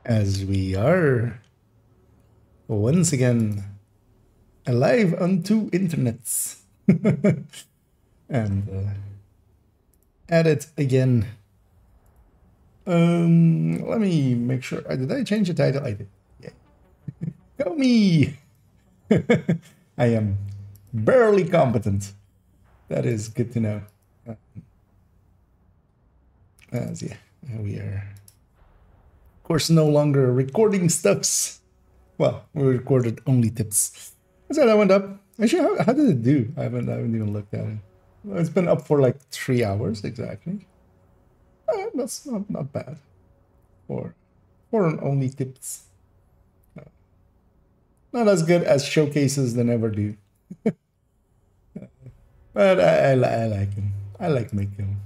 As we are once again alive on two internets and at it again. Let me make sure. Did I change the title? I did. Yeah. Go me! I am barely competent. That is good to know. As yeah, we are, of course, no longer recording stuffs. Well, we recorded only tips. So that went up. Actually, how did it do? I haven't even looked at it. Well, it's been up for like 3 hours exactly. That's not bad for an only tips. Not as good as showcases than ever do. But I like him. I like making them.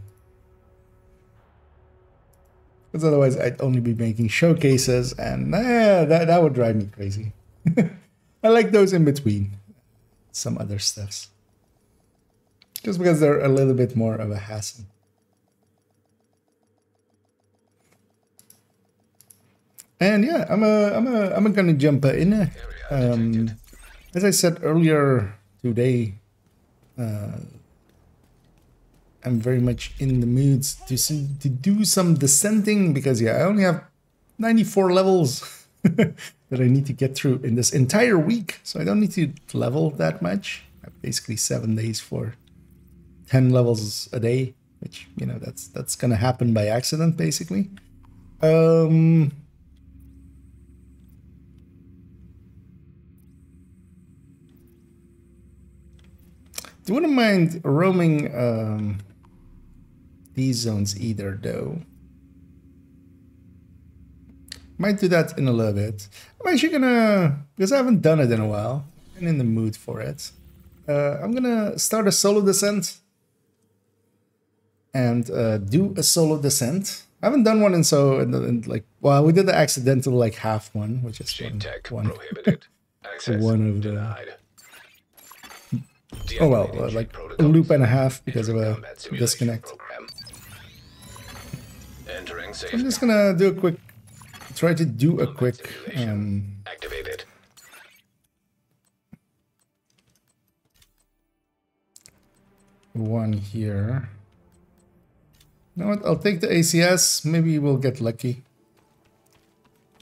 Because otherwise I'd only be making showcases and that would drive me crazy. I like those in between some other stuffs. Just because they're a little bit more of a hassle. And yeah, I'm gonna jump in. As I said earlier today, I'm very much in the mood to do some descenting because yeah, I only have 94 levels that I need to get through in this entire week, so I don't need to level that much. I have basically 7 days for 10 levels a day, which you know that's gonna happen by accident basically. I wouldn't mind roaming these zones either, though. Might do that in a little bit. I'm actually gonna, because I haven't done it in a while, I'm in the mood for it. I'm gonna start a solo descent and do a solo descent. I haven't done one well, we did the accidental like half one, which is one prohibited. One of the. Oh well, like a loop and a half because of a disconnect. So I'm just gonna do a quick, try to do a quick activated. One here. You know what? I'll take the ACS. Maybe we'll get lucky.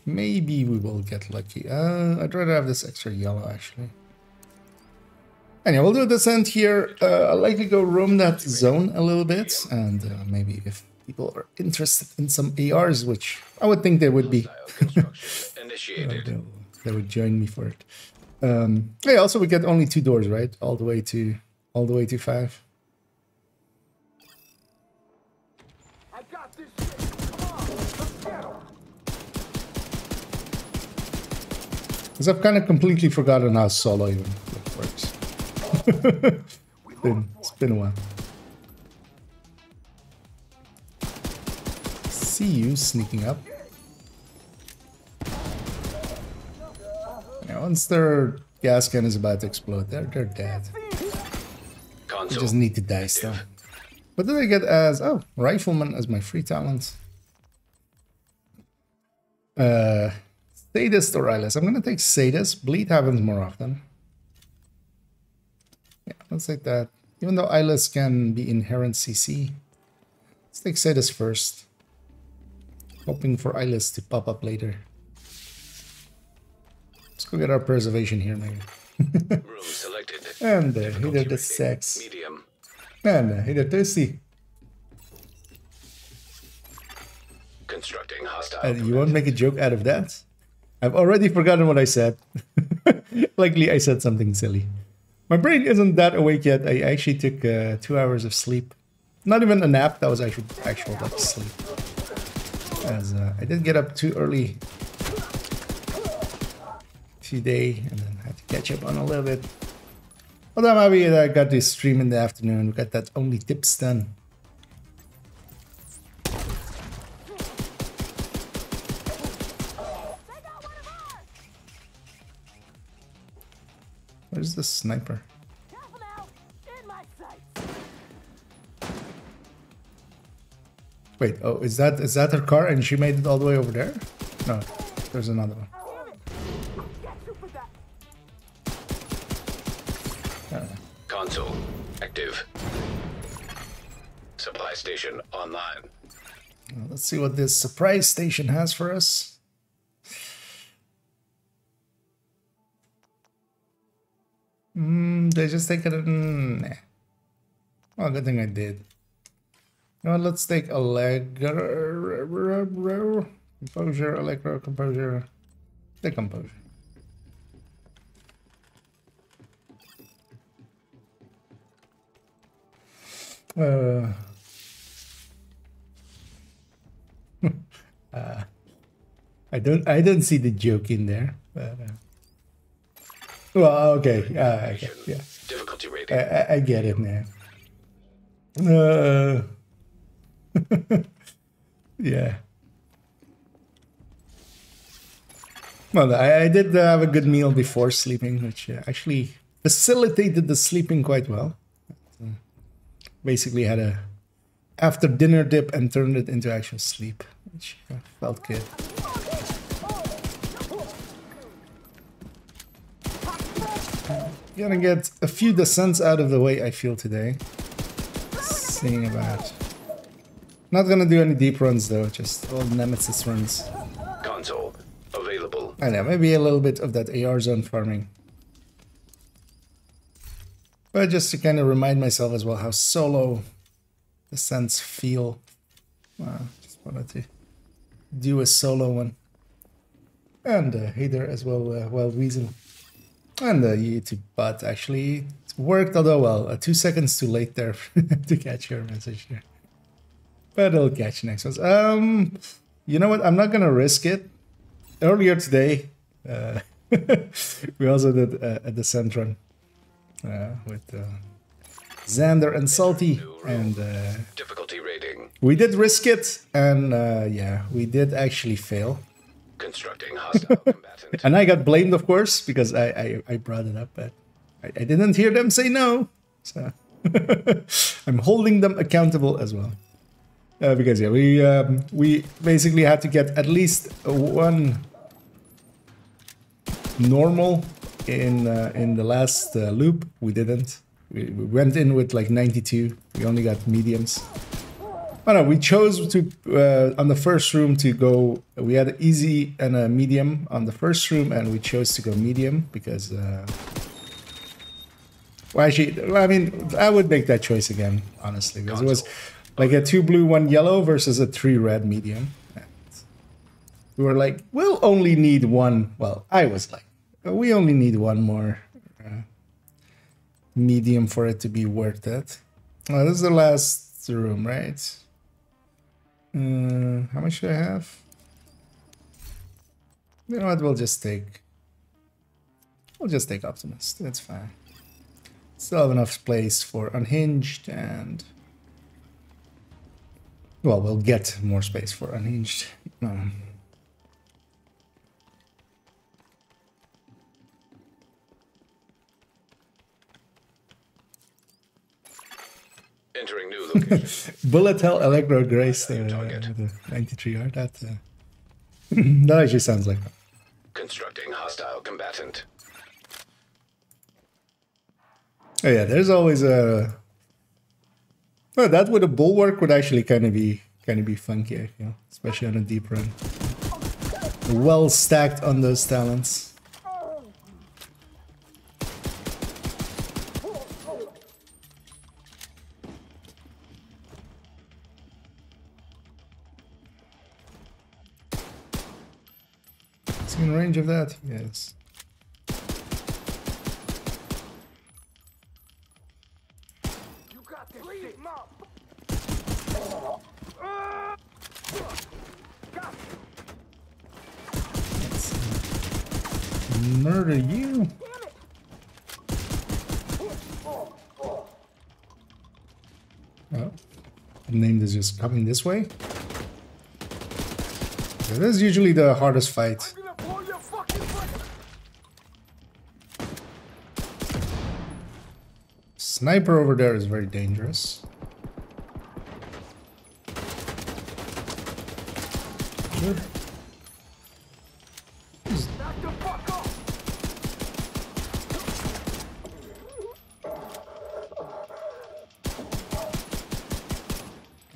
Maybe we will get lucky. I'd rather have this extra yellow actually. Anyway, we'll do a descent here. I'll likely go roam that zone a little bit, and maybe if people are interested in some ARs, which I would think they would be, they would join me for it. Hey, also we get only 2 doors, right? All the way to 5. I got this shit. Come on, let's get 'em. Because I've kind of completely forgotten how solo even works. It's been a while. See you sneaking up. Yeah, once their gas can is about to explode, they're dead. They just need to die still. What did I get as? Oh, rifleman as my free talent. Sadist or Eyeless? I'm gonna take Sadist. Bleed happens more often. Yeah, let's take that. Even though Eyeless can be inherent CC, let's take Sadist first. Hoping for Eyeless to pop up later. Let's go get our preservation here, maybe. Room selected. And hither the sex. Medium. And hither thirsty. Constructing hostile. You won't make a joke out of that? I've already forgotten what I said. Likely I said something silly. My brain isn't that awake yet. I actually took 2 hours of sleep. Not even a nap, that was actual like sleep. As I did get up too early today and then had to catch up on a little bit. Although I'm happy that I got to stream in the afternoon. We got that only tips done. Where's the sniper? Wait, oh, is that her car and she made it all the way over there? No. There's another one. Console active. Supply station online. Let's see what this surprise station has for us. Did I just take it? Nah. Well, good thing I did. Now let's take Allegro, Composure, Allegro, Composure, the Composure. I don't see the joke in there. But, well, okay, okay, yeah. Difficulty rating. I get it, man. Yeah. Well, I did have a good meal before sleeping, which actually facilitated the sleeping quite well. Basically had a after dinner dip and turned it into actual sleep, which felt good. Gonna get a few descents out of the way, I feel, today. Seeing about. Not gonna do any deep runs though, just all Nemesis runs. Console available. I know, maybe a little bit of that AR zone farming. But just to kind of remind myself as well how solo descents feel. Just wanted to do a solo one. And hey there as well, Wild Weasel. And the YouTube bot actually worked, although, well, 2 seconds too late there to catch your message here. But I'll catch next one. You know what? I'm not going to risk it. Earlier today, we also did a descent run with Xander and Salty. And difficulty rating. we did risk it. And yeah, we did actually fail. Constructing hostile combatant. And I got blamed, of course, because I brought it up, but I didn't hear them say no. So I'm holding them accountable as well. Because yeah, we basically had to get at least one normal in the last loop. We didn't. We went in with like 92. We only got mediums. Oh no, we chose to on the first room to go. We had an easy and a medium on the first room, and we chose to go medium because. Well, actually, I mean, I would make that choice again, honestly, because it was like a 2 blue, 1 yellow versus a 3 red medium. And we were like, we'll only need one. Well, I was like, we only need one more medium for it to be worth it. Well, this is the last room, right? How much do I have? You know what? We'll just take Optimist. That's fine. Still have enough space for Unhinged, and well, we'll get more space for Unhinged. Entering new location. Bullet Hell Allegro Grace with the 93 yard. That that actually sounds like that. Constructing hostile combatant. Oh yeah, there's always a. Well, that with a bulwark would actually kind of be funky, you know, especially on a deep run. Well stacked on those talents. Is he in range of that? Yes. Murder you. Oh, the name is just coming this way. Yeah, this is usually the hardest fight. Sniper over there is very dangerous. Good.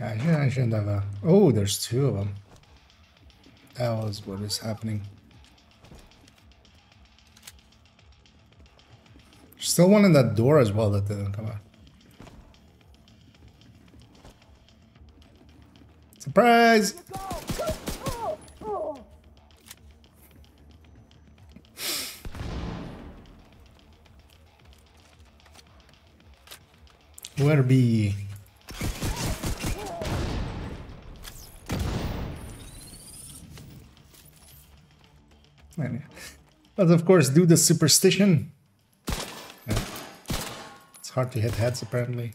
I shouldn't have a... Oh, there's two of them. That was what is happening. There's still one in that door as well that didn't come out. Surprise! Where be? But of course, do the superstition. Yeah. It's hard to hit heads apparently.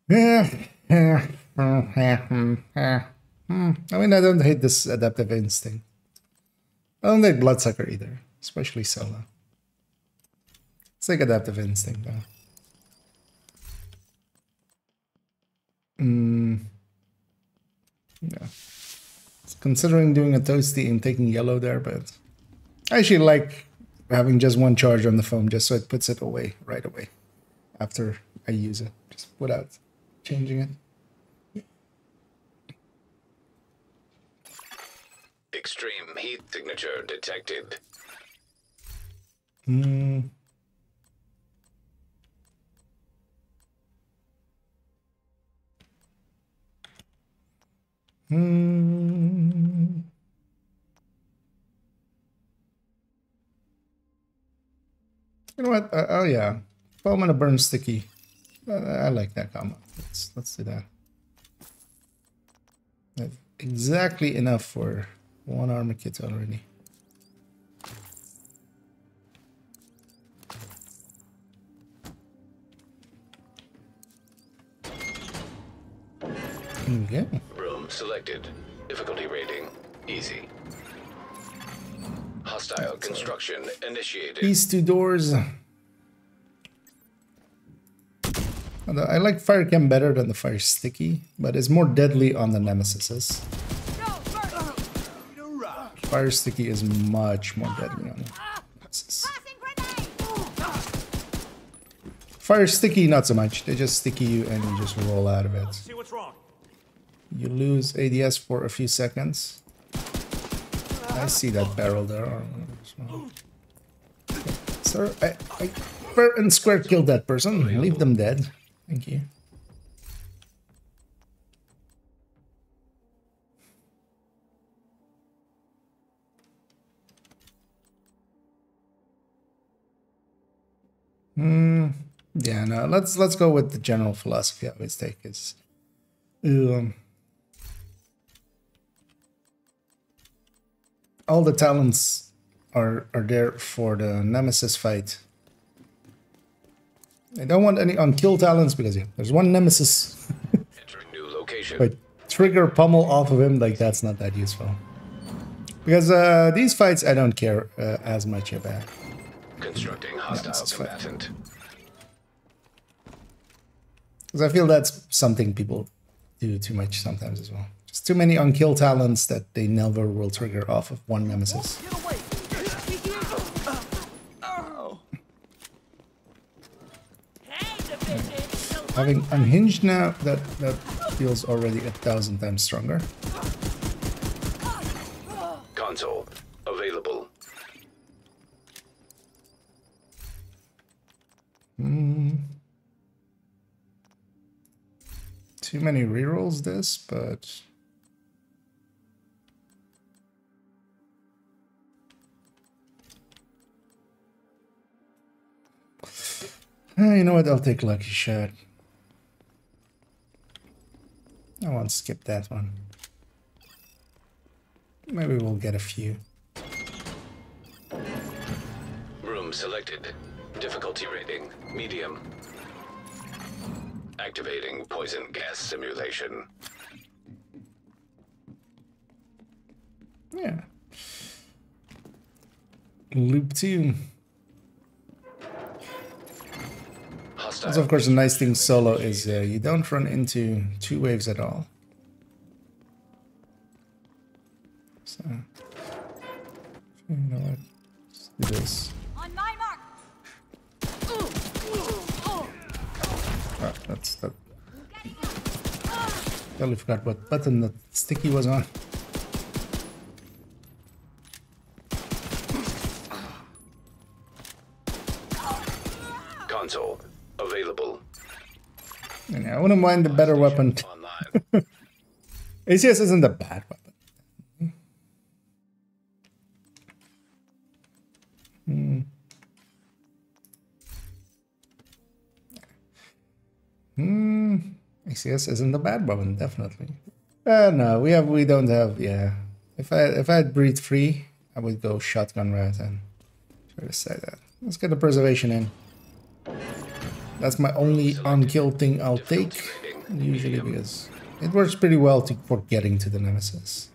Yeah. I mean, I don't hate this adaptive instinct. I don't like Bloodsucker either, especially solo. It's like adaptive instinct though. Yeah. Considering doing a toasty and taking yellow there, but I actually like having just one charge on the foam just so it puts it away right away after I use it, just without changing it. Extreme heat signature detected. You know what? Oh yeah, foam and a burn sticky. I like that combo. Let's do that. I have exactly enough for one armor kit already. Okay. Room selected. Difficulty rating easy. Hostile construction initiated. These two doors. Although I like Fire Chem better than the Fire Sticky, but it's more deadly on the Nemesises. Fire Sticky is much more deadly on the Nemesis. Fire Sticky, not so much. They just sticky you and you just roll out of it. See what's wrong. You lose ADS for a few seconds. I see that barrel there. Sir, I fair and square killed that person. Leave them dead. Thank you. Yeah, no, let's go with the general philosophy I always take is all the talents are there for the Nemesis fight. I don't want any unkill talents because yeah, there's one Nemesis. Entering new location. But trigger pummel off of him, like that's not that useful. Because these fights I don't care as much about. Constructing hostile combatant. Because I feel that's something people do too much sometimes as well. Just too many unkill talents that they never will trigger off of one Nemesis. Having unhinged now, that feels already 1,000 times stronger. Console available. Too many rerolls this, but you know what? I'll take Lucky Shot. I won't skip that one. Maybe we'll get a few. Room selected. Difficulty rating medium. Activating poison gas simulation. Yeah. Loop 2. That's of course a nice thing solo is you don't run into two waves at all. So, you know what? Let's do this. On my mark. That's that. Totally forgot what button that sticky was on. Console available. And I wouldn't mind the better weapon. ACS isn't a bad weapon. ACS isn't a bad weapon, definitely. No, we don't have, yeah. If I had breathe free, I would go shotgun route and try to say that. Let's get the preservation in. That's my only on-kill thing I'll take, usually, because it works pretty well for getting to the nemesis.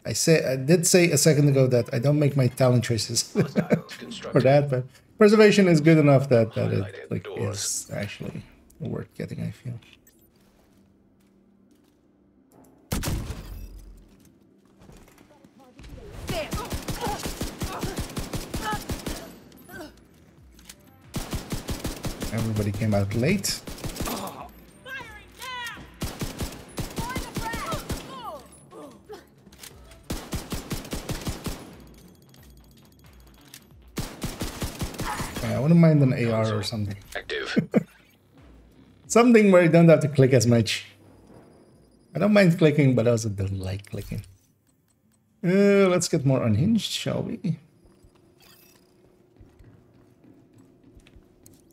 I did say a second ago that I don't make my talent choices for that, but preservation is good enough that it like is actually worth getting, I feel. Everybody came out late. I wouldn't mind an AR or something. Active. Something where you don't have to click as much. I don't mind clicking, but I also don't like clicking. Let's get more unhinged, shall we?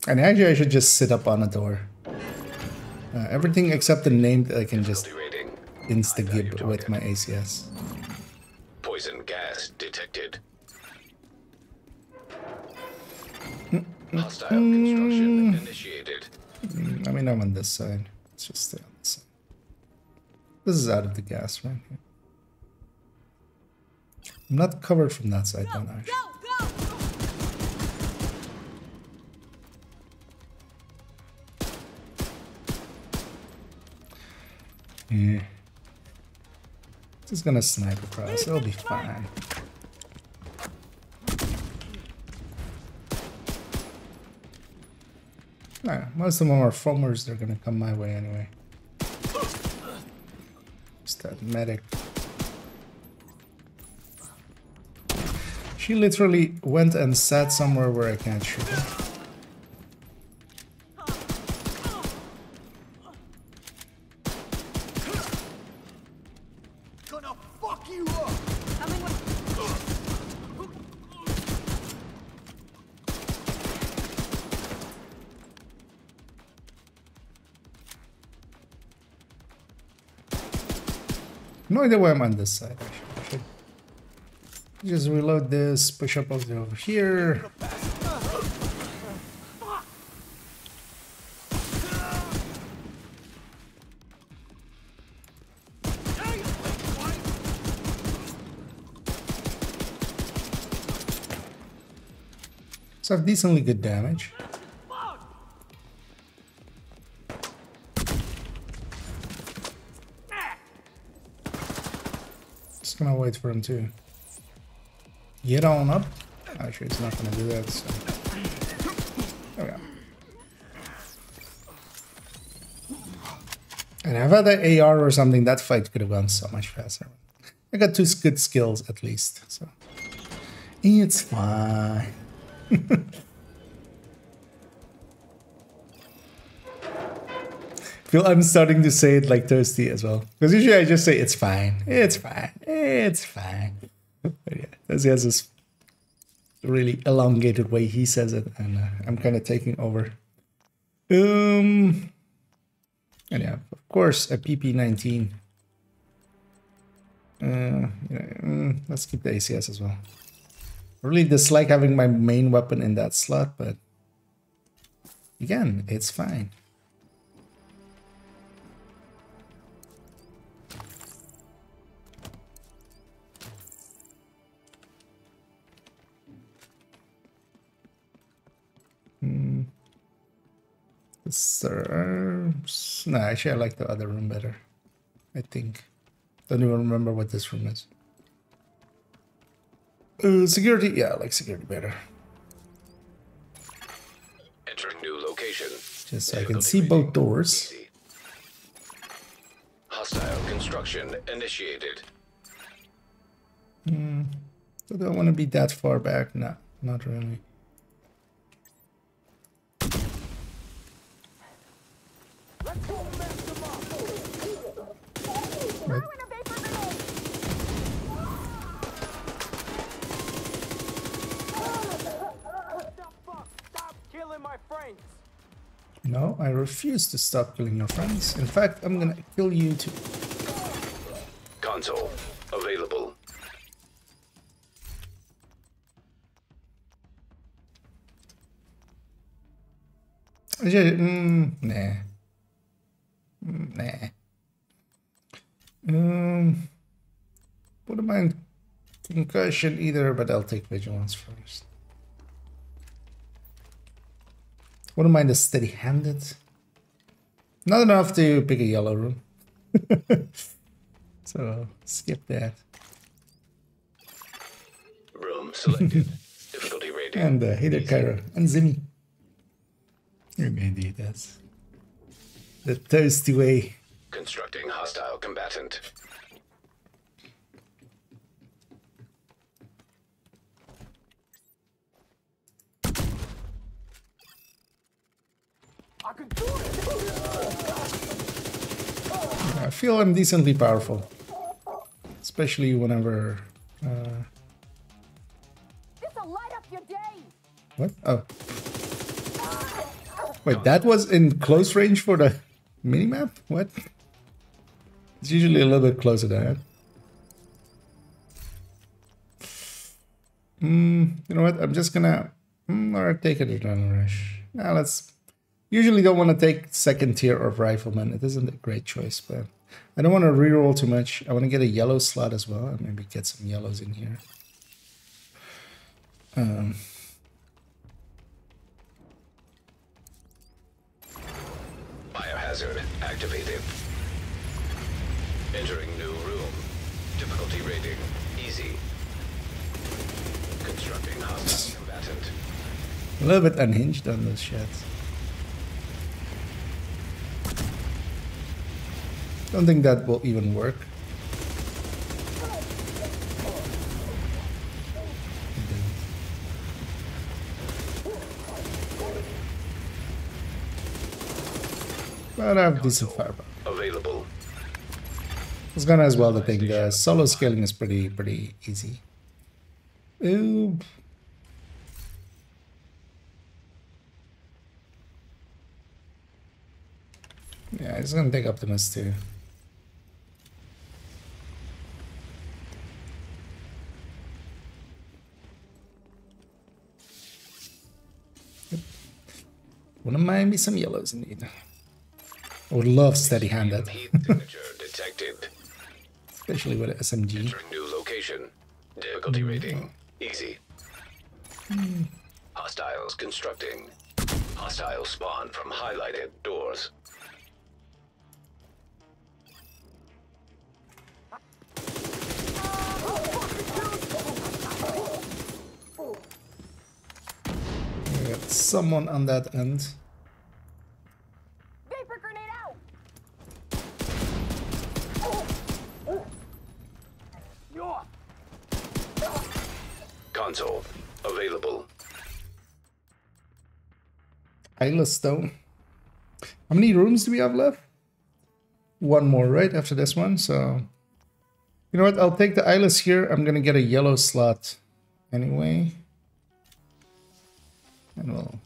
And actually, I should just sit up on a door. Everything except the name that I can just insta-gib with my ACS. Poison gas detected. Hostile construction initiated. I mean, I'm on this side. Let's just stay on this side. This is out of the gas right here. I'm not covered from that side, don't I? Yeah. Just gonna snipe across, it'll be fine. Nah, most of them are foamers, they're gonna come my way anyway. Just that medic. She literally went and sat somewhere where I can't shoot her. No idea why I'm on this side, actually. I should just reload this, push up over here. So I have decently good damage. Gonna wait for him to get on up. Actually, it's not gonna do that. So. There we go. And if I had an AR or something, that fight could have gone so much faster. I got 2 good skills at least, so it's fine. Feel I'm starting to say it like Toasty as well. Because usually I just say it's fine. It's fine. It's fine. But yeah, he has this really elongated way he says it, and I'm kind of taking over. And yeah, of course, a PP19. Let's keep the ACS as well. I really dislike having my main weapon in that slot, but again, it's fine. No, actually I like the other room better, I think. Don't even remember what this room is. Security, yeah, I like security better. Entering new location. just so I can see both doors. Easy. Hostile construction initiated. So do I want to be that far back? No, not really. Right. Stop killing my friends. No, I refuse to stop killing your friends. In fact, I'm gonna kill you too. Console available. Nah. Nah. Wouldn't mind concussion either, but I'll take vigilance first. Wouldn't mind a steady-handed. Not enough to pick a yellow room. So skip that. Room selected. Difficulty rating. And hey there, Kyra and Zimmy. Indeed, that's the toasty way. Constructing hostile combatant. I can do it. I feel I'm decently powerful, especially whenever. This'll light up your day. What? Oh, wait, that was in close range for the minimap? What? It's usually a little bit closer than that. You know what? I'm just gonna or take it adrenaline rush. Now let's. Usually don't want to take second tier of rifleman. It isn't a great choice, but I don't want to reroll too much. I want to get a yellow slot as well, and maybe get some yellows in here. Biohazard activated. Entering new room. Difficulty rating easy. Constructing hostile combatant. A little bit unhinged on those shots. Don't think that will even work. But I have decent firepower. Available. It's gonna as well. I think the solo scaling is pretty easy. Ooh. Yeah, it's gonna take Optimus too. Yep. Wouldn't mind me some yellows indeed. I would love steady-handed, Heat signature detected. especially with SMG. Entering new location. Difficulty rating easy. Hostiles constructing. Hostile spawn from highlighted doors. We got someone on that end. Vapor grenade out. You're Console available. Eyeless though. How many rooms do we have left? One more, right? After this one, so... You know what? I'll take the eyeless here. I'm gonna get a yellow slot anyway. And we'll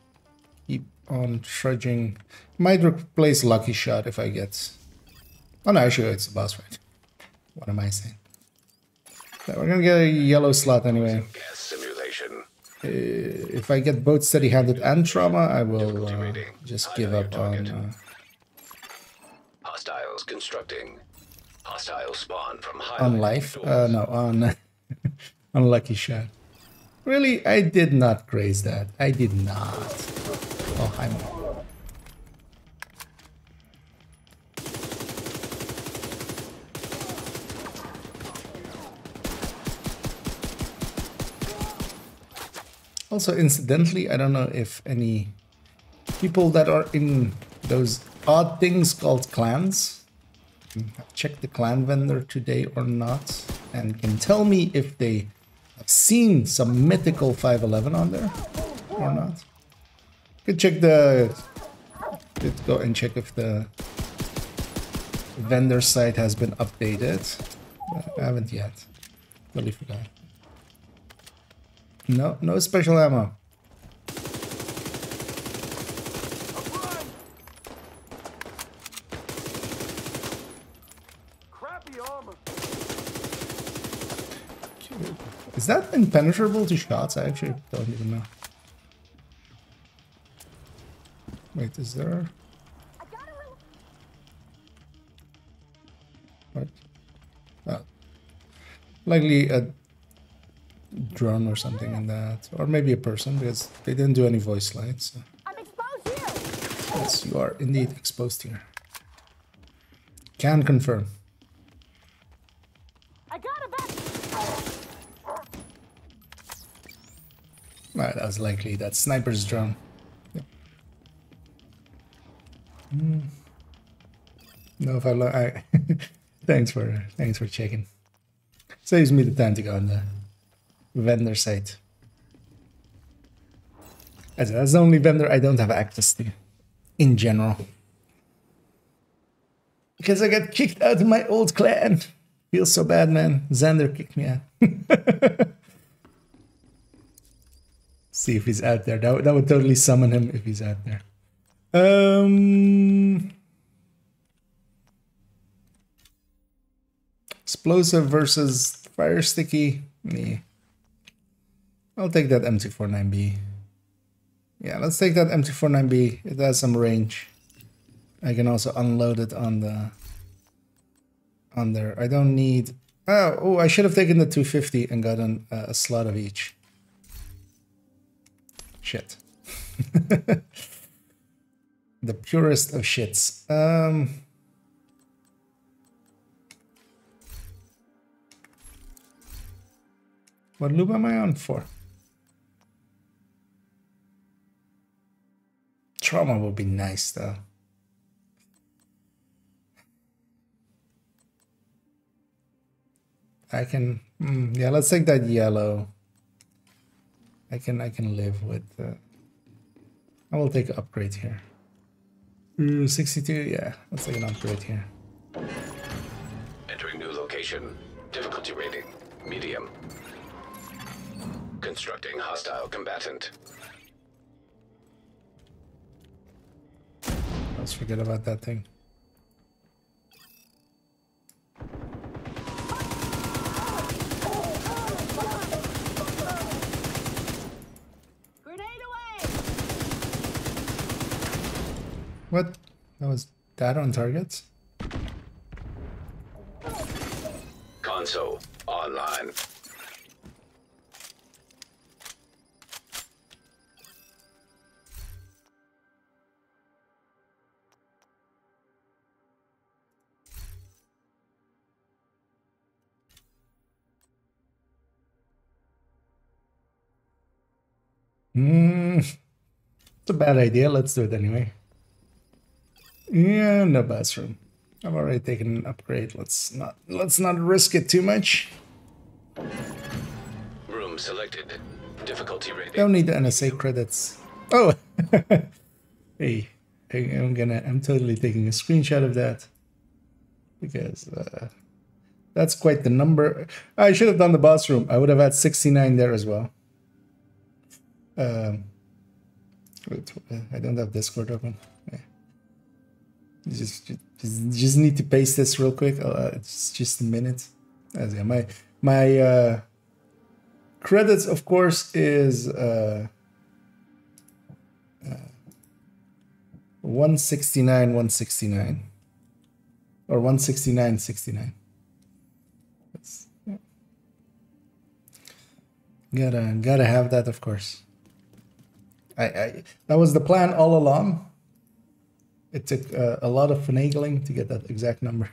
keep on trudging. Might replace Lucky Shot if I get... Oh no, actually it's the boss fight. What am I saying? So we're gonna get a yellow slot anyway. Gas simulation. If I get both steady-handed and trauma, I will just give up on... Hostiles constructing. Hostile spawn from on highlighted life? doors. No, on on Lucky Shot. Really? I did not graze that. I did not. Oh, hi, Mo. Also, incidentally, I don't know if any people that are in those odd things called clans check the clan vendor today or not, and can tell me if they have seen some mythical 511 on there or not. Could check the... Let's go and check if the vendor site has been updated. I haven't yet. Totally forgot. No, no special ammo. Crappy armor. Is that impenetrable to shots? I actually don't even know. Wait, is there... I got a little... What? Oh. Likely a drone or something in that. Or maybe a person, because they didn't do any voice lines. So. I'm exposed here. Yes, you are indeed exposed here. Can confirm. I got a back. Right, that was likely that sniper's drone. Yep. No, if I thanks for checking. Saves me the time to go on the vendor site. That's the only vendor I don't have access to in general. Because I got kicked out of my old clan. Feels so bad, man. Xander kicked me out. See if he's out there. That would totally summon him if he's out there. Explosive versus fire sticky. Me. I'll take that M249B. Yeah, let's take that M249B. It has some range. I can also unload it on there. I don't need... Oh, I should have taken the 250 and gotten a slot of each. Shit. The purest of shits. What loop am I on for? Trauma would be nice though. I can, yeah, let's take that yellow. I can live with, I will take an upgrade here. 62, yeah, let's take an upgrade here. Entering new location. Difficulty rating, medium. Constructing hostile combatant. Let's forget about that thing. Grenade away. What? That was that on targets? Console online. It's a bad idea. Let's do it anyway. Yeah, no bathroom. I've already taken an upgrade. Let's not risk it too much. Room selected. Difficulty rating. Don't need the NSA credits. Oh, hey, I'm totally taking a screenshot of that because that's quite the number. I should have done the boss room. I would have had 69 there as well. I don't have Discord open. Yeah. Just need to paste this real quick. It's just a minute. My credits, of course, is 169 or 169.69. Yeah. Gotta have that, of course. That was the plan all along. It took a lot of finagling to get that exact number.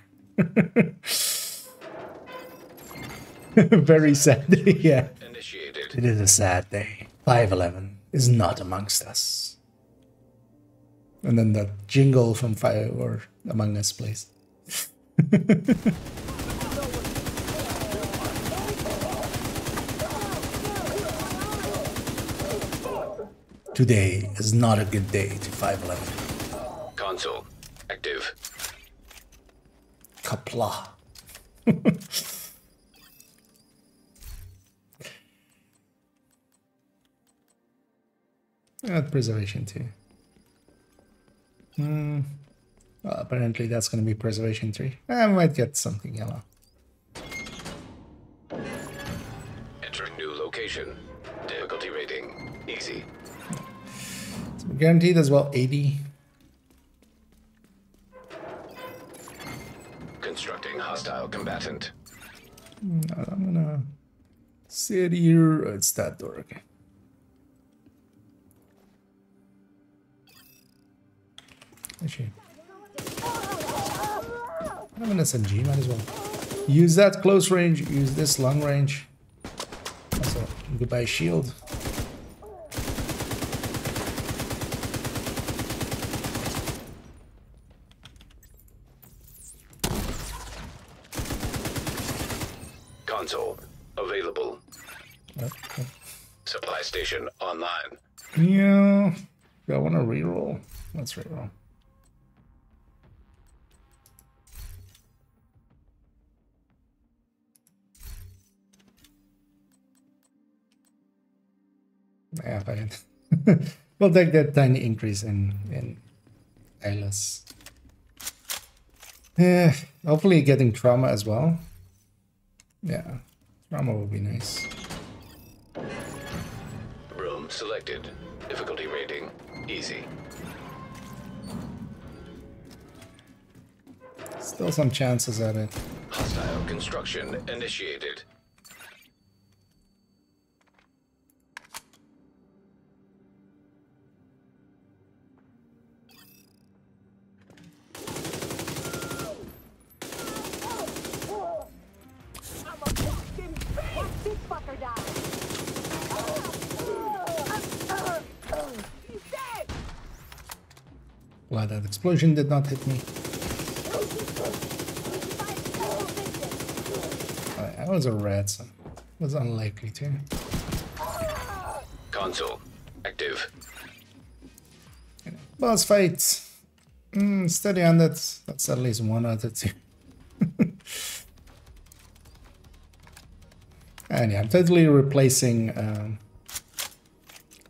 Very sad day, yeah. Initiated. It is a sad day. 511 is not amongst us. And then that jingle from Fire or Among Us plays. Today is not a good day to 511. Console active. Kapla. Preservation too. Well, apparently that's going to be preservation 3. I might get something yellow. Entering new location. Difficulty rating easy. So guaranteed as well 80. Constructing hostile combatant. I'm gonna sit here. It's that door again. Actually, I have an SMG, might as well. Use that close range, use this long range. Also, goodbye shield. Console available. Okay. Supply station online. Yeah, I want to reroll. Let's reroll. Yeah, fine. We'll take that tiny increase in Eyeless. Yeah, hopefully getting trauma as well. Yeah, trauma will be nice. Room selected. Difficulty rating easy. Still some chances at it. Hostile construction initiated. Glad that explosion did not hit me. That was a red, so it was unlikely to. Console active. Boss fight. Steady on that. That's at least 1 out of 2. And yeah, I'm totally replacing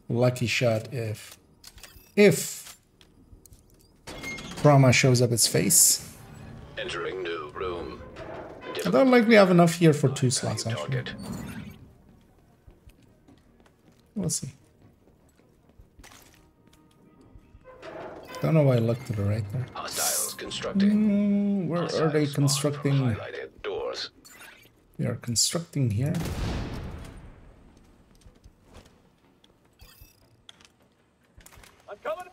Lucky Shot if Trauma shows up its face. Entering new room. I don't likely have enough here for 2 slots actually. Target. We'll see. Don't know why I looked to the right there. Hostiles constructing. Where Hostile are they spawn from constructing? highlighted doors. They are constructing here. I'm coming.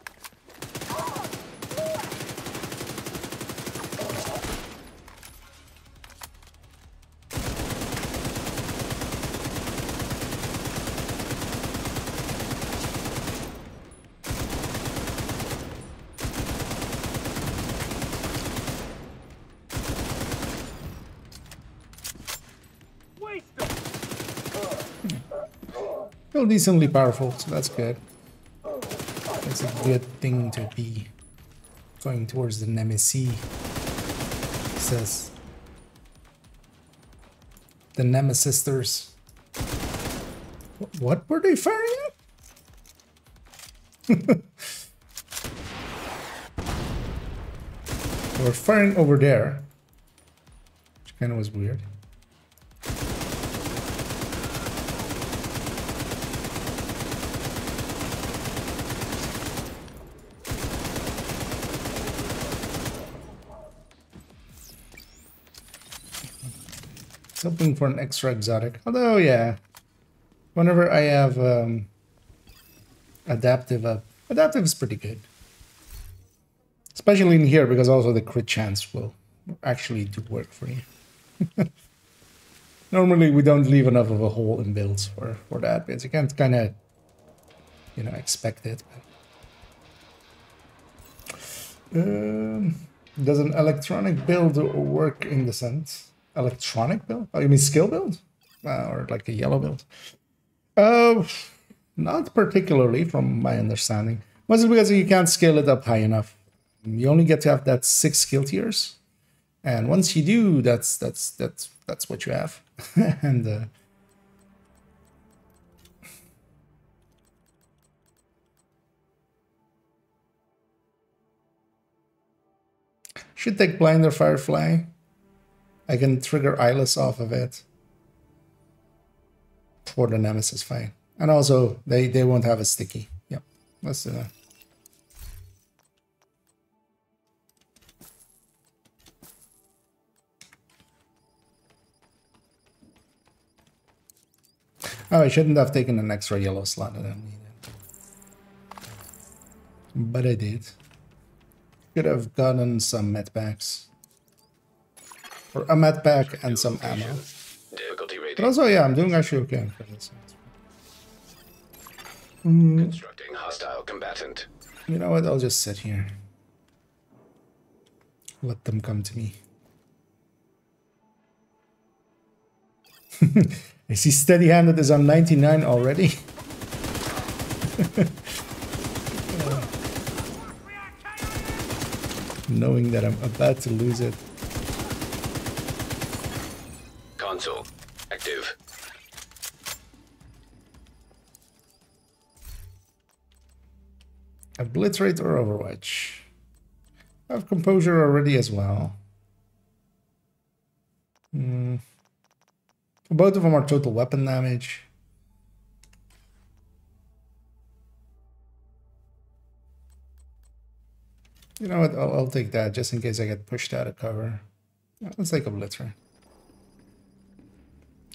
Still decently powerful, so that's good. It's a good thing to be going towards the Nemesis. It says the Nemesisters. What were they firing at? They were firing over there, which kind of was weird. Hoping for an extra exotic. Although, yeah, whenever I have adaptive up, adaptive is pretty good. Especially in here, because also the crit chance will actually do work for you. Normally, we don't leave enough of a hole in builds for that, because you can't kind of, you know, expect it. But Does an electronic build work in the sense? Electronic build? Oh, you mean skill build? Or like a yellow build? Not particularly, from my understanding. Mostly because you can't scale it up high enough. You only get to have that 6 skill tiers, and once you do, that's what you have. And should take Blinder Firefly. I can trigger Eyeless off of it for the Nemesis fight. And also, they won't have a sticky. Yep, let's do that. Oh, I shouldn't have taken an extra yellow slot. I don't need it. But I did. Could have gotten some med packs. Or a med pack and some ammo. But also, yeah, I'm doing actually okay. Constructing hostile combatant. You know what? I'll just sit here. Let them come to me. I see Steady-Handed is on 99 already. Knowing that I'm about to lose it. Console active. Obliterate or Overwatch? I have Composure already as well. Both of them are total weapon damage. You know what? I'll take that just in case I get pushed out of cover. Let's take Obliterate.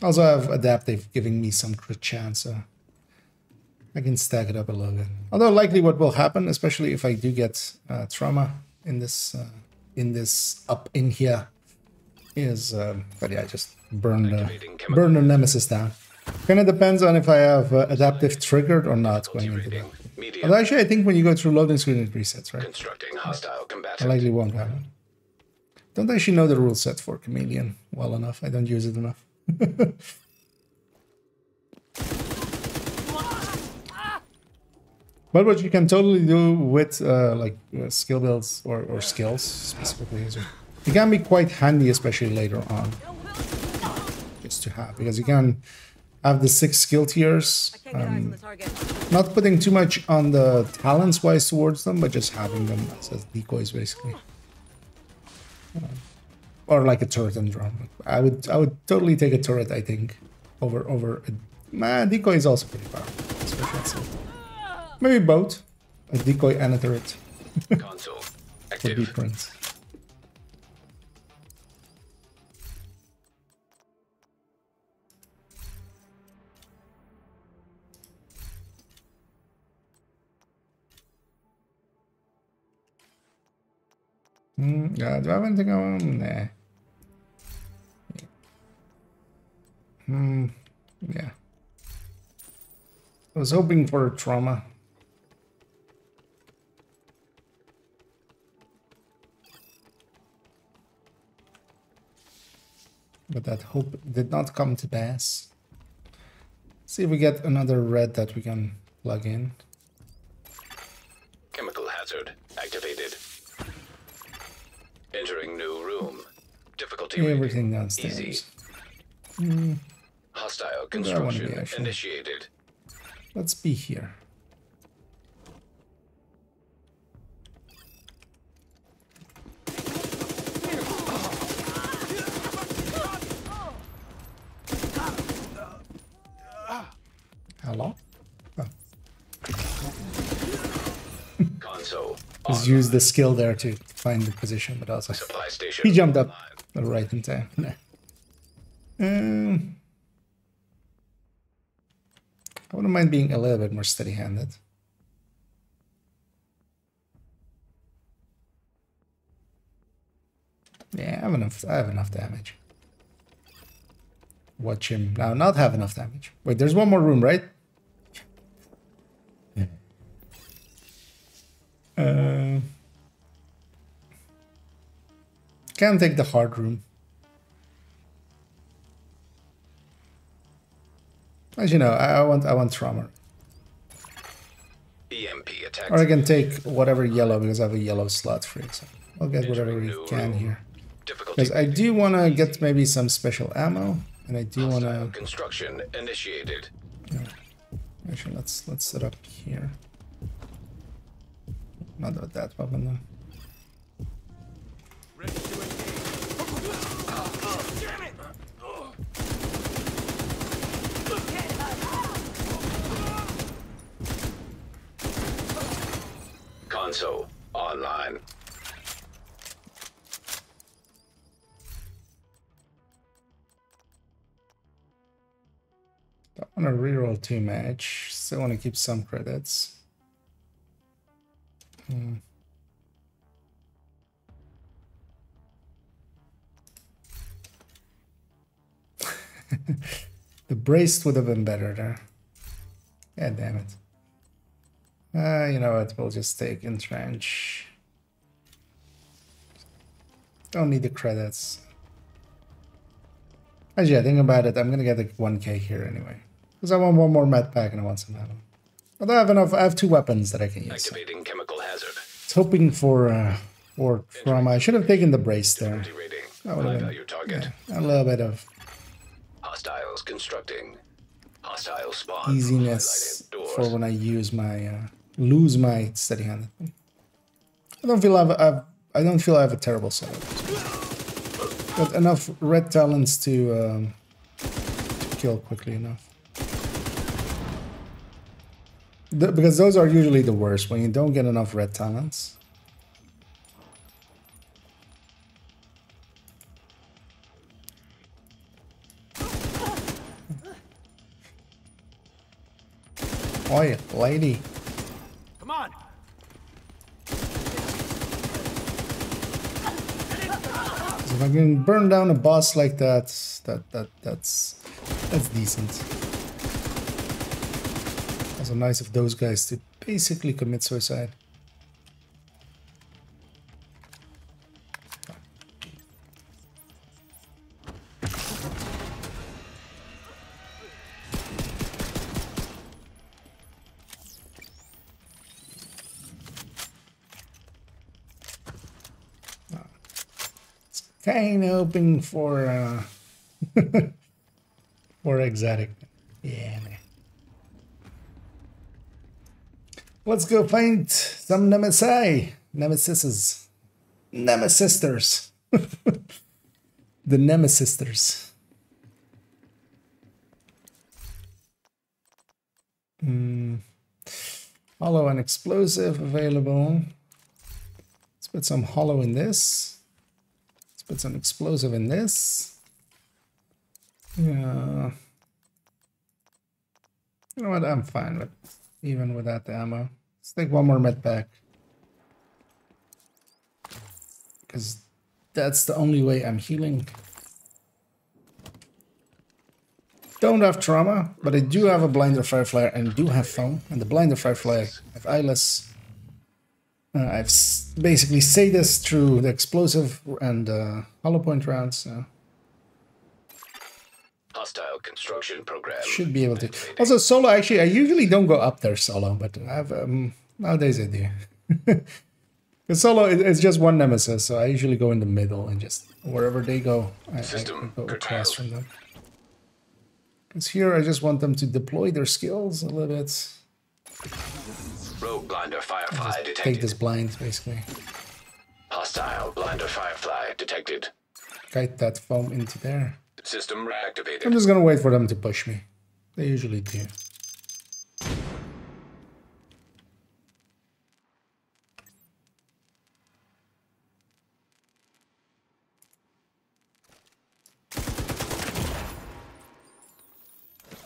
Also, I have Adaptive giving me some crit chance, so I can stack it up a little bit. Although likely what will happen, especially if I do get trauma in this up in here, is but yeah, just burn the Nemesis down. Kind of depends on if I have Adaptive triggered or not going into that. Although actually, I think when you go through loading screen, it resets, right? Constructing hostile I combatant. likely won't happen. Don't actually know the rule set for Chameleon well enough. I don't use it enough. But what you can totally do with like skill builds or skills specifically is it can be quite handy, especially later on, just to have, because you can have the 6 skill tiers, not putting too much on the talents wise towards them, but just having them as decoys basically, or like a turret and drum. I would totally take a turret, I think, over a decoy is also pretty powerful, especially. Maybe both, a decoy and a turret. Console For active. blueprints. Yeah, do I have anything on? Nah. Yeah. I was hoping for a trauma. But that hope did not come to pass. See if we get another red that we can plug in. Chemical hazard activated. Entering new room. Difficulty Everything rating downstairs. easy. Hostile I wanna be, construction actually. initiated. Let's be here. Hello? Oh. Console. Just use the skill there to find the position, but also Supply station. he jumped up online. right in time. I wouldn't mind being a little bit more steady-handed. Yeah, I have enough damage. Watch him now not have enough damage. Wait, there's one more room, right? can take the hard room. As you know, I want trauma. EMP attack. Or I can take whatever yellow because I have a yellow slot free. So I'll get whatever we can here. Because I do want to get maybe some special ammo, and I do want to. Construction initiated. Yeah. Actually, let's set up here. Not with that weapon though. Ready to engage. Damn it! Console online. I want to reroll 2 match. Still want to keep some credits. The braced would have been better there. God damn it. You know what? We'll just take entrench. Don't need the credits. Actually, I think about it. I'm gonna get the 1K here anyway, because I want one more med pack and I want some ammo. But I have enough. I have 2 weapons that I can use. Activating chemical hazard. It's hoping for trauma. I should have taken the brace there. That would have been, Value target. yeah, a little bit of Hostiles constructing. Hostile spawn. easiness Highlighted for doors. when I use my lose my steady hand. I don't feel I have a terrible setup. Got enough red talents to kill quickly enough. Because those are usually the worst when you don't get enough red talents. Oi, lady. Come on! If I can burn down a boss like that, that's decent. Also nice of those guys to basically commit suicide. Kind of hoping for for exotic. Yeah, man. Let's go find some nemesises. Nemesisters. The Nemesisters. Hollow and explosive available. Let's put some hollow in this. Put some explosive in this. Yeah. You know what? I'm fine with even without the ammo. Let's take one more med pack. Because that's the only way I'm healing. Don't have trauma, but I do have a blinder firefly and do have foam. And the blinder firefly, I have eyeless. I've basically say this through the explosive and hollow point rounds. So Hostile construction program. should be able to. Also, solo. Actually, I usually don't go up there solo, but I have nowadays I do. Because solo it's just one nemesis, so I usually go in the middle and just wherever they go, I go across from them. Because here I just want them to deploy their skills a little bit. Rogue blinder firefly detected. Take this blind, basically. Hostile blinder firefly detected. Kite that foam into there. System reactivated. I'm just gonna wait for them to push me. They usually do.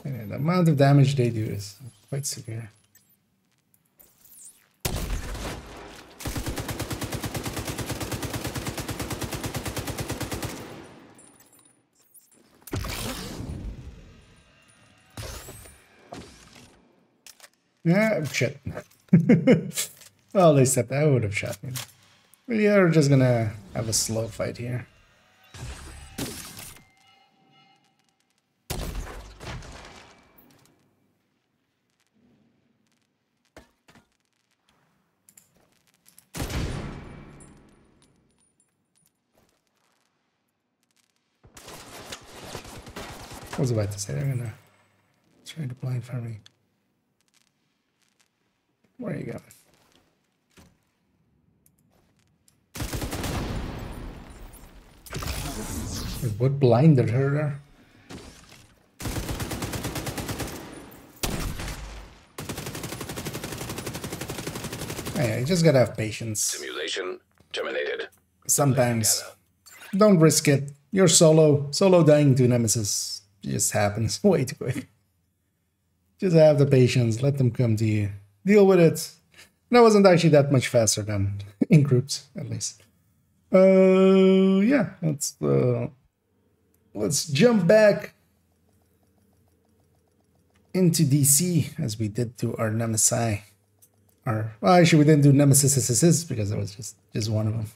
Yeah, the amount of damage they do is quite severe. Yeah, shit. Well, they said that would have shot me. We are just gonna have a slow fight here. I was about to say they're gonna try to blind for me. Where are you going? What blinded her there? Yeah, you just gotta have patience. Simulation terminated. Sometimes don't risk it. You're solo. Solo dying to Nemesis just happens way too quick. Just have the patience. Let them come to you. Deal with it. That wasn't actually that much faster than in groups, at least. Yeah, let's jump back into DC as we did to our Nemesis. Well, actually, we didn't do Nemesis because it was just one of them.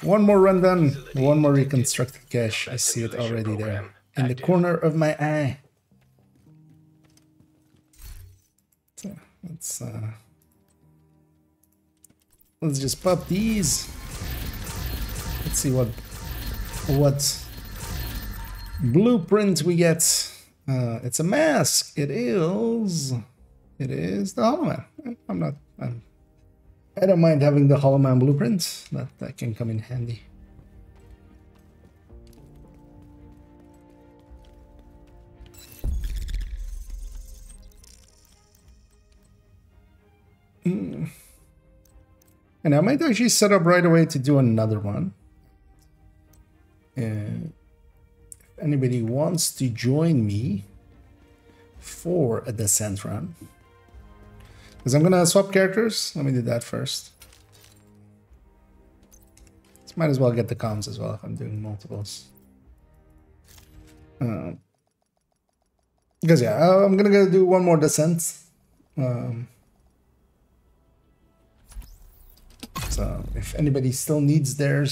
One more run done, one more reconstructed cache. I see it already there in the corner of my eye. So let's just pop these. Let's see what blueprint we get. It's a mask. It is the Hollow Man. I don't mind having the Hollow Man blueprint. That can come in handy. And I might actually set up right away to do another one. If anybody wants to join me for a descent run, because I'm gonna swap characters. Let me do that first. So might as well get the comms as well if I'm doing multiples. Because yeah, I'm gonna go do one more descent. So if anybody still needs their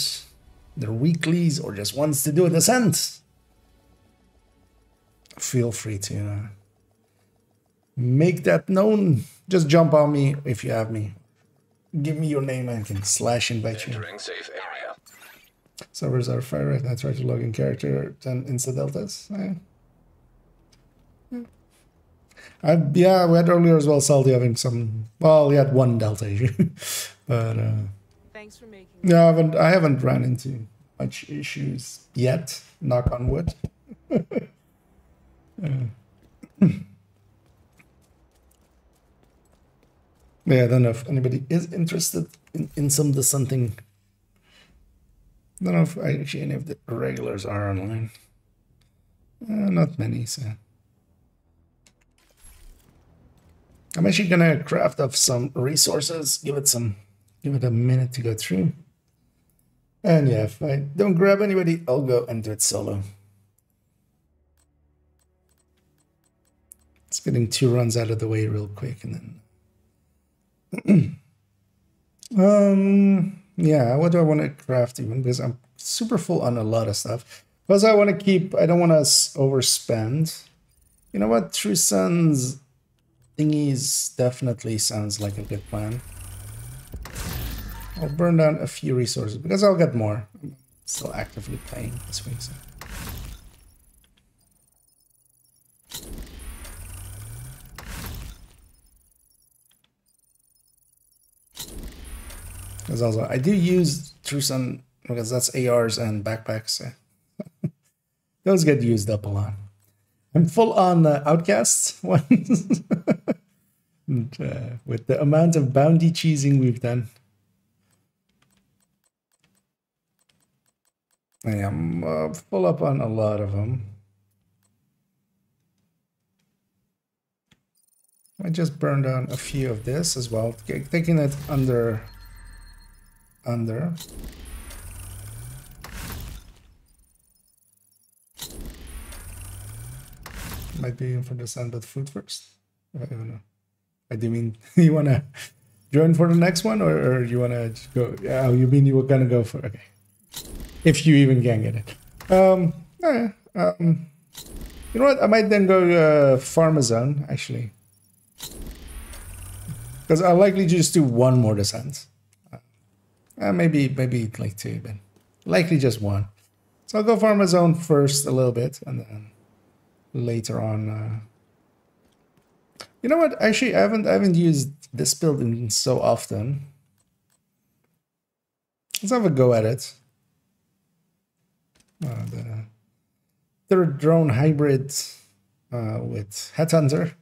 weeklies or just wants to do a descent, feel free to make that known. Just jump on me if you have me. Give me your name and I can slash invite you. Entering safe area. Servers are fire rate. I try to log in character 10 insta deltas. Yeah, we had earlier as well, Salty having some. Well, he had one delta issue, but thanks for making. Yeah, I haven't run into much issues yet. Knock on wood. Yeah, I don't know if anybody is interested in some dissenting. I don't know if actually any of the regulars are online. Not many, so. I'm actually gonna craft up some resources, give it a minute to go through. And yeah, if I don't grab anybody, I'll go and do it solo. It's getting 2 runs out of the way real quick and then yeah, what do I want to craft even? Because I'm super full on a lot of stuff. Plus I want to keep, I don't want to overspend. You know what? True Sun's thingies definitely sounds like a good plan. I'll burn down a few resources because I'll get more. I'm still actively playing this week, so. Because also I do use True Sun because that's ARs and backpacks. So. Those get used up a lot. I'm full on Outcast ones. And, with the amount of bounty cheesing we've done. I am full up on a lot of them. I just burned down a few of this as well, taking it under. Might be in for the sun, but food first. I don't know. I do mean you wanna join for the next one, or you want to go? Oh, you mean you were gonna go for? Okay, if you even can get it. You know what? I might then go farm a zone actually, because I'll likely just do one more descent. Maybe like two, but likely just one. So I'll go farm a zone first a little bit, and then later on. You know what? Actually, I haven't used this build in so often. Let's have a go at it. The third drone hybrid with Headhunter.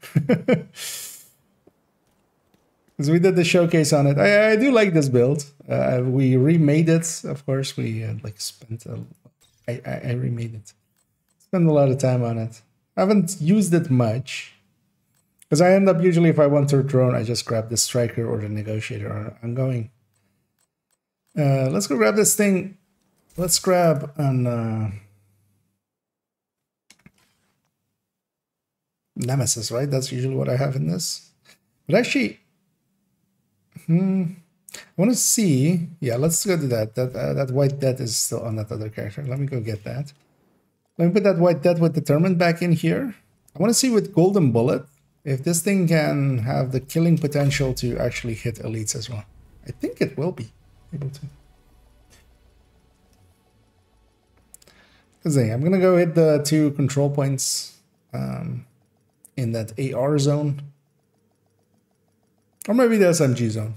Because we did the showcase on it. I do like this build. We remade it, of course. We like spent. I remade it. Spent a lot of time on it. I haven't used it much. Because I end up usually, if I want to drone, I just grab the striker or the negotiator. I'm going. Let's go grab this thing. Let's grab an Nemesis, right? That's usually what I have in this. But actually, I want to see. Yeah, let's go to that. That white death is still on that other character. Let me go get that. Let me put that white death with determined back in here. I want to see with golden bullet if this thing can have the killing potential to actually hit elites as well. I think it will be able to. I'm gonna go hit the 2 control points in that AR zone, or maybe the SMG zone.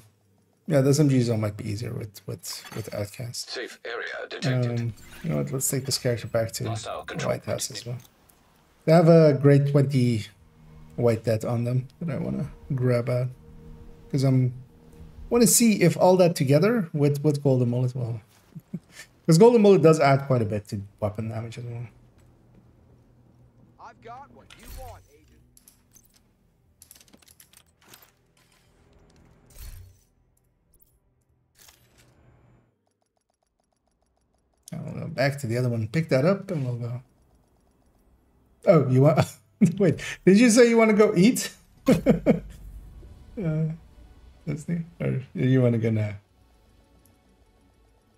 Yeah, the SMG zone might be easier with outcast. Safe area detected. You know what? Let's take this character back to White House as well. They have a grade 20 white death on them that I want to grab out, because I want to see if all that together with golden mullet will. Because golden mullet does add quite a bit to weapon damage as well. I've got what you want, Agent. I'll go back to the other one, pick that up, and we'll go. Oh, you want? Wait, did you say you want to go eat? That's the, or you want to go now?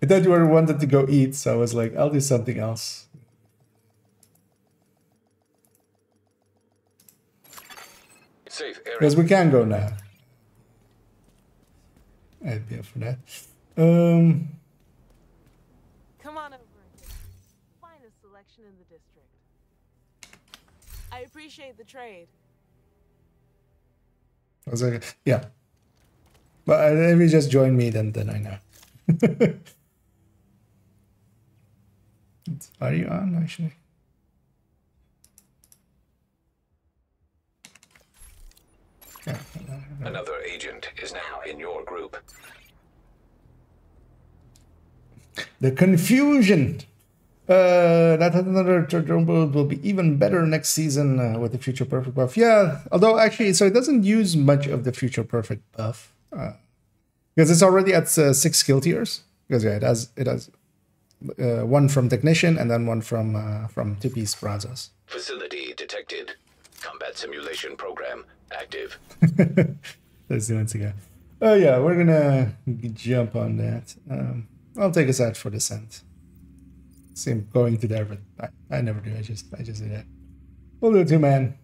I thought you wanted to go eat, so I was like, I'll do something else. Safe area. Because we can go now. I'd be up for that. Come on over and finest selection in the district. I appreciate the trade. I was like, yeah. But if you just join me, then I know. Are you on, actually? Yeah, Another agent is now in your group. The confusion. That another drone build will be even better next season with the Future Perfect buff. Yeah, although actually, so it doesn't use much of the Future Perfect buff because it's already at 6 skill tiers. Because yeah, it has one from Technician and then one from 2-piece Brazos. Facility detected. Combat simulation program active. Let's do it again. Oh yeah, we're gonna jump on that. I'll take us out for descent. Same going to there, but I never do. I just do that. We'll do 2-man.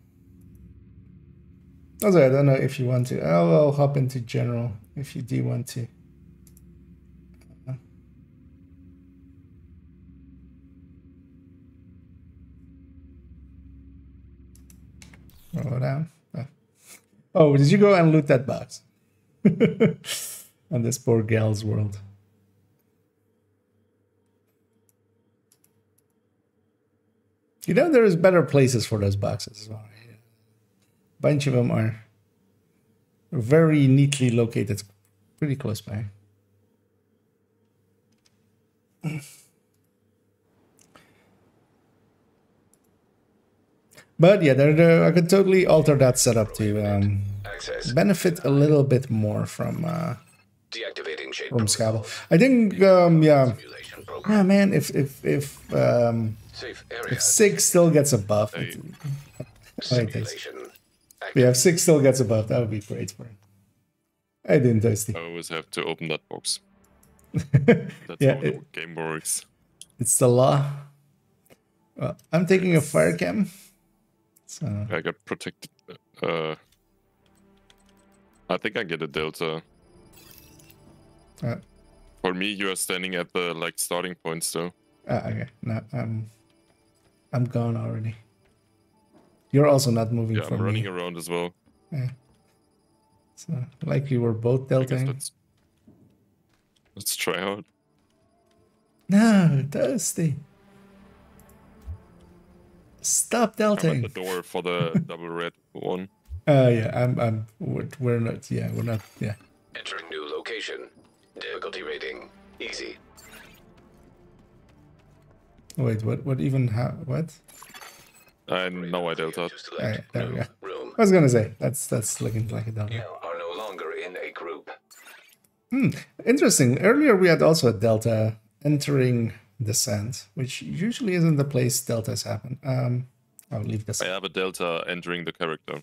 Also, I don't know if you want to. I'll hop into general if you do want to. Roll down. Oh, did you go and loot that box? On this poor gal's world. You know, there's better places for those boxes as well. Right? A bunch of them are very neatly located, pretty close by. But yeah, I could totally alter that setup to benefit a little bit more from Deactivating shade Scabble. I think yeah. Ah man, if Sig still gets a buff, yeah, if Sig still gets a buff, that would be great for him. I didn't toasty. I always have to open that box. That's Yeah, how the game works. it's the law. Well, I'm taking a fire cam. So I got protected. I think I get a delta. uh, For me, you are standing at the like starting point still. okay. No, I'm gone already. You're also not moving Yeah, from I'm running me. around as well. Yeah. So likely we're both I guess deltaing. let's try out. No, toasty. Stop I'm at the deltaing. door for the double red one. Yeah, we're not. Yeah, we're not. Yeah. Entering new location. Difficulty rating. Easy. Wait, what even? What? Now I delta. To select There we new go. room. I was gonna say that's looking like a delta. You are no longer in a group. Interesting. Earlier we had also a delta entering descent, which usually isn't the place deltas happen. I'll leave this. I have a delta entering the character.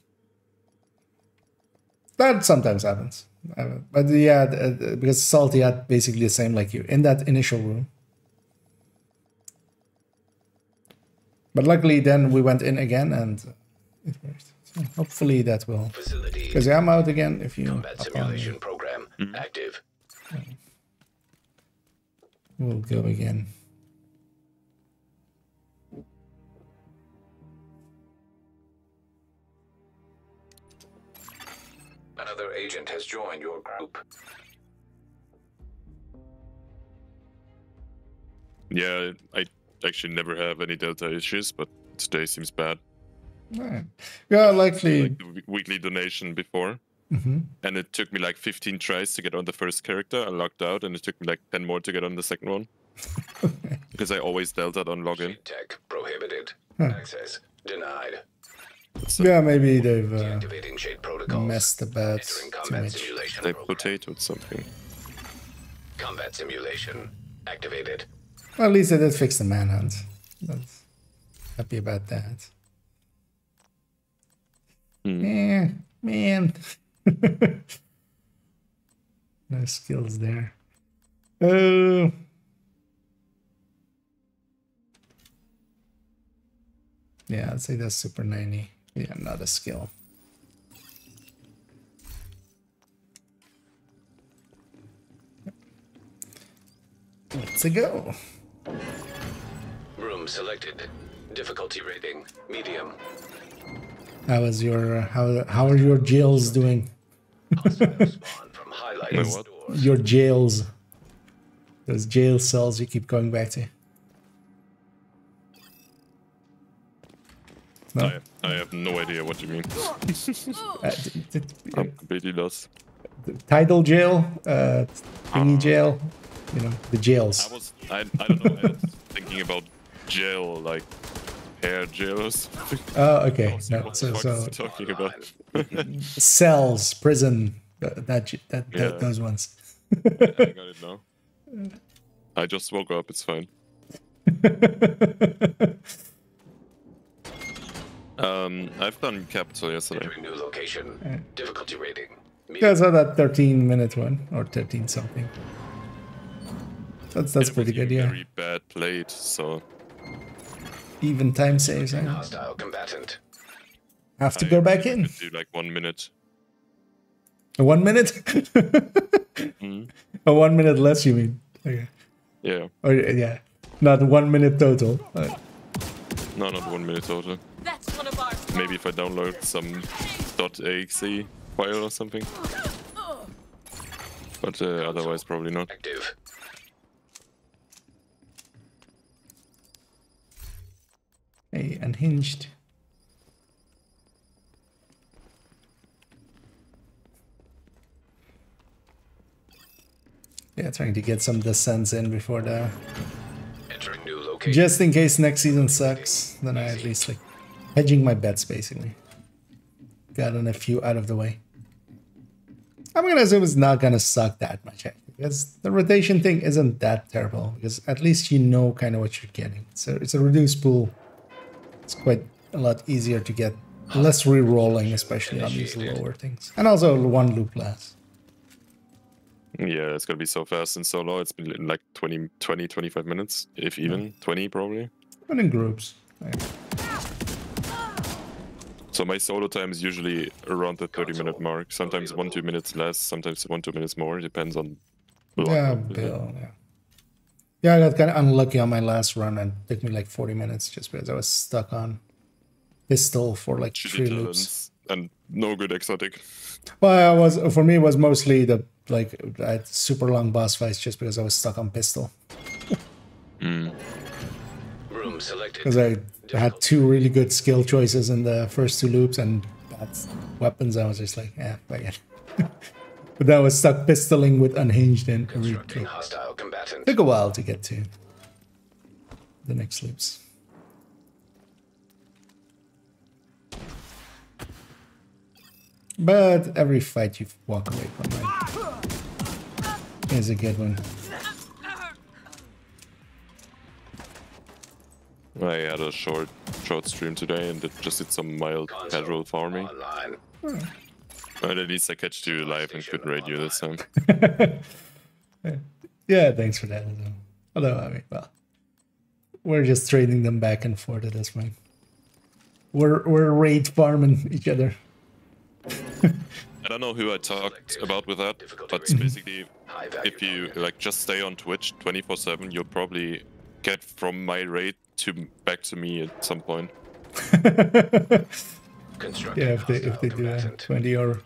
That sometimes happens. But yeah, because Salty had basically the same like you in that initial room. But luckily then we went in again and it worked. So hopefully that will. Facility. Because I'm out again if you Combat hop on simulation me. program active. We'll go again. Another agent has joined your group. Yeah, I actually never have any delta issues, but today seems bad. Right. Yeah, likely. Like the weekly donation before. And it took me like 15 tries to get on the first character. I logged out, and it took me like 10 more to get on the second one. Because I always deltaed on login. Tech prohibited. Access denied. Yeah, maybe they've Deactivating shade protocols. messed the beds Entering too combat much. simulation They program. potatoed something. Combat simulation activated. Well, at least they did fix the manhunt. That's happy about that. Yeah, man. No skills there. Yeah, I'd say that's super 90. Yeah, not a skill. Let's go. Room selected. Difficulty rating medium. How was your how are your jails doing? Hostile spawn from highlighted My what? doors. Your jails. Those jail cells you keep going back to. No? I have no idea what you mean. Uh, I'm completely lost. Tidal jail, thingy jail, you know, the jails. I don't know, I was thinking about jail, like hair jail or something. Oh, okay. What No, the so fuck so is he talking about? cells, prison, Yeah. those ones. I got it now. I just woke up, it's fine. I've done Capital yesterday. Entering new location. Difficulty rating Yeah, medium. I saw that 13-minute one or 13 something. That's It pretty was good, even yeah. Very bad played, so Even time saves. I Hostile combatant. have to go back I in. could do like 1 minute. 1 minute? A 1 minute less, you mean? Okay. Yeah, Or yeah, not 1 minute total. no, not 1 minute total. That's one of ours. Maybe if I download some .exe file or something. But otherwise probably not. Active. Hey, unhinged. Yeah, trying to get some descents in before the... Entering new location. Just in case next season sucks, then I at least like hedging my bets basically. Gotten a few out of the way. I'm gonna assume it's not gonna suck that much actually, because the rotation thing isn't that terrible, because at least you know kind of what you're getting. So it's a reduced pool. It's quite a lot easier to get, less re-rolling, especially on these lower things. And also one loop less. Yeah, it's gonna be so fast in solo. It's been like 20, 25 minutes, if even 20 probably. But in groups. Yeah. So my solo time is usually around the 30-minute mark. Sometimes 1-2 minutes less, sometimes 1-2 minutes more. Depends on luck, Yeah, obviously. Bill, yeah. Yeah, I got kind of unlucky on my last run and it took me like 40 minutes just because I was stuck on pistol for like Shitty 3 talents loops. and no good exotic. Well, for me, it was mostly the like I had super long boss fights just because I was stuck on pistol. Room selected. Because I had 2 really good skill choices in the first 2 loops and that's weapons. I was just like, fuck it. But then I was stuck pistoling with unhinged and Constructing hostile combatant. took a while to get to the next loops. But every fight you walk away from is a good one. I had a short stream today and just did some mild casual farming. Online. But at least I catched you live and couldn't raid you this time. Yeah, thanks for that. Although, I mean, well, we're just trading them back and forth at this point. We're raid farming each other. I don't know who I talked about with that, but basically, if you like just stay on Twitch 24/7, you'll probably get from my raid to back to me at some point. Yeah, if they do a 20 or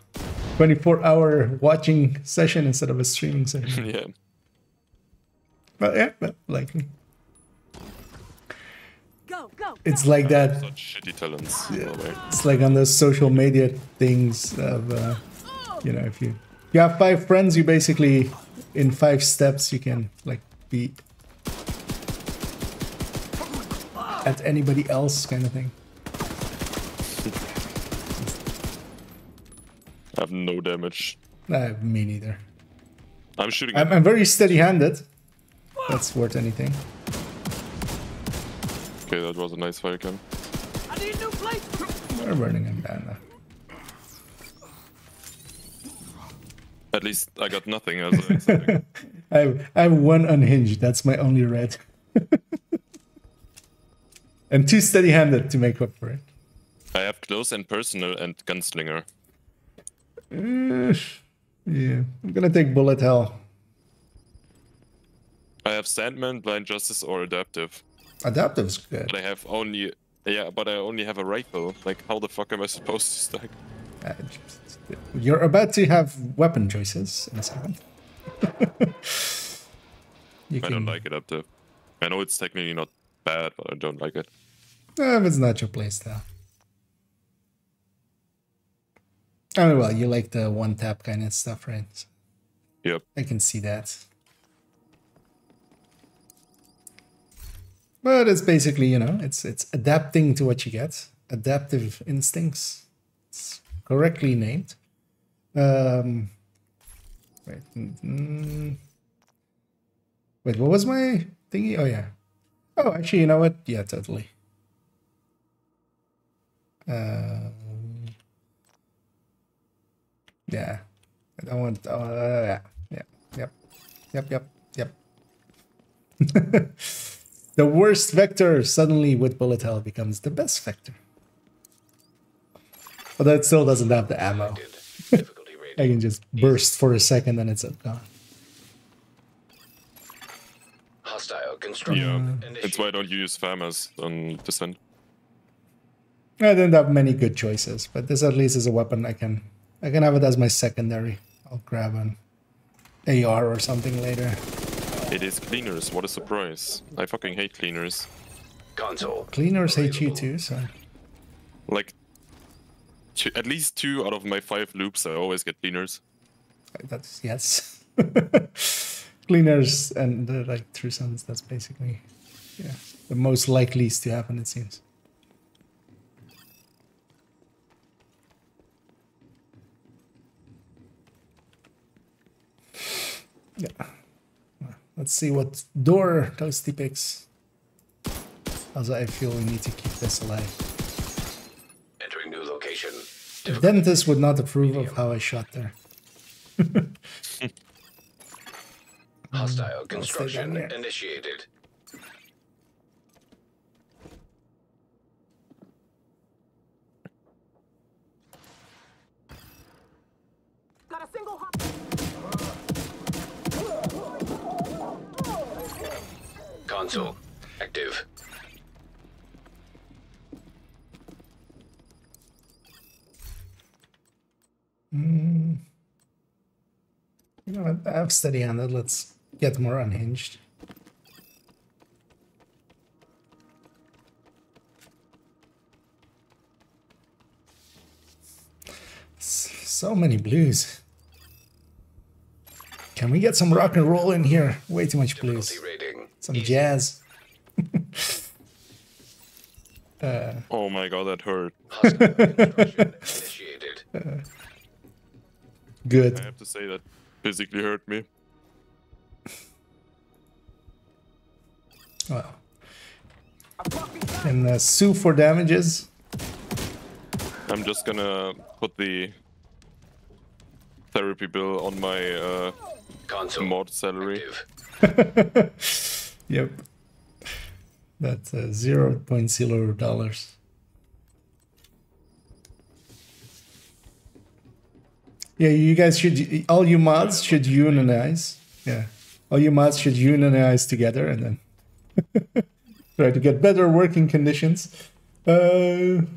24-hour watching session instead of a streaming session. Yeah. But yeah, but likely. Go, go. It's like that. Such shitty talents. Yeah, by the way. it's like on those social media things of, you know, if you have 5 friends, you basically, in 5 steps, you can like beat at anybody else kind of thing. I have no damage. Me neither. I'm shooting. I'm very steady-handed. That's worth anything. Okay, that was a nice fire cam. I need new plates. We're burning him down now. At least I got nothing as I expected. I have 1 unhinged. That's my only red. And 2 steady-handed to make up for it. I have close and personal and gunslinger. Yeah, I'm gonna take bullet hell. I have Sandman, Blind Justice, or Adaptive. Adaptive's good. But I have only... Yeah, but I only have a rifle. Like, how the fuck am I supposed to stack? You're about to have weapon choices in a second. I don't like Adaptive. I know it's technically not bad, but I don't like it. If it's not your playstyle. I mean, well, you like the one-tap kind of stuff, right? So Yep. I can see that. But it's basically, you know, it's adapting to what you get. Adaptive instincts. It's correctly named. Wait, wait, what was my thingy? Oh, yeah. Oh, actually, you know what? Yeah, totally. Yeah. I don't want... yeah. Yep. The worst vector suddenly with bullet hell becomes the best vector. But that still doesn't have the ammo. I can just burst for a second and it's gone. Hostile construction. Yeah, that's why I don't use FAMAS on Descent. I didn't have many good choices, but this at least is a weapon I can have it as my secondary. I'll grab an AR or something later. It is cleaners, what a surprise. I fucking hate cleaners. Console. Cleaners hate you too, so... Like, at least 2 out of my 5 loops, I always get cleaners. That's... yes. Cleaners and like True Sons, that's basically... yeah, the most likely to happen, it seems. Yeah. Let's see what door Toasty picks. Also, I feel we need to keep this alive. Entering new location. The dentist would not approve of how I shot there. Hostile I'll stay construction down here. initiated. Got a single hop. Console active. You know, I have steady on it. Let's get more unhinged. So many blues. Can we get some rock and roll in here? Way too much blues. Difficulty rating. Some jazz. Oh my god, that hurt. Hostile construction initiated. Good. I have to say that physically hurt me. Well, and sue for damages. I'm just gonna put the therapy bill on my Console mod salary. active. Yep. That's $0.0. Yeah, you guys should, all you mods should unionize. Yeah, all you mods should unionize together and then try to get better working conditions. Entering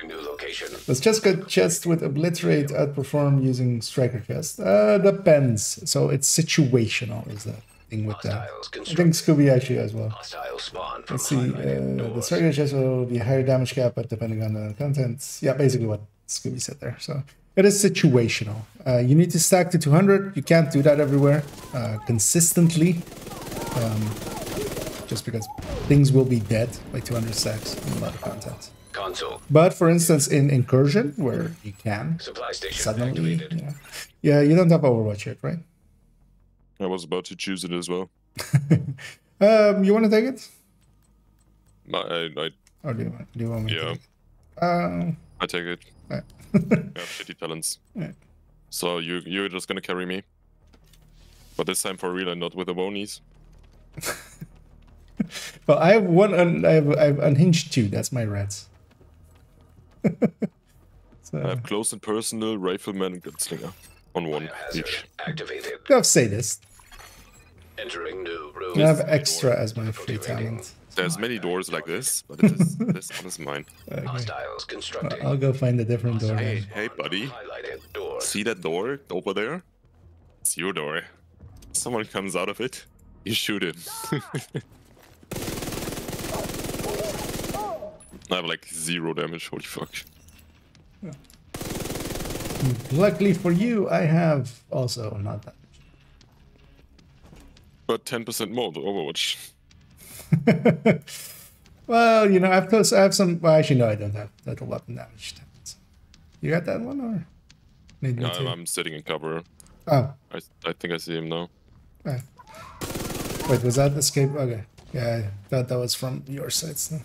new location. Let's just get chest with obliterate outperform using striker chest. Depends. So it's situational is the thing with that. Hostiles I think Scooby actually as well. Hostile spawn from Let's see. highlighted The doors. striker chest will be higher damage cap, but depending on the contents. Yeah, basically what Scooby said there. So it is situational. You need to stack to 200. You can't do that everywhere consistently. Just because things will be dead by 200 stacks and a lot of content. Console. But for instance, in Incursion, where you can Supply station suddenly, activated. yeah, you don't have Overwatch yet, right? I was about to choose it as well. You want to take it, I or do you want me yeah, to take it? I take it. Right. I have shitty talents. Right. So you're just gonna carry me. But this time for real and not with the bonies. Well, I have one. I have unhinged 2. That's my reds. So I have close and personal, rifleman, and gunslinger on one Hazard each. activated. you have sadist. Entering new room. I have extra as my free talent. There's many doors like this, but this one is mine. Hostiles constructing. I'll go find a different door. Hey, then. hey, buddy. Highlighted door. See that door over there? It's your door. Someone comes out of it, you shoot it. I have like 0 damage, holy fuck. Luckily for you, I have also not that But 10% more to Overwatch. much. Well, you know, I have some. Well, actually, no, I don't have that weapon damage. You got that one, or need me No, to? I'm sitting in cover. Oh, I think I see him now. right. Wait, was that escape? Okay, yeah, I thought that was from your side. So.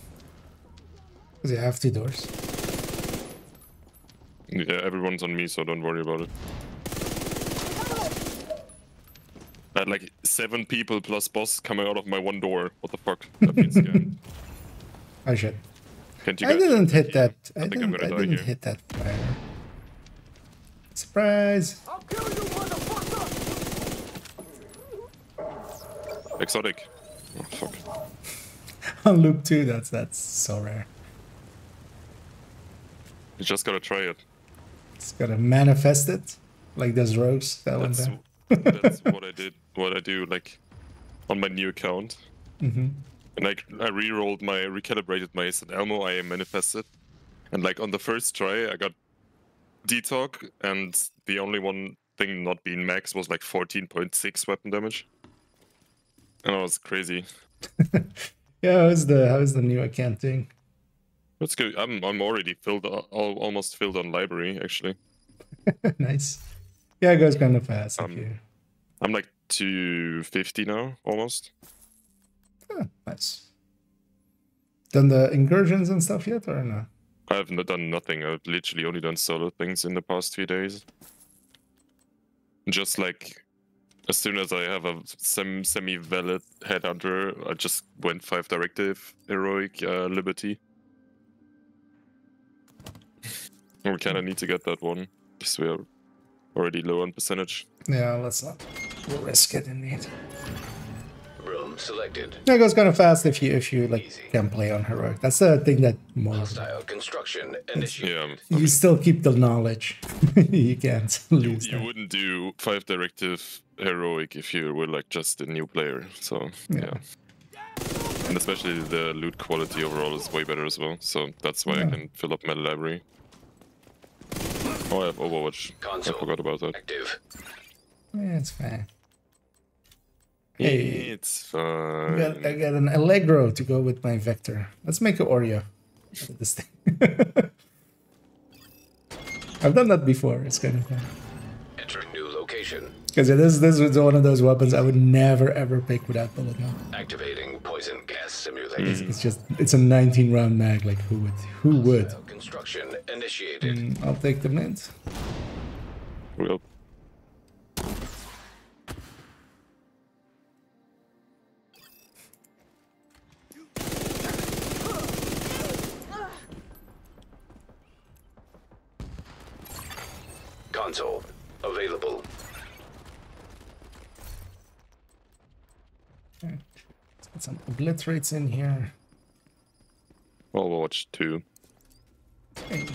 Because you have 2 doors. Yeah, everyone's on me, so don't worry about it. I had like 7 people plus boss coming out of my one door. What the fuck? That means scammed. Oh shit! Can't you I guys didn't hit hear? that. I think I'm gonna die didn't here. hit that fire. Surprise! I'll kill you, motherfucker! Exotic. Oh, fuck. On loop 2, that's so rare. You just gotta try it. It's gotta manifest it, like those rogues that went That's, there. that's what I did. What I do, like, on my new account. Mm-hmm. And I re-rolled recalibrated my St. Elmo, I manifested. And like on the first try, I got Detox, and the only one thing not being max was like 14.6 weapon damage. And that was crazy. Yeah, how's the new account doing? That's good. I'm already filled, almost filled on library actually. Nice. Yeah, it goes kind of fast. Okay. I'm like 250 now, almost. Ah, nice. Done the incursions and stuff yet, or no? I haven't done nothing. I've literally only done solo things in the past 2 days. Just like as soon as I have a semi-valid headhunter, I just went 5 directive heroic liberty. We kind of need to get that one because we are already low on percentage. Yeah, let's not risk it indeed. Room selected. Yeah, it goes kind of fast if you like can play on heroic. That's the thing that more Hostile construction initiated. Yeah, you still keep the knowledge. You can't lose. you that. wouldn't do 5 directive heroic if you were like just a new player. So yeah. And especially the loot quality overall is way better as well. So that's why I can fill up my library. Oh, I have Overwatch. Console I forgot about that. active. Yeah, it's fine. Hey, It's fine. I got an Allegro to go with my Vector. Let's make an Oreo out of this thing. I've done that before. It's kind of fun. Entering new location. Because this was one of those weapons I would never ever pick without bullet hell. Activating poison gas simulation. It's a 19-round mag. Like who would? Hostile construction initiated. I'll take the mid. Well, Console available. Let's get some obliterates in here. Overwatch 2. Hey.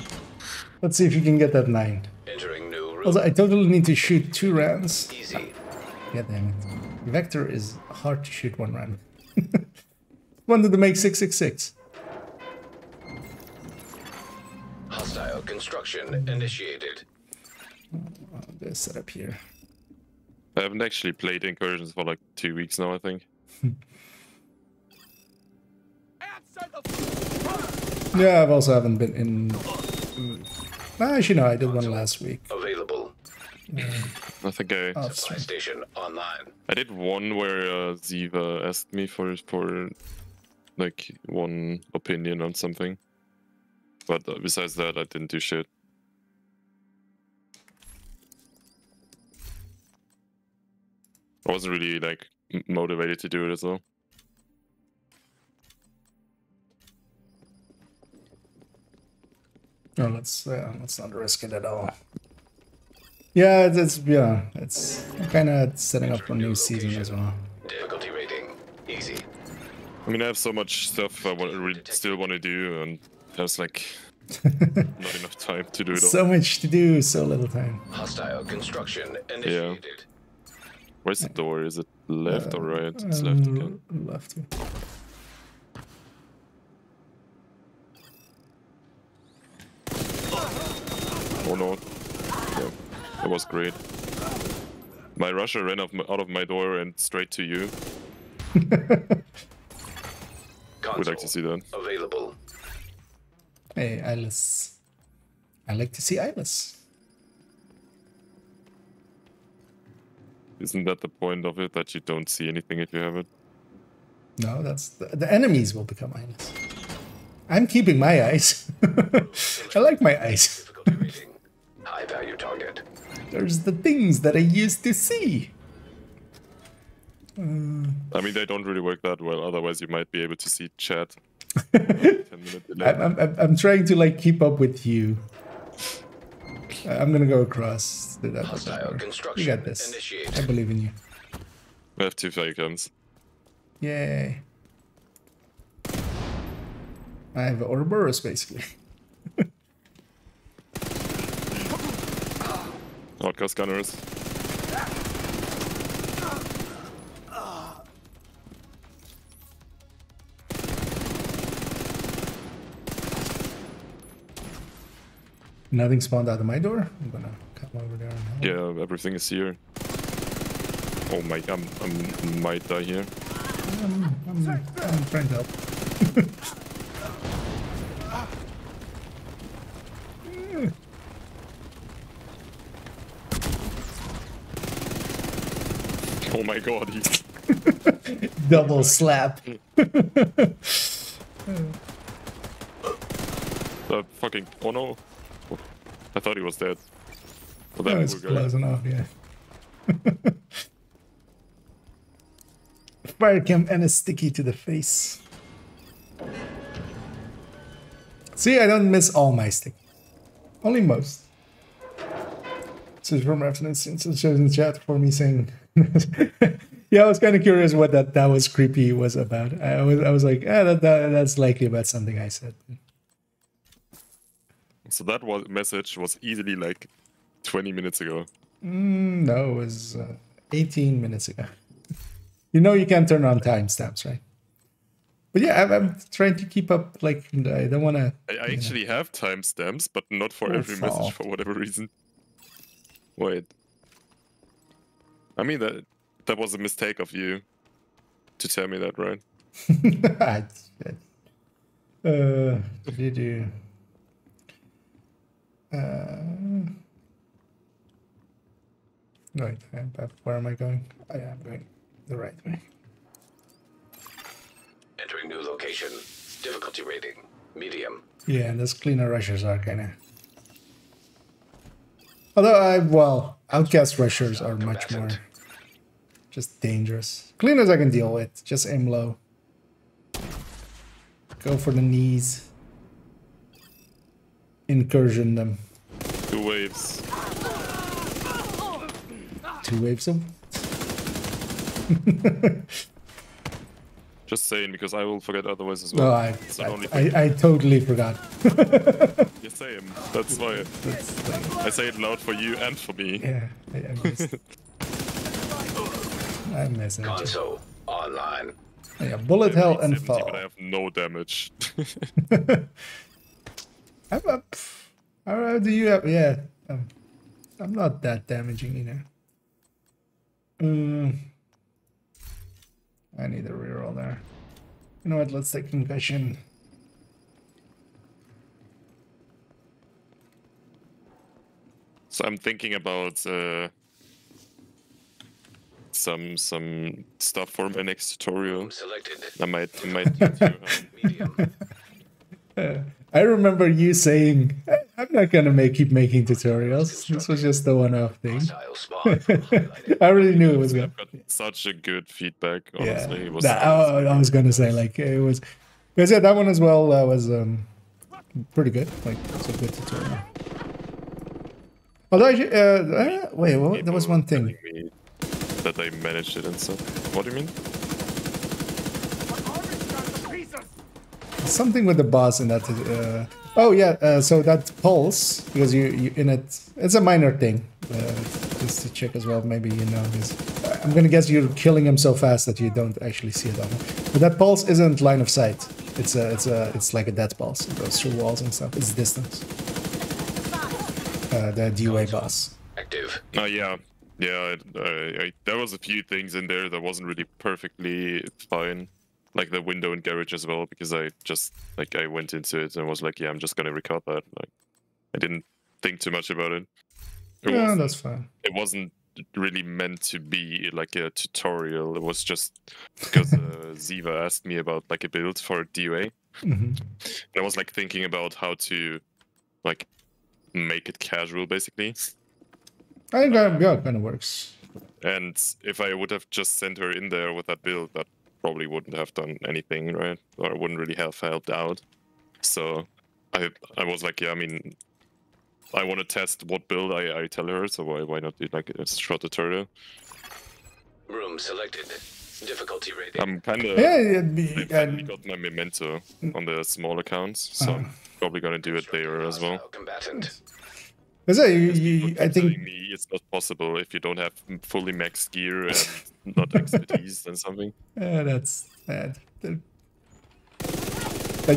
Let's see if you can get that 9. Entering new room. Also, I totally need to shoot 2 rounds. Easy. God damn it. Vector is hard to shoot 1 round. Wanted to make 666. Hostile construction initiated. This setup here. I haven't actually played Incursions for like 2 weeks now, I think. Yeah, I've also haven't been in. Actually, no, I did one last week. Available. I think I Supply station online. did one where Ziva asked me for like one opinion on something. But besides that, I didn't do shit. I wasn't really like motivated to do it as well. No, let's not risk it at all. Yeah, it's kind of setting up for a new season as well. Difficulty rating. Easy. I mean, I have so much stuff I still want to do, and there's like not enough time to do it all. So much to do, so little time. Hostile construction initiated. Where's the door? Is it left or right? It's left again. Left. Oh no. Yeah, that was great. My Russia ran out of my door and straight to you. We'd like to see that. Available. Hey, Eyeless. I like to see Eyeless. Isn't that the point of it, that you don't see anything if you have it? No, that's the enemies will become eyeless. I'm keeping my eyes. I like my eyes. Difficulty rating. High value target. There's the things that I used to see. I mean, they don't really work that well. Otherwise, you might be able to see chat. 10-minute delay. I'm trying to like keep up with you. I'm gonna go across. That Hostile you construction got this. initiated. I believe in you. We have 2 Falcons. Yay. I have Ouroboros basically. Outcast gunners. Nothing spawned out of my door. I'm gonna come over there and help. Yeah, everything is here. Oh my, I might die here. I'm trying to help. Oh my god, he's... Double slap. fucking... Oh no. I thought he was dead. Well, That that was poor guy. close enough, yeah. Fire cam and a sticky to the face. See, I don't miss all my stick. Only most. This is from reference in the chat for me saying. Yeah, I was kind of curious what that was creepy was about. I was like, that's likely about something I said. So that message was easily like 20 minutes ago. No, it was 18 minutes ago. You know you can't turn on timestamps, right? But yeah, I'm trying to keep up. Like I don't want to. I actually have timestamps, but not for every message for whatever reason. Wait. I mean that was a mistake of you to tell me that, right? Did you? Right. Where am I going? I'm going the right way. Entering new location. Difficulty rating. Medium. Yeah, and those cleaner rushers are kind of. Although outcast rushers are much more just dangerous. Cleaners I can deal with. Just aim low. Go for the knees. Incursion them. 2 waves. 2 waves of. Just saying, because I will forget otherwise as well. No, I totally forgot. Yeah, same. That's why I say it loud for you and for me. Yeah, I'm missing. Console online. Yeah, bullet hell and 70, fall. but I have no damage. I'm up. How do you have? Yeah, I'm not that damaging either. I need a reroll there. You know what? Let's take concussion. So I'm thinking about some stuff for my next tutorial. Selected. I might do too. Medium. I remember you saying, "I'm not gonna keep making tutorials. This was just the one-off thing." Hostile spawn from highlighted. I really knew it was gonna. I've got such a good feedback. Honestly, Yeah, it was. I was gonna say like it was, because yeah, that one as well was pretty good. Like it's a good tutorial. Although wait, there was one thing. That I managed it and stuff. What do you mean? Something with the boss in that. Oh yeah, so that pulse, because you in it. It's a minor thing. Just to check as well. Maybe you know this. I'm gonna guess you're killing him so fast that you don't actually see it on him. But that pulse isn't line of sight. It's like a dead pulse. It goes through walls and stuff. It's distance. The DUA boss. Active. Oh yeah. Yeah, there was a few things in there that wasn't really perfectly fine. Like the window in garage as well, because I just, like, I went into it and was like, yeah, I'm just gonna record that. Like, I didn't think too much about it. Yeah, that's fine. It wasn't really meant to be like a tutorial. It was just because Ziva asked me about like a build for DUA. And I was like thinking about how to like make it casual, basically. I think it kind of works. And if I would have just sent her in there with that build, that probably wouldn't have done anything, right? Or wouldn't really have helped out. So I was like, yeah, I mean, I want to test what build I tell her, so why not do like a short tutorial? Room selected. Difficulty rating. I'm kind of. Yeah, I finally got my memento on the small accounts, so I'm probably gonna do it there as well. Hostile combatant. I Telling think me it's not possible if you don't have fully maxed gear and not expertise and something. that's bad. That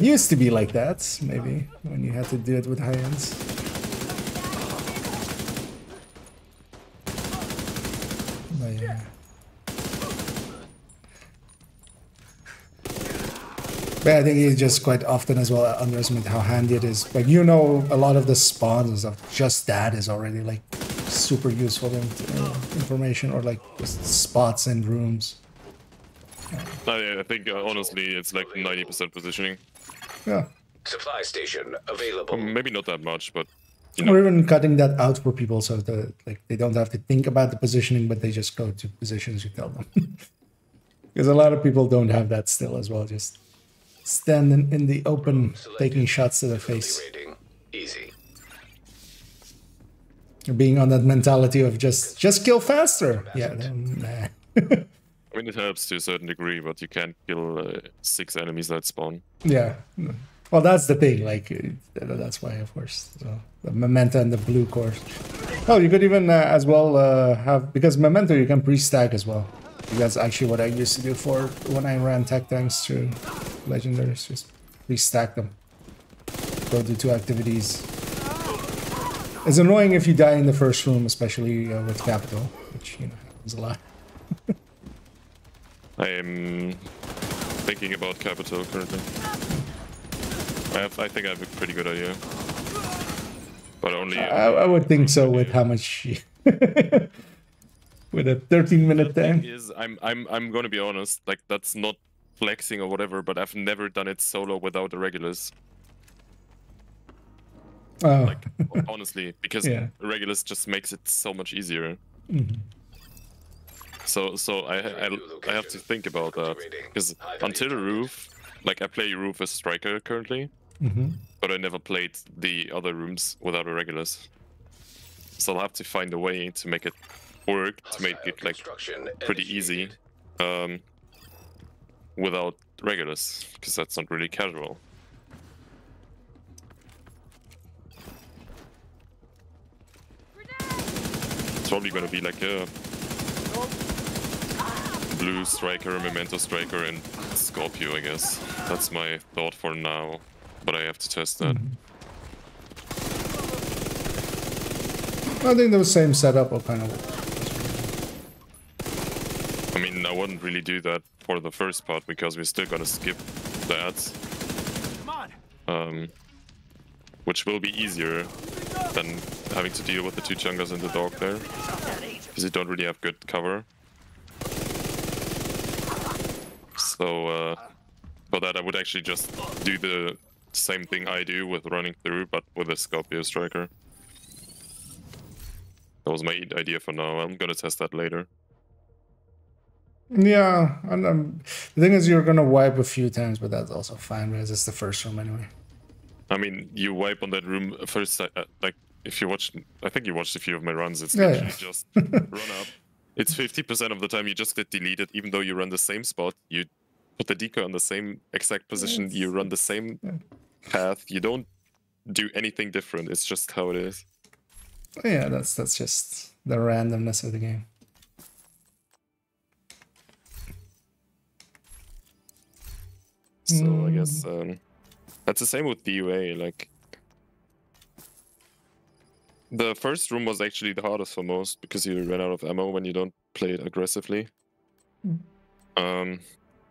used to be like that, maybe, when you had to do it with high ends. But yeah. But I think it's just quite often as well underestimate how handy it is. Like, you know, a lot of the spawns and stuff, just that is already like super useful information, or like just spots in rooms. I think honestly it's like 90% positioning. Yeah. Supply station available. Maybe not that much, but You know, Or even cutting that out for people so that like they don't have to think about the positioning, but they just go to positions you tell them. Because a lot of people don't have that still as well. Just standing in the open, taking shots to the face. Rating. Easy. Being on that mentality of just kill faster. Yeah, then, nah. I mean, it helps to a certain degree, but you can't kill 6 enemies that spawn. Yeah. Well, that's the thing. Like, that's why, of course. So, the Memento and the blue core. Oh, you could even as well have, because Memento you can pre-stack as well. That's actually what I used to do for when I ran tech tanks through legendaries. Just pre-stack them. Go do 2 activities. It's annoying if you die in the first room, especially with Capital, which you know happens a lot. I am thinking about Capital currently. I think I have a pretty good idea. But only... I would think so with how much... with a 13-minute the time. thing is, I'm gonna be honest, like, that's not flexing or whatever, but I've never done it solo without the regulars. Oh. Like, honestly, because Yeah. regulars just makes it so much easier. Mm-hmm. So I have to think about that, because until the roof, like I play roof as striker currently, but I never played the other rooms without the regulars. So I'll have to find a way to make it work, to make it like pretty easy, without regulars, because that's not really casual. It's probably gonna be like a blue striker, Memento striker, and Scorpio, I guess. That's my thought for now, but I have to test that. I think the same setup will kind of... I mean, I wouldn't really do that for the first part because we're still gonna skip that. Which will be easier than having to deal with the 2 junglers and the dog there, because you don't really have good cover. So for that I would actually just do the same thing I do with running through, but with a Scorpio striker. That was my idea for now. I'm gonna test that later. Yeah, and the thing is you're gonna wipe a few times, but that's also fine because it's the first room anyway. I mean, you wipe on that room first, like, if you watch, I think you watched a few of my runs, it's literally just run up. It's 50% of the time you just get deleted, even though you run the same spot, you put the decoy on the same exact position, you run the same path, you don't do anything different, it's just how it is. Yeah, that's just the randomness of the game. So I guess that's the same with DUA, like the first room was actually the hardest for most because you ran out of ammo when you don't play it aggressively. Oh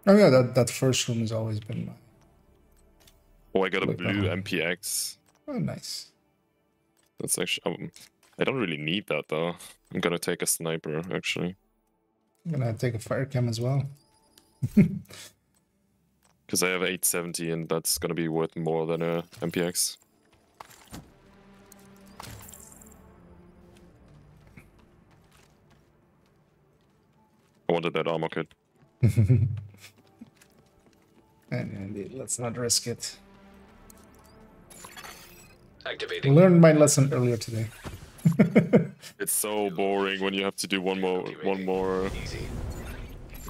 yeah, that first room has always been my... Oh, I got a blue MPX. Oh, nice. That's actually... I don't really need that though. I'm gonna take a sniper actually. I'm gonna take a fire cam as well. Because I have 870 and that's gonna be worth more than a MPX. I wanted that armor kit. And indeed, let's not risk it. Activating. Learned my lesson earlier today. It's so boring when you have to do one more Easy.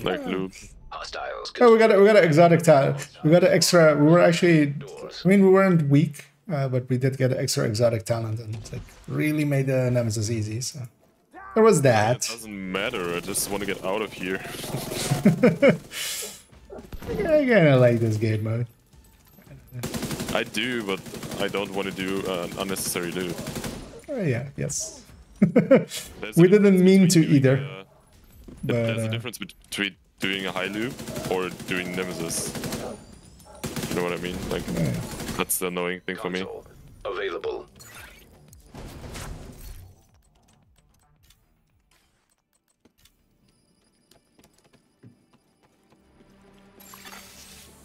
like loop. Hostiles. Oh, we got an exotic talent. We got an extra. We were actually, I mean, we weren't weak, but we did get an extra exotic talent, and like really made the nemesis easy. So there was that. It doesn't matter. I just want to get out of here. Yeah, I kind of like this game mode. I do, but I don't want to do unnecessary loot. Yeah. Yes. There's a We didn't difference mean between to doing, either. there's a difference between doing a high loop or doing nemesis. You know what I mean? Like, that's the annoying thing for me. Console available.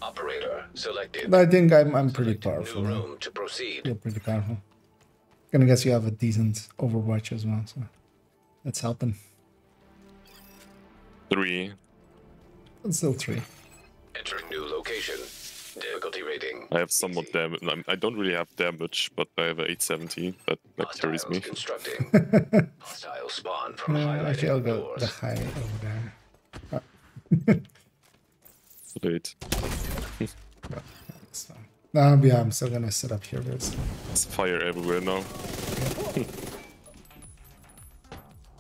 Operator selected. But I think I'm pretty powerful. New Now. room to proceed. Feel pretty powerful. Gonna guess you have a decent Overwatch as well, so that's helping. 3. It's still 3. Entering new location. Difficulty rating. I have somewhat damage. I don't really have damage, but I have a 870. That carries me. Constructing. Hostile spawn from Actually, I'll highlighted go doors. the high over there. Late. That's fine. Yeah, I'm still gonna sit up here. There's fire everywhere now.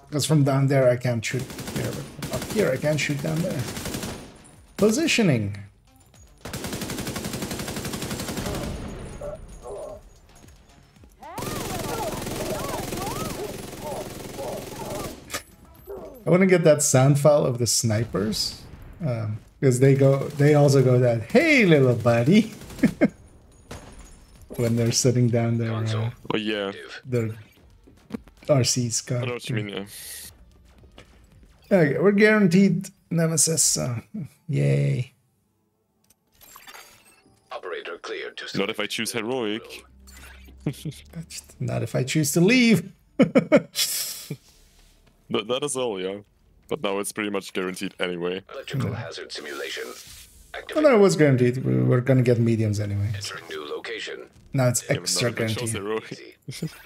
Because from down there I can't shoot here, but up here I can't shoot down there. Positioning. I want to get that sound file of the snipers, because they also go that, "Hey, little buddy," when they're sitting down there. Oh yeah. Their RC's I got. know what you mean. Yeah. Okay, we're guaranteed Nemesis. So yay! Operator cleared to Not if I choose heroic. Not if I choose to leave. That is all, yeah. But now it's pretty much guaranteed anyway. Electrical hazard simulation. Well, no, it was guaranteed. We were gonna get mediums anyway. Entering new location. Now it's Yeah, but extra not if I chose guaranteed. heroic.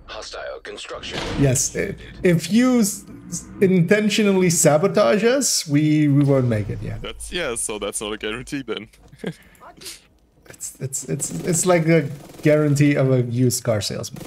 Hostile construction. Yes, if you intentionally sabotage us, we won't make it. Yeah, So that's not a guarantee then. it's like a guarantee of a used car salesman.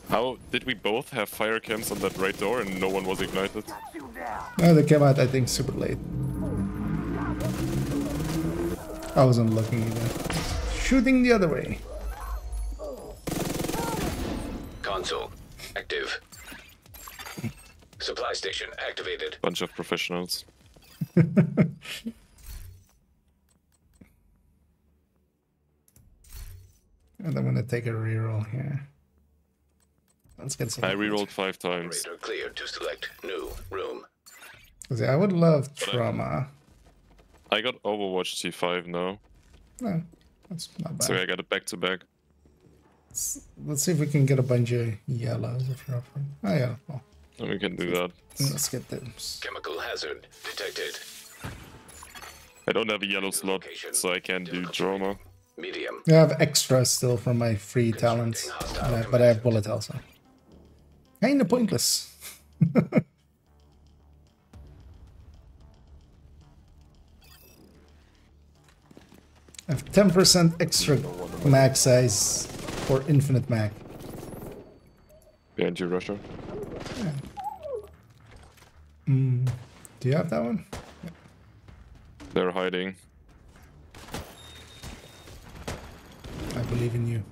How did we both have fire cams on that right door and no one was ignited? No, they came out, I think, super late. I wasn't looking either. Shooting the other way. Console. Active. Supply station activated. Bunch of professionals. And I'm gonna take a reroll here. Let's get some. I rerolled 5 times. Operator cleared to select new room. See, I would love trauma. I got Overwatch T5 now, No, that's not bad. so I got it back to back. Let's see if we can get a bunch of yellows if you're up for it. Oh yeah, well, And we can do that. let's get those. Chemical hazard detected. I don't have a yellow slot, so I can't do drama. Medium. I have extra still from my free talents, but I have bullet hell, so kinda pointless. I have 10% extra mag size for infinite mag. Behind you, Russia. Do you have that one? They're hiding. I believe in you.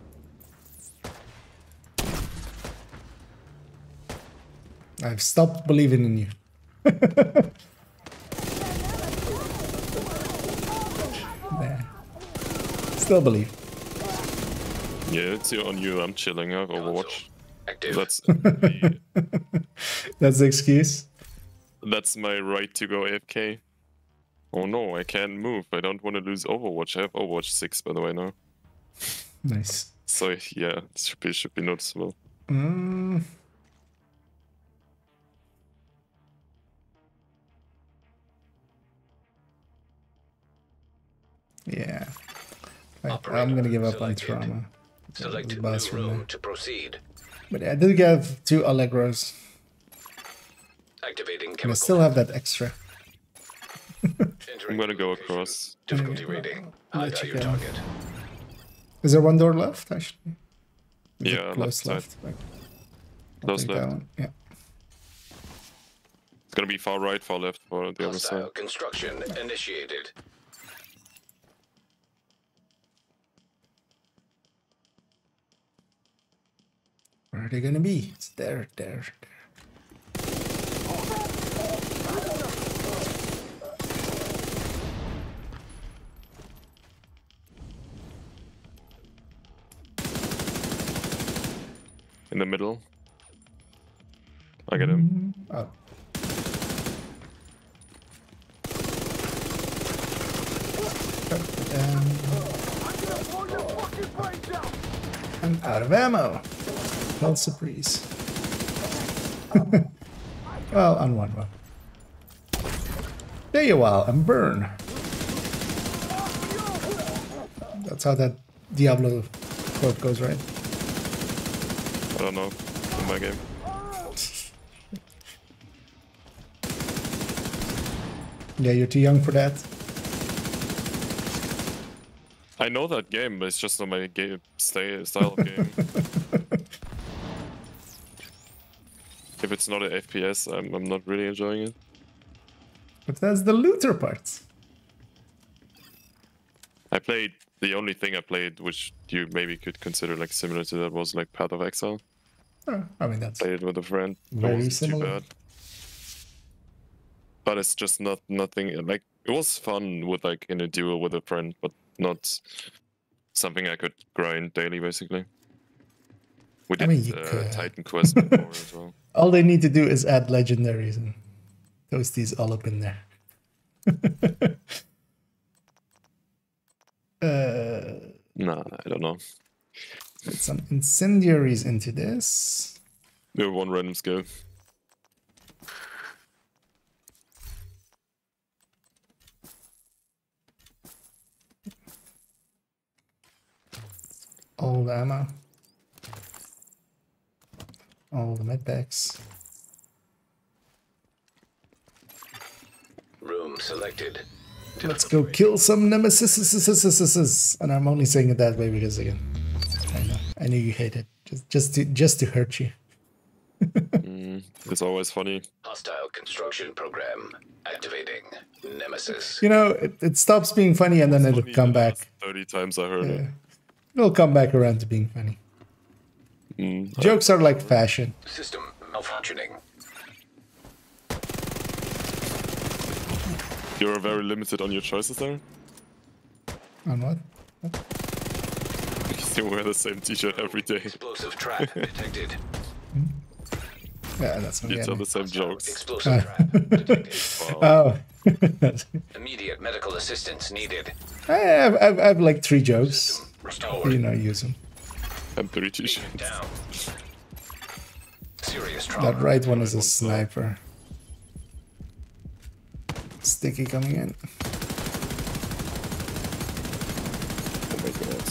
I've stopped believing in you. There. Still believe. Yeah, it's on you. I'm chilling. I have Overwatch. Active. That's the excuse. That's my right to go AFK. Oh no, I can't move. I don't want to lose Overwatch. I have Overwatch 6 by the way now. Nice. So yeah, it should be noticeable. Yeah. I'm gonna give up on trauma. Select The new boss from there. room to proceed. But yeah, I did get 2 Allegros. Activating And I chemical. still have that extra. I'm gonna go across. Difficulty rating. High Let you value go. target. Is there one door left, actually? Is it Yeah, close left side. Like, Close take that left. one. Yeah. It's gonna be far right, far left for the other Hostile side. construction initiated. Where are they gonna be? It's there. in the middle. I get him. Oh. I'm out of ammo. Well, surprise. Well, on one well. Stay a while and burn. That's how that Diablo quote goes, right? I don't know. In my game. Yeah, you're too young for that. I know that game, but it's just not my game style of game. If it's not an FPS, I'm not really enjoying it. But that's the looter part. I played the only thing I played, which you maybe could consider like similar to that, was like Path of Exile. Oh, I mean, that's Played it with a friend. It very wasn't similar. too bad. But it's just nothing like it was fun with like in a duo with a friend, but not something I could grind daily basically. We did mean, you could. Titan Quest before as well. All they need to do is add legendaries and toast these all up in there. Nah, I don't know. Put some incendiaries into this. We have one random skill. All the ammo. All the medpacks. Room selected. Let's go kill some nemesis. And I'm only saying it that way because again, I know you hate it. Just to hurt you. It's always funny. Hostile construction program activating. Nemesis. You know, it stops being funny and then it'll Funny come the back. last 30 times I heard it. It'll come back around to being funny. Jokes are like fashion. System malfunctioning. You're very limited on your choices there. On what? Because you wear the same t-shirt every day. Explosive trap detected. Yeah, that's what You I'm tell getting. the same jokes. Explosive trap detected. Oh. Immediate medical assistance needed. I have like 3 jokes. Restored. You know, use them. And 3 t-shirts. Down. Serious trauma. That right one is a sniper. Sticky coming in. Oh my god.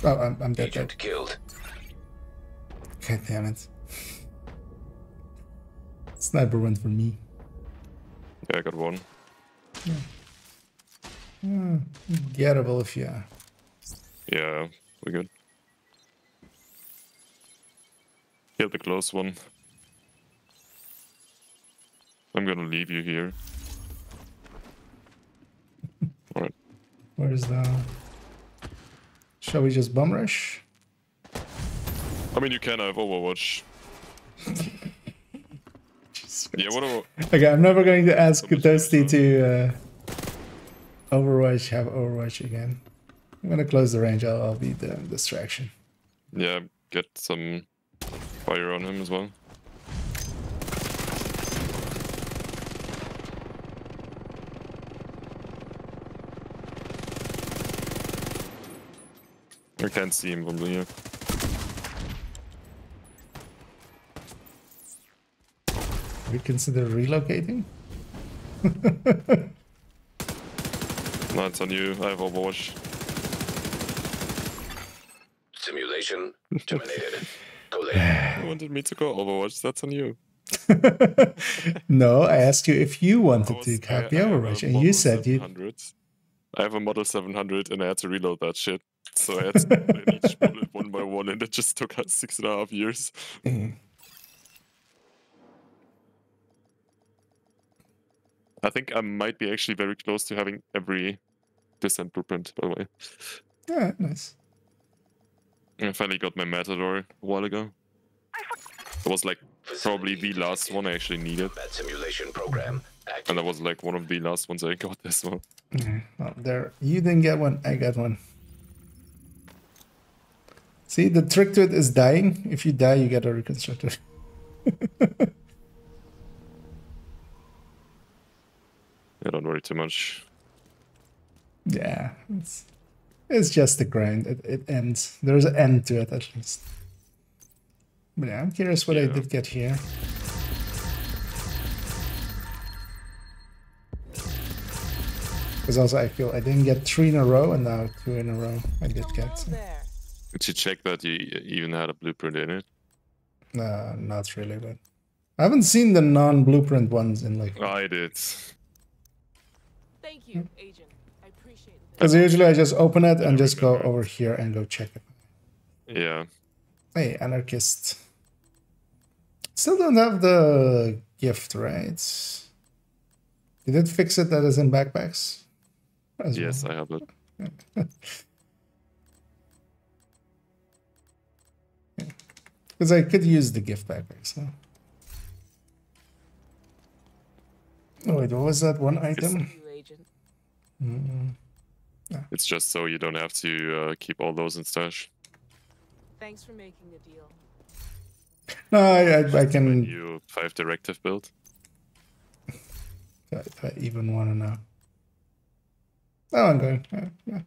Oh, I'm dead. Agent killed. God damn it. Sniper went for me. Yeah, I got one. Gettable if you... Yeah, we're good. Kill the close one. I'm gonna leave you here. Alright. Where's the... Shall we just bum rush? I mean, you can have Overwatch. Yeah, what about... Okay, I'm never going to ask Toasty to have Overwatch again. I'm gonna close the range, I'll be the distraction. Yeah, get some fire on him as well. I can't see him from here. We consider relocating? No, it's on you. I have Overwatch. Simulation terminated. Go later. You wanted me to go Overwatch. That's on you. No, I asked you if you wanted to I have the have a Overwatch, and Model you said you... 700. I have a Model 700 and I had to reload that shit. So I had to put in each bullet one by one and it just took us 6.5 years. I think I might be actually very close to having every Descent blueprint, by the way. Yeah, nice. I finally got my Matador a while ago. It was like probably the last one I actually needed. That simulation program active. And that was like one of the last ones I got this one. Well, there, you didn't get one, I got one. See, the trick to it is dying. If you die, you get a reconstructed. Yeah, don't worry too much. Yeah, it's just a grind. It ends. There's an end to it at least. But yeah, I'm curious what I did get here. Because also I feel I didn't get 3 in a row, and now 2 in a row I did get. So. Did you check that you even had a blueprint in it? Not really, but I haven't seen the non-blueprint ones in like. I did. Thank you, Agent. I appreciate it. Because usually I just open it and just go over here and go check it. Yeah. Hey, anarchist. Still don't have the gift, right? You did fix it that is in backpacks? Yes, I have it. Because I could use the gift backpack, so. Oh wait, what was that one item? It's just so you don't have to keep all those in stash. Thanks for making the deal. No, I can. You 5 directive build. If I even want to know. Oh, I'm going. Yeah.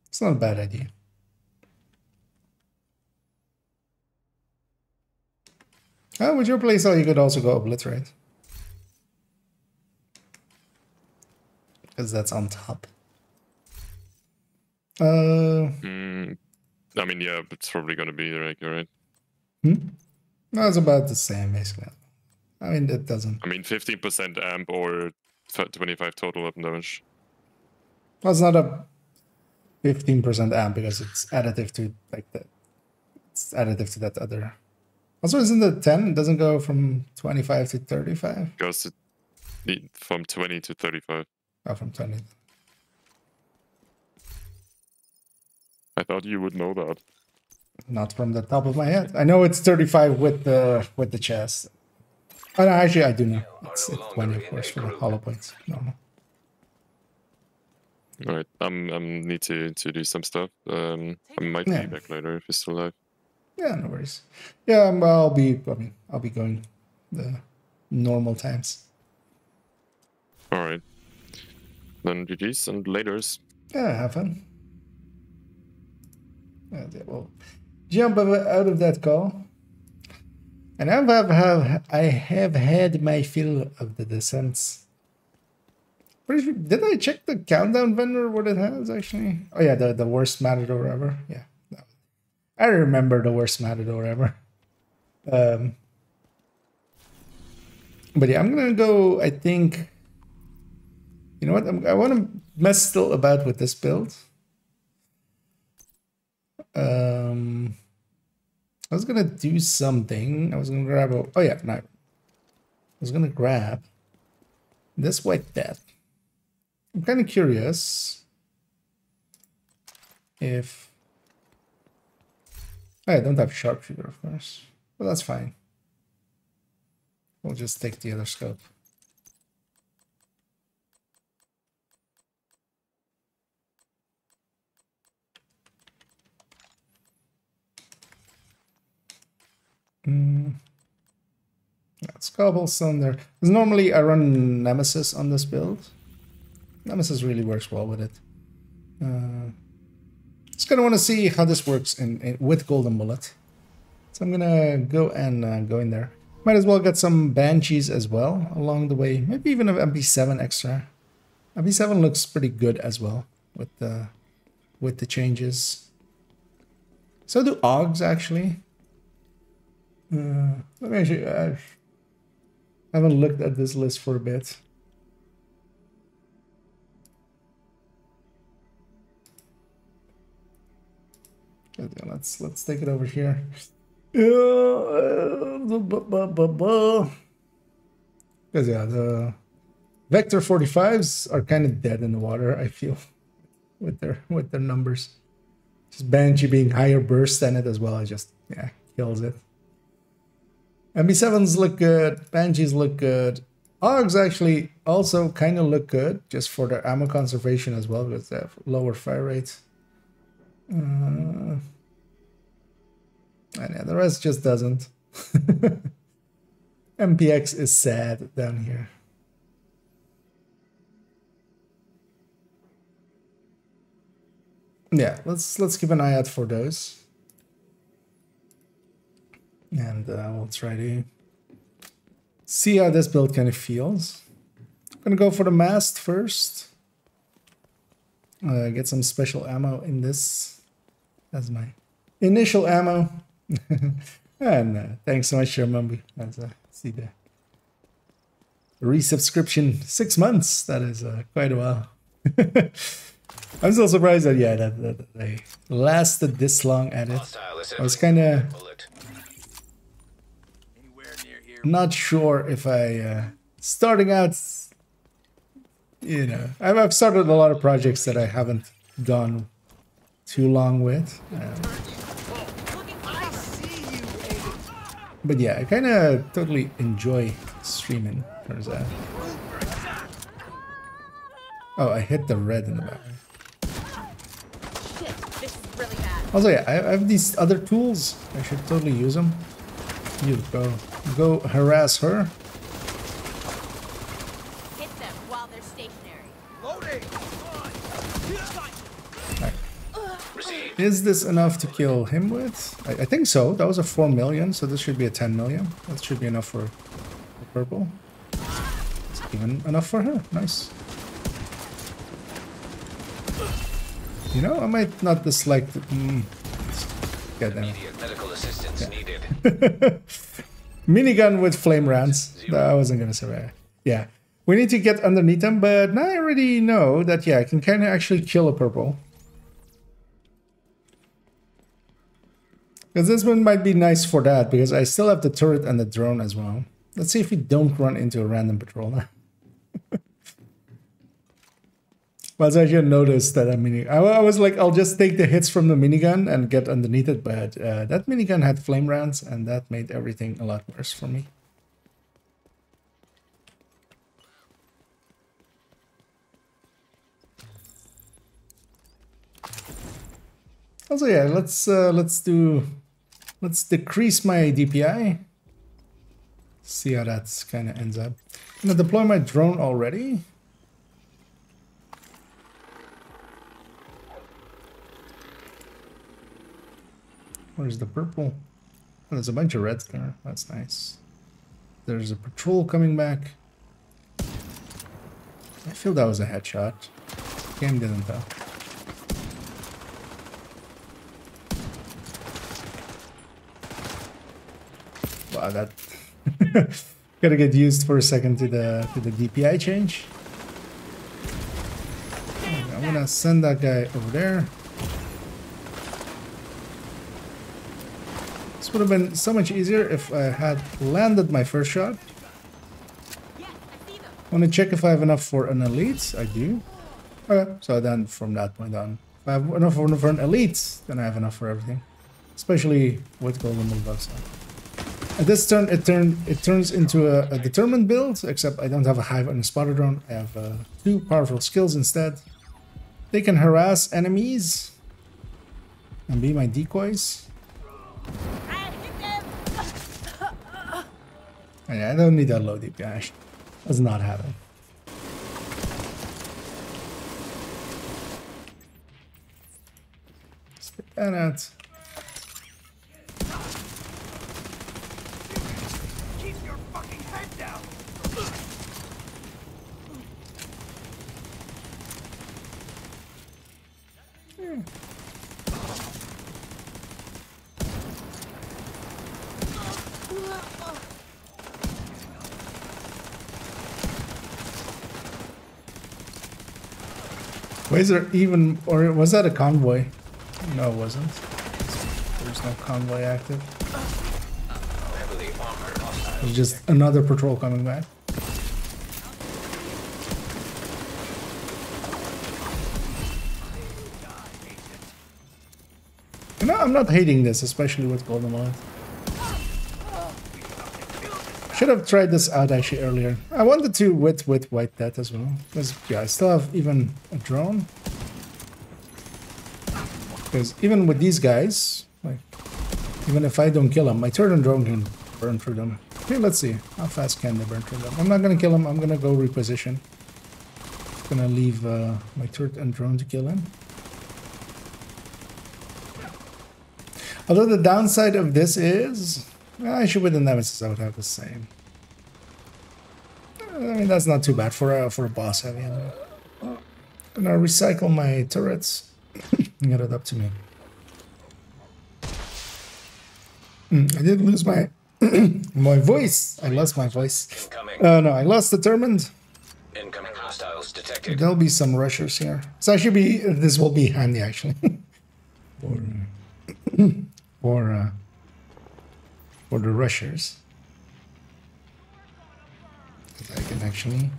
It's not a bad idea. Oh, with your playstyle, you could also go obliterate. Because that's on top. I mean, yeah, it's probably going to be regular, right? No, it's about the same, basically. I mean, it doesn't. I mean, 15% amp or 25 total weapon damage. Well, it's not a 15% amp because it's additive to like that. It's additive to that other. Also, isn't it 10? It doesn't go from 25 to 35? Goes to from 20 to 35. Oh, from 20. I thought you would know that. Not from the top of my head. I know it's 35 with the chest. Oh, no, actually, I do know. It's 20, of course, for the hollow points. Normal. Alright, need to do some stuff. I might be back later if you're still alive. Yeah, no worries. Yeah, I'll be going the normal times. Alright. Then GG's and laters. Yeah, have fun. We'll jump out of that call. And I have had my fill of the descents. Pretty sure, did I check the countdown vendor what it has actually? Oh yeah, the worst matador ever. Yeah. I remember the worst matador ever. But yeah, I'm gonna go, I think. You know what? I want to mess still about with this build. I was gonna do something. I was gonna grab a. Oh yeah, no. I was gonna grab this white death. I'm kind of curious if. I don't have sharpshooter, of course, but that's fine. We'll just take the other scope. That's cobblestone there. Because normally I run Nemesis on this build. Nemesis really works well with it. Just gonna want to see how this works with Golden Bullet. So I'm gonna go and go in there. Might as well get some Banshees as well along the way. Maybe even an MP7 extra. MP7 looks pretty good as well with the changes. So do AUGs actually. Let me actually. I haven't looked at this list for a bit. Let's take it over here. Because yeah, the Vector 45s are kind of dead in the water, I feel, with their numbers. Just Banshee being higher burst than it as well, it just kills it. MB7s look good, Banshees look good. AUGs actually also kind of look good, just for their ammo conservation as well, because they have lower fire rates. And yeah, the rest just doesn't. MPX is sad down here. Yeah, let's keep an eye out for those. And we'll try to see how this build kind of feels. I'm gonna go for the mast first. Get some special ammo in this. That's my initial ammo. And thanks so much, Shermumbi. See the resubscription 6 months. That is quite a while. I'm still surprised that that they lasted this long at it. I was kind of not sure if I starting out. You know, I've started a lot of projects that I haven't done too long with. But yeah, I kind of totally enjoy streaming. There's that. Oh, I hit the red in the back. Shit, this is really bad. Also, yeah, I have these other tools. I should totally use them. You go harass her. Hit them while they're stationary. Loading. Right. Is this enough to kill him with? I think so. That was a 4 million, so this should be a 10 million. That should be enough for purple. It's even enough for her. Nice. You know, I might not dislike the... Get them. Medical assistance needed. Minigun with flame rounds. I wasn't gonna say that. Yeah. We need to get underneath them, but now I already know that, yeah, I can kind of actually kill a purple. Because this one might be nice for that, because I still have the turret and the drone as well. Let's see if we don't run into a random patrol now. Well, I should notice that I was like, I'll just take the hits from the minigun and get underneath it, but that minigun had flame rounds, and that made everything a lot worse for me. Also, yeah, let's decrease my DPI. See how that kind of ends up. I'm gonna deploy my drone already. Where's the purple? Oh, there's a bunch of reds there. That's nice. There's a patrol coming back. I feel that was a headshot. Game didn't though. Wow, that gotta get used for a second to the DPI change. Okay, I'm gonna send that guy over there. This would have been so much easier if I had landed my first shot. Yes, I see them. I want to check if I have enough for an elite. I do. Okay, so then from that point on, if I have enough for an elite, then I have enough for everything. Especially with golden bulldogs. At this turn, it turns into a determined build, except I don't have a hive and a spotter drone. I have 2 powerful skills instead. They can harass enemies and be my decoys. I don't need that low DPI. Does not happen. Spit that out. Keep your fucking head down. Why is there even, or was that a convoy? No, it wasn't. There's no convoy active. It was just another patrol coming back. You know, I'm not hating this, especially with Golden Mullet. Should have tried this out actually earlier. I wanted to with White Death as well. Because yeah, I still have even a drone. Because even with these guys, like Even if I don't kill them, my turret and drone can burn through them. Okay, let's see. How fast can they burn through them? I'm not gonna kill him. I'm gonna go reposition. Gonna leave my turret and drone to kill him. Although the downside of this is, I should with the nemesis I would have the same. I mean, that's not too bad for a boss heavy. I'm gonna recycle my turrets. Get it up to me. I did lose my my voice. I lost my voice. No, I lost determined. Incoming hostiles detected. There'll be some rushers here. So this will be handy actually. for the rushers. I can actually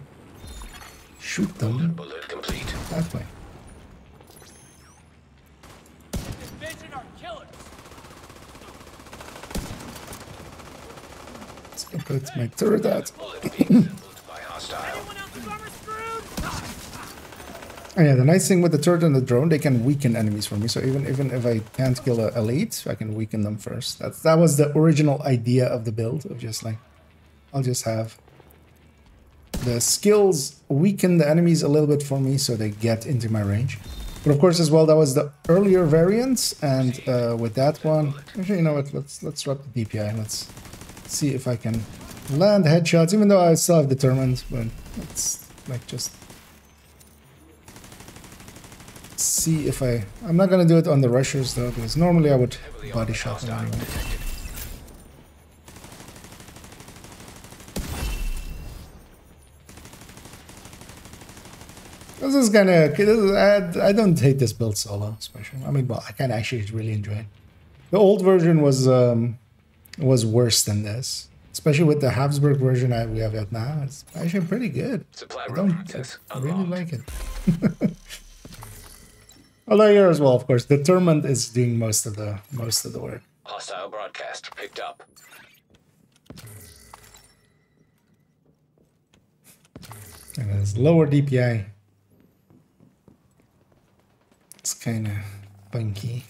shoot them Bullet complete. that way. Vision are killers. Let's go put my turret out. Bullet being assembled by hostile. Anyone else is armor screwed? Oh yeah, the nice thing with the turret and the drone, they can weaken enemies for me. So even if I can't kill a elite, I can weaken them first. That was the original idea of the build, of just like, I'll just have the skills weaken the enemies a little bit for me so they get into my range. But of course as well, that was the earlier variant, and with that one, actually, you know what, let's drop the DPI. Let's see if I can land headshots, even though I still have determined, but let's like just see if I'm not gonna do it on the rushers though, because normally I would body shot them anyway. This is kind of, I don't hate this build solo, especially. I mean, well, I can actually really enjoy it. The old version was worse than this, especially with the Habsburg version we have it now. It's actually pretty good. I really like it. Although here as well, of course, Determined is doing most of the work. Hostile broadcast picked up. And it's lower DPI. It's kind of funky.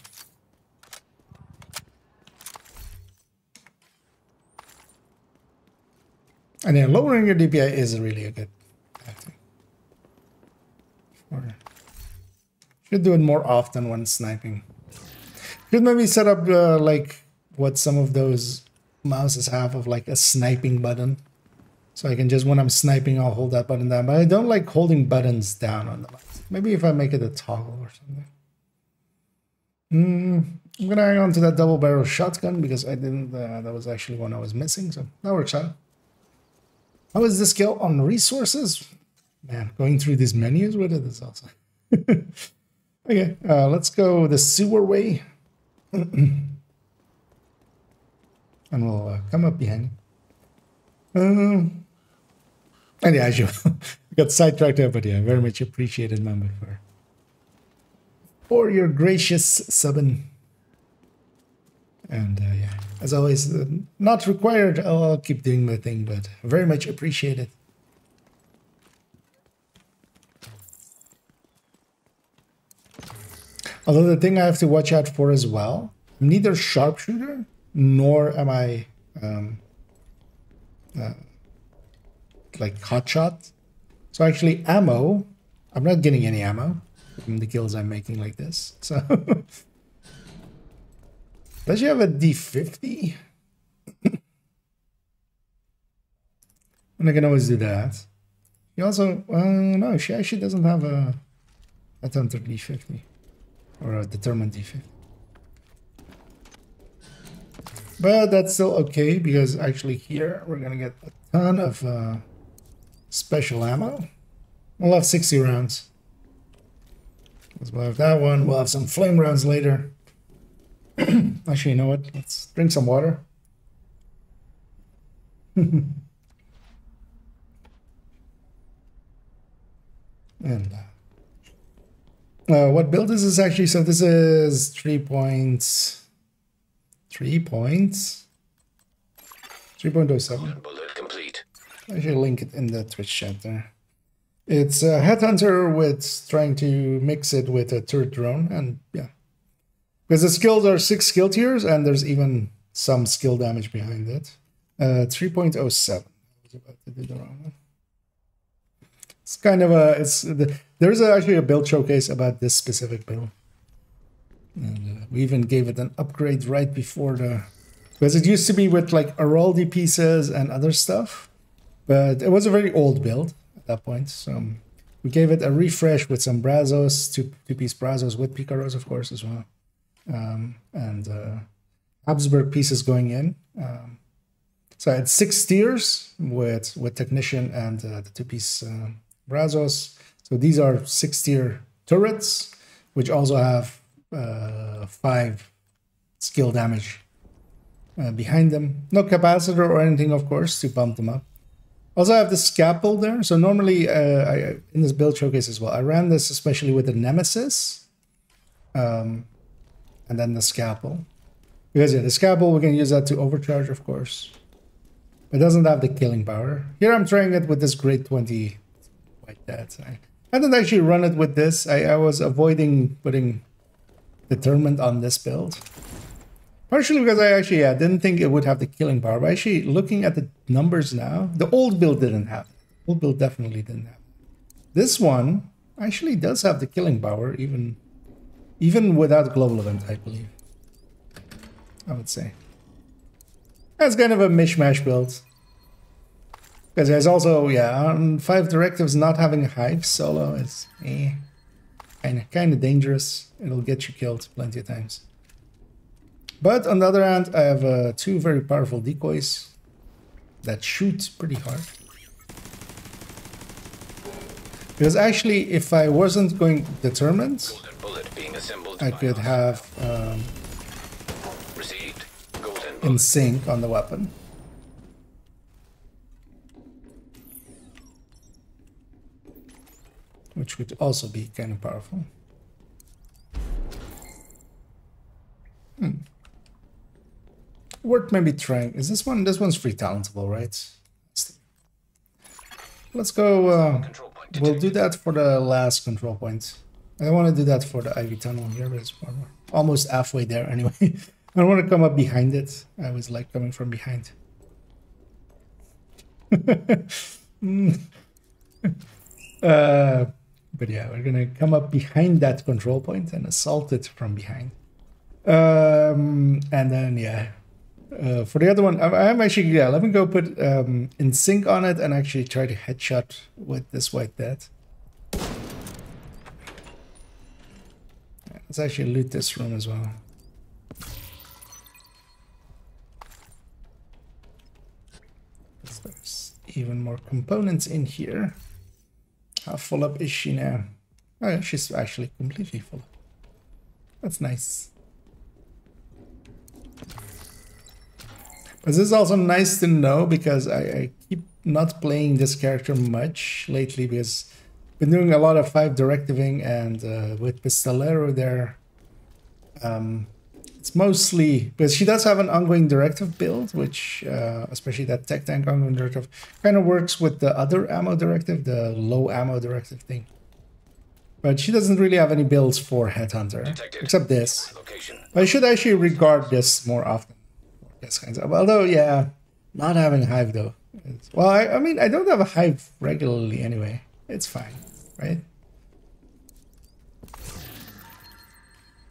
And then lowering your DPI is really a good tactic. Should do it more often when sniping. Should maybe set up like what some of those mouses have, of like a sniping button. So I can just, when I'm sniping, I'll hold that button down. But I don't like holding buttons down on the mouse. Maybe if I make it a toggle or something. I'm gonna hang on to that double barrel shotgun because I didn't, that was actually one I was missing. So that works out. How is this skill on resources? Man, going through these menus with it is awesome. Okay, let's go the sewer way. And we'll come up behind. And yeah, as usual, got sidetracked there, but yeah, very much appreciated, member, for your gracious subbing. And yeah, as always, not required. I'll keep doing my thing, but very much appreciated. Although the thing I have to watch out for as well, I'm neither sharpshooter nor am I like hotshot. So actually ammo, I'm not getting any ammo from the kills I'm making like this. So does she have a D50? And I can always do that. You also, no, she actually doesn't have a Hunter D50 or a Determined D50. But that's still okay because actually here we're gonna get a ton of special ammo. We'll have 60 rounds. We'll have that one. We'll have some flame rounds later. Actually, you know what? Let's drink some water. And what build is this actually? So this is 3.07. Bullet complete. I should link it in the Twitch chat there. It's a headhunter with trying to mix it with a turret drone, and yeah, Because the skills are 6 skill tiers, and there's even some skill damage behind it. 3.07. I was about to do the wrong one. It's kind of a... There's actually a build showcase about this specific build. And we even gave it an upgrade right before the... Because it used to be with like Araldi pieces and other stuff. But it was a very old build at that point. So we gave it a refresh with some Brazos, two-piece Brazos with Picaros, of course, as well. And Habsburg pieces going in. So I had 6 tiers with Technician and the 2-piece Brazos. So these are 6-tier turrets, which also have 5 skill damage behind them. No capacitor or anything, of course, to bump them up. Also, I have the scalpel there. So normally, in this build showcase as well, I ran this especially with the Nemesis. And then the scalpel. Because yeah, the scalpel, we can use that to overcharge, of course. It doesn't have the killing power. Here I'm trying it with this grade 20 like that. I didn't actually run it with this. I was avoiding putting Determined on this build. Partially because I actually didn't think it would have the killing power. But actually, looking at the numbers now, the old build didn't have it. The old build definitely didn't have it. This one actually does have the killing power, even without global event, I believe. I would say. That's kind of a mishmash build. Because there's also, on 5 directives, not having Hive solo is kind of dangerous. It'll get you killed plenty of times. But on the other hand, I have 2 very powerful decoys that shoot pretty hard. Because actually, if I wasn't going Determined, I could have in sync on the weapon. Which would also be kind of powerful. Worth maybe trying. Is this one? This one's free talentable, right? Let's go. We'll do that for the last control point. I don't want to do that for the Ivy Tunnel here, but it's almost halfway there anyway. I don't want to come up behind it. I always like coming from behind. But yeah, we're gonna come up behind that control point and assault it from behind. And then for the other one, I'm actually let me go put in sync on it and actually try to headshot with this white dead. Let's actually loot this room as well. There's even more components in here. How full up is she now? Oh yeah, she's actually completely full up. That's nice. But this is also nice to know because I keep not playing this character much lately because I've been doing a lot of 5 directiving and with Pistolero there. It's mostly because she does have an ongoing directive build, which especially that tech tank ongoing directive kind of works with the other ammo directive, the low ammo directive thing. But she doesn't really have any builds for Headhunter, except this. I should actually regard this more often. Yes, kinds of. Although, yeah, not having Hive though. Well, I mean, I don't have a Hive regularly anyway. It's fine, right?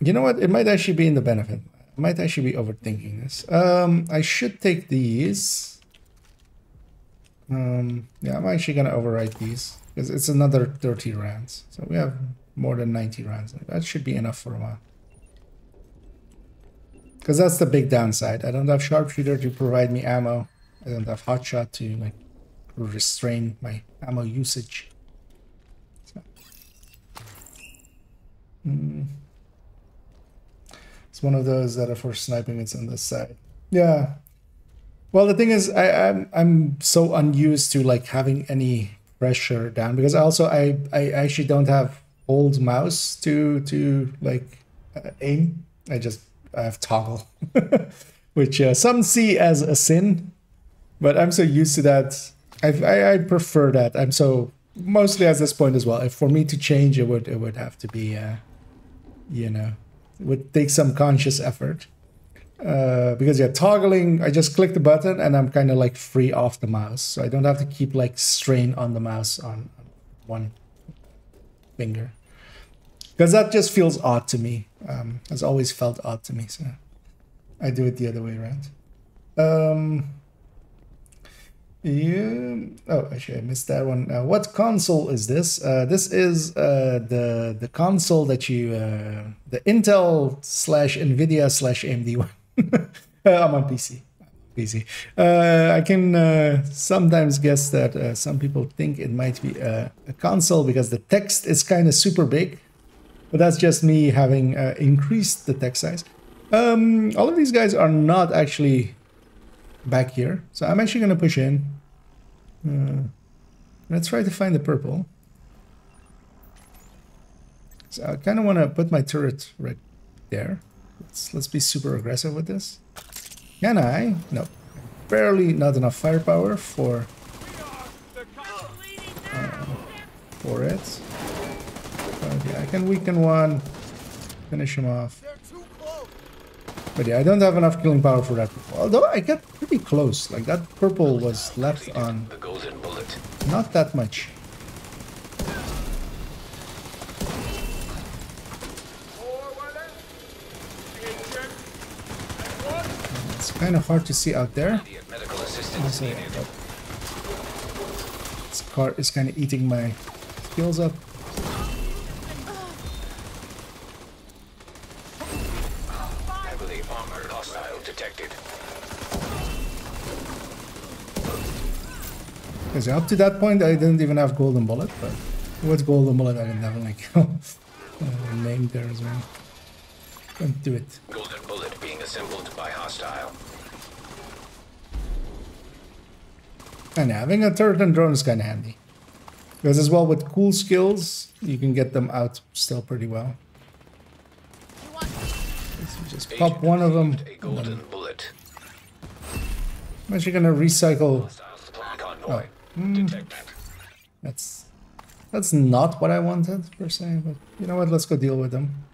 You know what? It might actually be in the benefit. I might actually be overthinking this. I should take these. Yeah, I'm actually gonna overwrite these because it's another 30 rounds. So we have more than 90 rounds. That should be enough for a while. Because that's the big downside. I don't have Sharpshooter to provide me ammo. I don't have Hotshot to like restrain my ammo usage. So. It's one of those that are for sniping. It's on this side. Yeah. Well, the thing is, I'm so unused to like having any pressure down because also I actually don't have hold mouse to like aim. I have toggle, which some see as a sin, but I'm so used to that. I prefer that. I'm so mostly at this point as well. If for me to change, it would have to be, you know, It would take some conscious effort. Because yeah, toggling, I just click the button and I'm kind of like free off the mouse. So I don't have to keep like strain on the mouse on one finger. Because that just feels odd to me. Has always felt odd to me, so I do it the other way around. Yeah. Oh, actually, I missed that one. What console is this? This is the console that you the Intel / NVIDIA / AMD one. I'm on PC. I can sometimes guess that some people think it might be a console because the text is kind of super big, but that's just me having increased the text size. All of these guys are not actually back here, so I'm actually going to push in. Let's try to find the purple. So I kind of want to put my turret right there. Let's be super aggressive with this. Can I? No. Barely not enough firepower for it. But yeah, I can weaken one, finish him off. But yeah, I don't have enough killing power for that. Although I get pretty close. Like that purple was left on The golden bullet. not that much. It's kind of hard to see out there. Immediate medical assistance needed. This car is kind of eating my skills up. Heavily armored hostile detected. Because up to that point, I didn't even have golden bullet. But with golden bullet, I didn't have like named there as well. Don't do it. Golden bullet being assembled by hostile. And having a turret and drone is kind of handy. Because as well with cool skills, you can get them out still pretty well. Let's just pop one of them. A golden bullet. I'm actually gonna recycle. Hostile supply convoy. Oh. Detected. That's not what I wanted per se, but you know what? Let's go deal with them.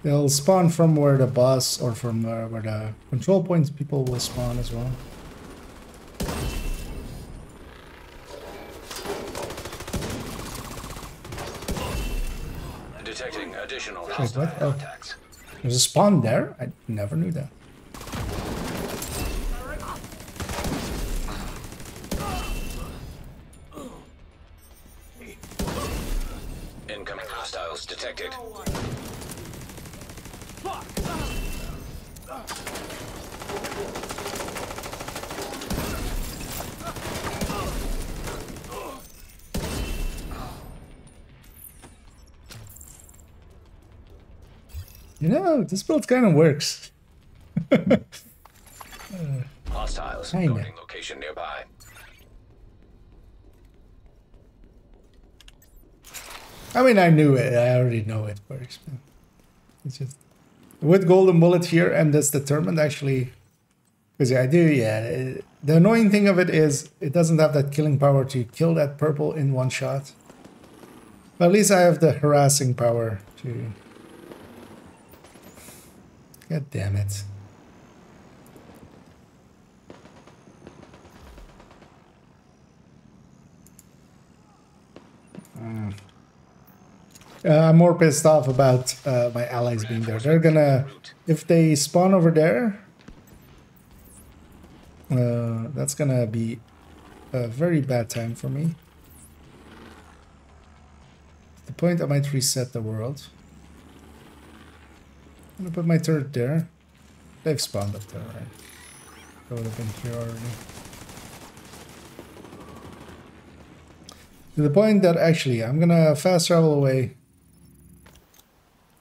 They'll spawn from where the boss or from where the control points people will spawn as well. Detecting additional Wait, hostile what? Oh, contacts. there's a spawn there? I never knew that. Incoming hostiles detected. You know, this build kind of works. Hostiles Kinda. guarding location nearby. I mean, I knew it. I already know it works. But it's just with golden bullet here and this determined actually, because I do. Yeah, the annoying thing of it is it doesn't have that killing power to kill that purple in one shot. But at least I have the harassing power to. God damn it. I'm more pissed off about my allies being there. They're gonna, if they spawn over there, that's gonna be a very bad time for me. At the point I might reset the world. I'm gonna put my turret there. They've spawned up there, right? They would have been here already. To the point that actually I'm gonna fast travel away.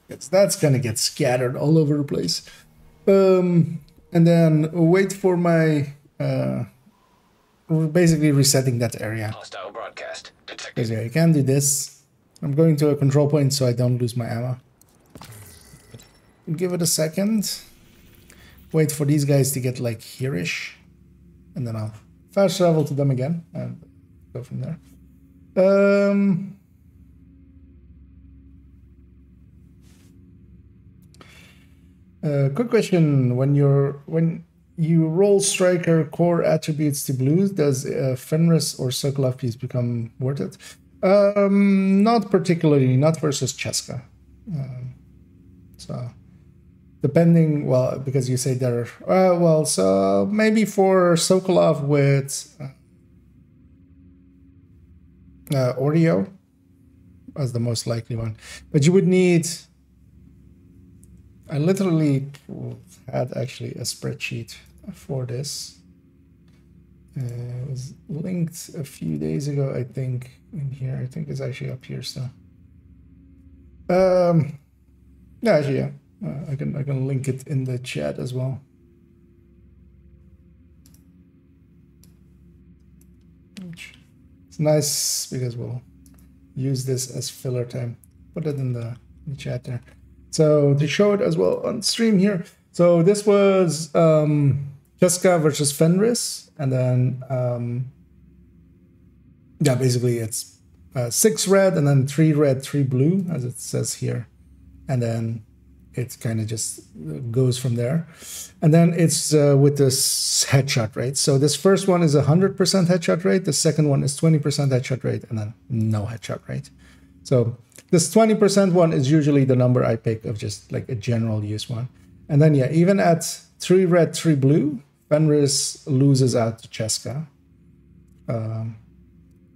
Because that's gonna get scattered all over the place. And then wait for my basically resetting that area. Hostile broadcast detected. Because yeah, you can do this. I'm going to a control point so I don't lose my ammo. Give it a second. Wait for these guys to get like here-ish. And then I'll fast travel to them again and go from there. Quick question: when you roll striker core attributes to blues, does Fenris or Sokolov piece become worth it? Not particularly, not versus Cheska. So depending, well, because you say they're well, so maybe for Sokolov with Oreo as the most likely one, but you would need. I literally had actually a spreadsheet for this. It was linked a few days ago, I think, in here. I think it's actually up here still. Yeah, actually, yeah. I can link it in the chat as well. It's nice because we'll use this as filler time. Put it in the chat there. So to show it as well on stream here. So this was Cheska versus Fenris, and then yeah, basically it's 6 red and then 3 red, 3 blue, as it says here, and then it kind of just goes from there. And then it's with this headshot rate. So this first one is 100% headshot rate. The second one is 20% headshot rate, and then no headshot rate. So this 20% one is usually the number I pick of just like a general use one. And then, yeah, even at 3 red, 3 blue, Fenris loses out to Cheska.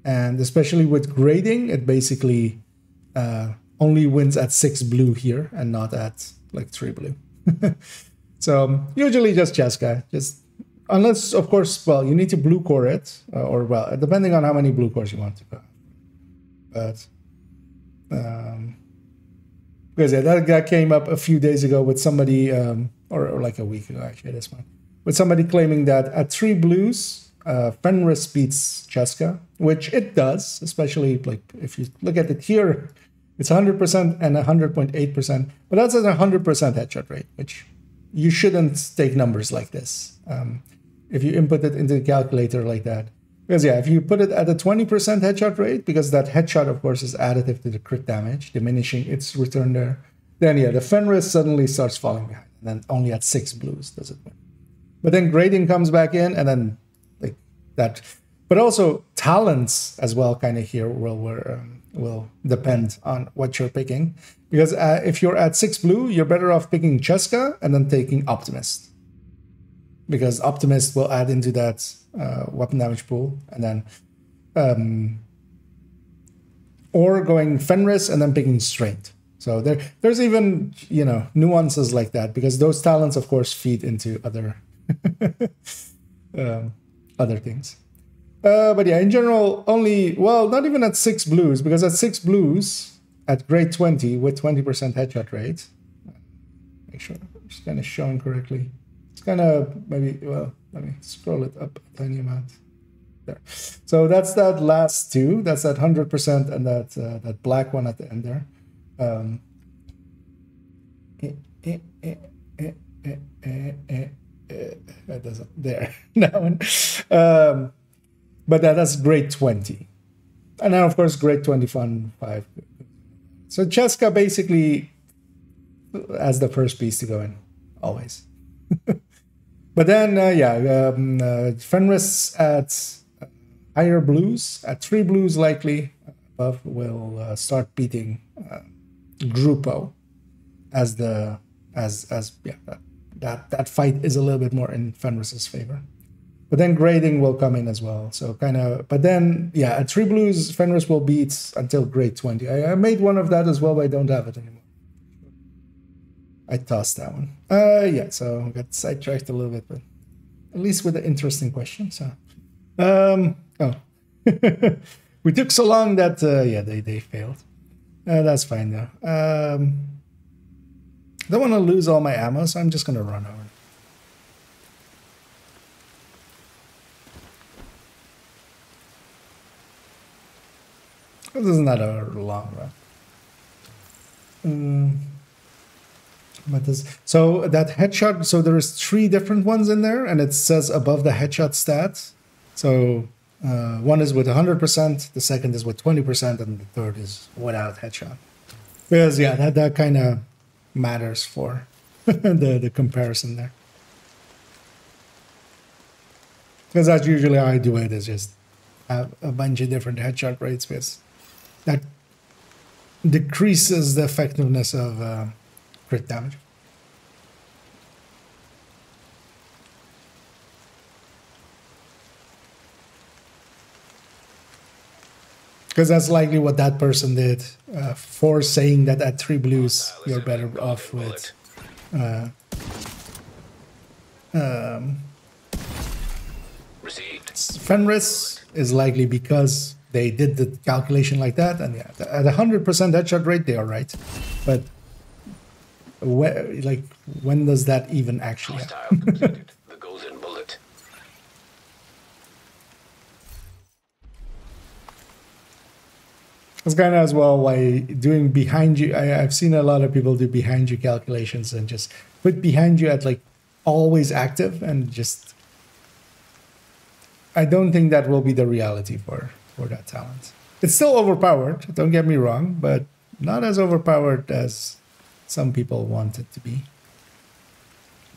And especially with grading, it basically only wins at 6 blue here and not at like 3 blue. So usually just Cheska, just unless, of course, well, you need to blue core it, or well, depending on how many blue cores you want to go. But because yeah, that came up a few days ago with somebody, or like a week ago actually, this one, with somebody claiming that at 3 blues, Fenris beats Cheska, which it does, especially like if you look at it here, it's 100% and 100.8%, but that's at 100% headshot rate, which you shouldn't take numbers like this if you input it into the calculator like that. Because yeah, if you put it at a 20% headshot rate, because that headshot, of course, is additive to the crit damage, diminishing its return there, then yeah, the Fenris suddenly starts falling behind, and then only at 6 blues does it win. But then grading comes back in, and then like that. But also talents as well, kind of here will depend on what you're picking. Because if you're at 6 blue, you're better off picking Cheska and then taking Optimist. Because Optimist will add into that weapon damage pool, and then or going Fenris and then picking Strength. So there's even, you know, nuances like that, because those talents, of course, feed into other other things. But yeah, in general, only, well, not even at 6 blues, because at 6 blues at grade 20 with 20% headshot rate, make sure it's kind of showing correctly. It's kind of maybe, well, let me scroll it up a tiny amount. There. So that's that last 2. That's that 100% and that black one at the end there. That doesn't, there. That one. But that's grade 20. And then, of course, grade 25. So Cheska basically has the first piece to go in, always. But then, Fenris at higher blues, at 3 blues likely, above, will start beating Grupo as that fight is a little bit more in Fenris's favor. But then grading will come in as well. So kind of, but then, yeah, at 3 blues, Fenris will beat until grade 20. I made one of that as well, but I don't have it anymore. I tossed that one. Yeah, so I got sidetracked a little bit, but at least with an interesting question. So, we took so long that, yeah, they failed. That's fine though. I don't want to lose all my ammo, so I'm just going to run over. This is not a long run. But this, so that headshot, so there is 3 different ones in there, and it says above the headshot stat. So One is with 100%, the second is with 20%, and the third is without headshot. Because yeah, that kind of matters for the comparison there. Because that's usually how I do it, is just have a bunch of different headshot rates, because that decreases the effectiveness of crit damage. Because that's likely what that person did, for saying that at 3 blues you're better off with Fenris is likely because they did the calculation like that, and yeah, at 100% headshot rate they are right, but when does that even actually happen? The golden bullet. It's kind of as well why doing behind you. I've seen a lot of people do behind you calculations and just put behind you at like always active, and just I don't think that will be the reality for that talent. It's still overpowered, don't get me wrong, but not as overpowered as some people want it to be.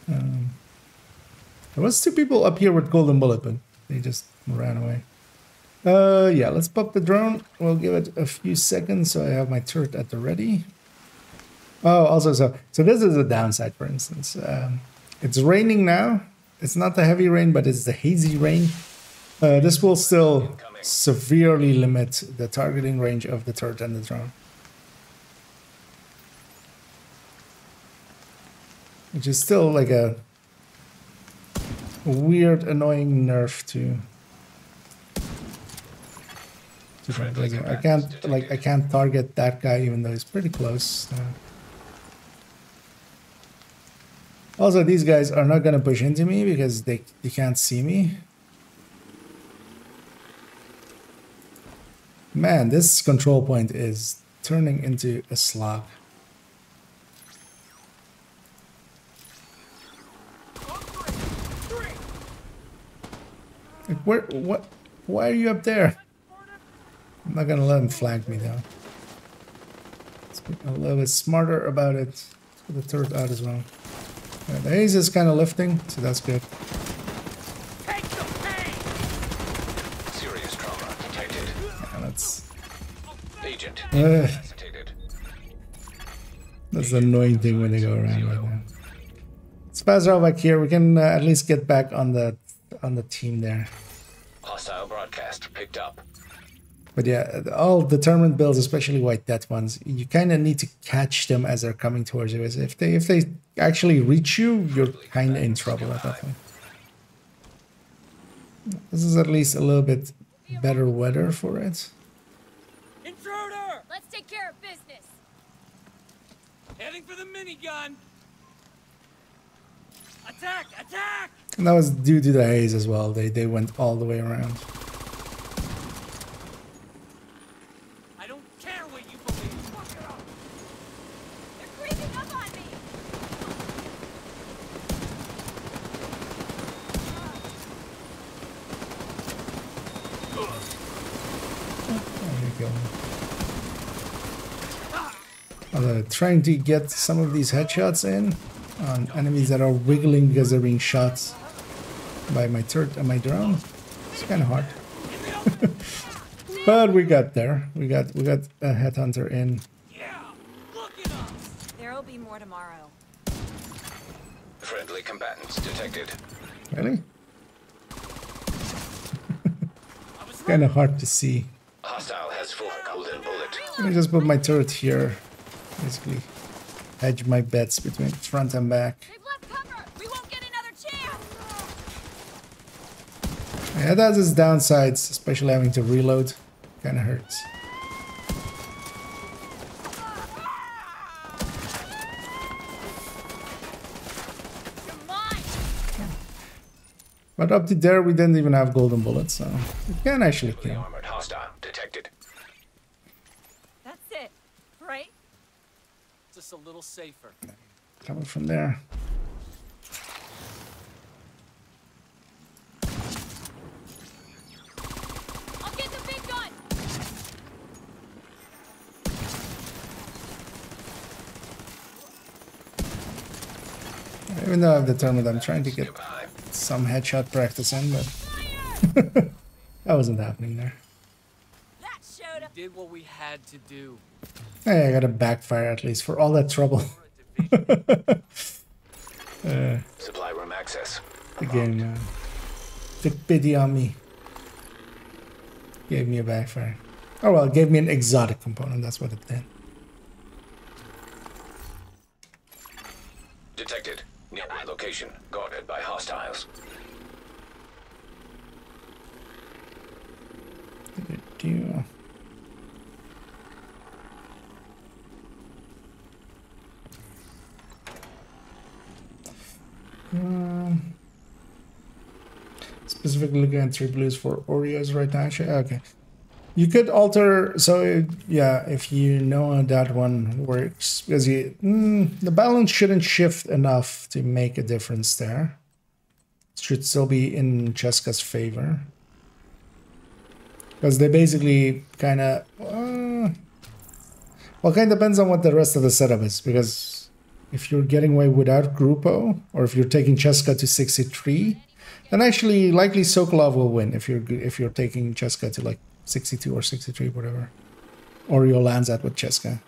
There was 2 people up here with golden bullet, but they just ran away. Yeah, let's pop the drone. We'll give it a few seconds so I have my turret at the ready. Oh, also, so this is a downside, for instance. It's raining now. It's not the heavy rain, but it's the hazy rain. This will still severely limit the targeting range of the turret and the drone. Which is still like a weird, annoying nerf to I can't target that guy even though he's pretty close. Also, these guys are not gonna push into me because they can't see me. Man, this control point is turning into a slog. Like, why are you up there? I'm not gonna let him flank me though. Let's be a little bit smarter about it. Let's put the turret out as well. Yeah, the haze is kind of lifting, so that's good. Take the pain! Serious trauma detected. Yeah, that's Agent incapacitated. that's the annoying thing when they go around like that. Let's pass out back here. We can at least get back on the team there. Hostile broadcast picked up. But yeah, all determined builds, especially white death ones, you kind of need to catch them as they're coming towards you. If they actually reach you, you're kind of in trouble at that point. This is at least a little bit better weather for it. Intruder! Let's take care of business. Heading for the minigun! Attack! Attack! And that was due to the haze as well. They went all the way around. I don't care what you believe. Fuck it up! They're creeping up on me. There you go. Trying to get some of these headshots in on enemies that are wiggling because they're being shot by my turret and my drone. It's kind of hard. But we got there. We got a headhunter in. Yeah! Look at us! There'll be more tomorrow. Friendly combatants detected. Really? It's kind of hard to see. Hostile has 4 golden bullet. Let me just put my turret here. Basically, hedge my bets between front and back. They've left cover. We won't get another chance. Yeah, that has its downsides, especially having to reload. Kind of hurts. You're mine. But up to there, we didn't even have golden bullets, so we can actually Heavily kill. armored hostile detected. That's it, right? Just a little safer. Coming from there. Even though I've determined I'm trying to get some headshot practice in, but that wasn't happening there. That showed up. Did what we had to do. Hey, I got a backfire at least for all that trouble. Supply room access. The game took pity on me. Gave me a backfire. Oh well, it gave me an exotic component, that's what it did. Detected. Nearby location. Guarded by hostiles. Do specifically looking at 3 blues for Oreos right now. Actually, okay. You could alter, so yeah, if you know how that one works, because the balance shouldn't shift enough to make a difference there. It should still be in Cheska's favor. Because they basically kind of, well, kind of depends on what the rest of the setup is, because if you're getting away without Grupo, or if you're taking Cheska to 63, then actually likely Sokolov will win if you're taking Cheska to like 62 or 63, whatever Oreo lands at with Cheska.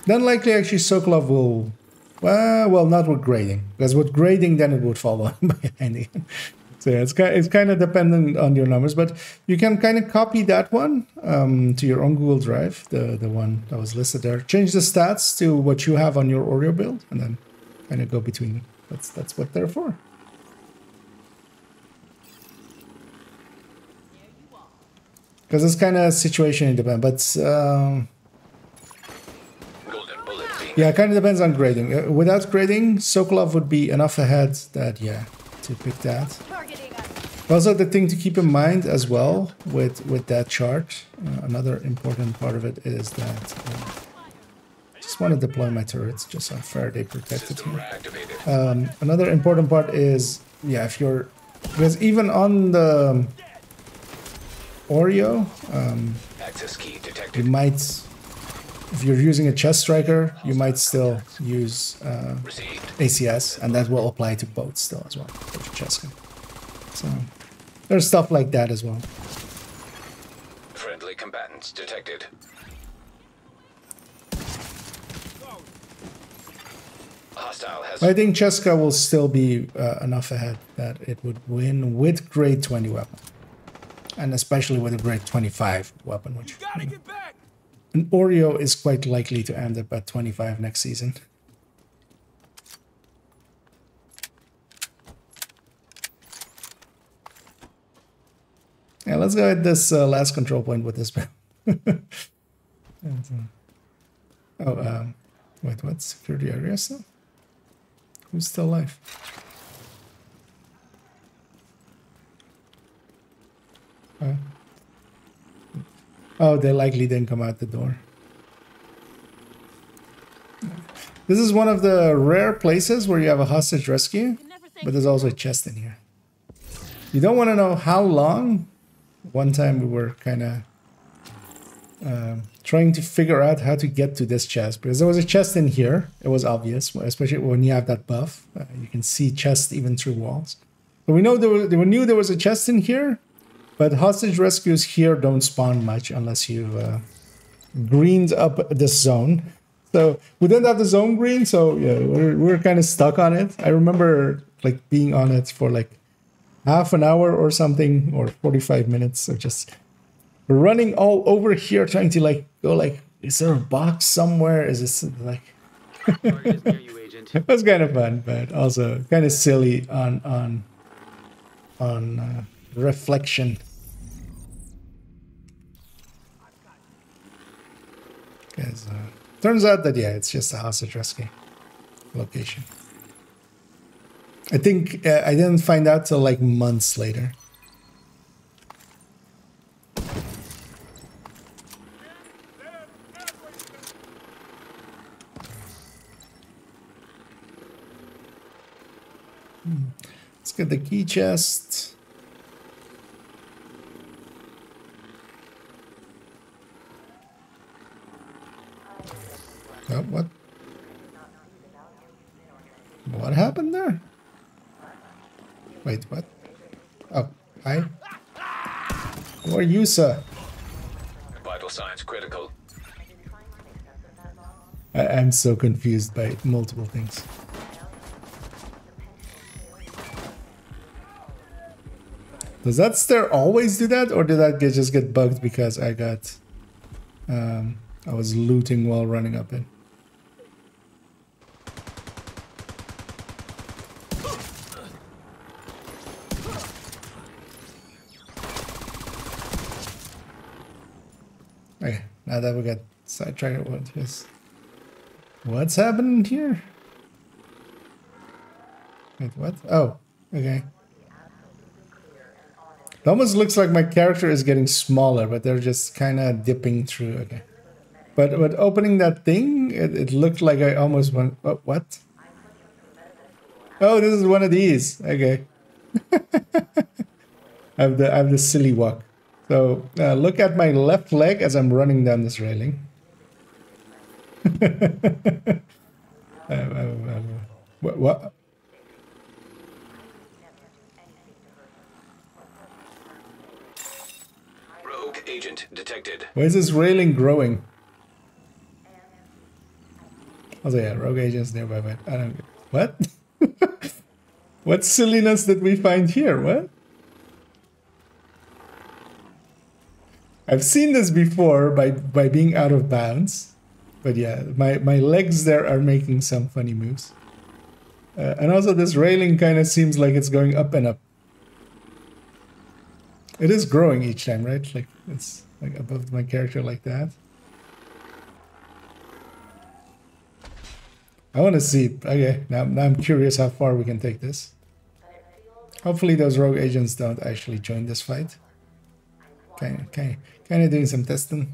Then likely actually Sokolov will, well, not with grading, because with grading then it would fall behind again. So yeah, it's kind of dependent on your numbers, but you can kind of copy that one to your own Google Drive, the one that was listed there. Change the stats to what you have on your Oreo build, and then kind of go between them. That's what they're for. Because it's kind of situation dependent, but yeah, it kind of depends on grading. Without grading, Sokolov would be enough ahead that, yeah, to pick that. Also, the thing to keep in mind as well with that chart, another important part of it is that I just want to deploy my turrets just so I'm Faraday protected here. Another important part is, yeah, if you're, because even on the Oreo, you might, if you're using a chest striker, you might still use ACS, and that will apply to both still as well, for Cheska. So there's stuff like that as well. Friendly combatants detected. Hostile has. I think Cheska will still be enough ahead that it would win with grade 20 weapon. And especially with a grade 25 weapon, which an Oreo is quite likely to end up at 25 next season. Yeah, let's go at this last control point with this. Wait, what? Security area still? Who's still alive? Oh, they likely didn't come out the door. This is one of the rare places where you have a hostage rescue, but there's also a chest in here. You don't want to know how long. One time we were kind of trying to figure out how to get to this chest, because there was a chest in here. It was obvious, especially when you have that buff. You can see chests even through walls. But we know we knew there was a chest in here. But hostage rescues here don't spawn much unless you've greened up this zone. So we didn't have the zone green, so yeah, we're kind of stuck on it. I remember like being on it for like half an hour or something, or 45 minutes. So just running all over here, trying to like go like, is there a box somewhere? Is this like? It was kind of fun, but also kind of silly on reflection. Because turns out that, yeah, it's just a hostage rescue location. I think I didn't find out till like months later. Let's get the key chest. Oh, what? What? What happened there? Wait, what? Oh, hi. Who are you, sir? Vital signs critical. I'm so confused by multiple things. Does that stair always do that, or did that just get bugged because I got... I was looting while running up it? Okay, now that we got sidetracked, what's happening here? Wait, what? Oh, okay. It almost looks like my character is getting smaller, but they're just kind of dipping through. Okay. But opening that thing, it looked like I almost went... Oh, what? Oh, this is one of these. Okay. I have the silly walk. So look at my left leg as I'm running down this railing. What? Rogue agent detected. Why is this railing growing? Also, yeah, rogue agents nearby, but I don't get... What? What silliness did we find here? What? I've seen this before by being out of bounds. But yeah, my legs there are making some funny moves. And also this railing kind of seems like it's going up and up. It is growing each time, right? Like it's like above my character like that. I want to see. Okay, now I'm curious how far we can take this. Hopefully those rogue agents don't actually join this fight. Kind of doing some testing.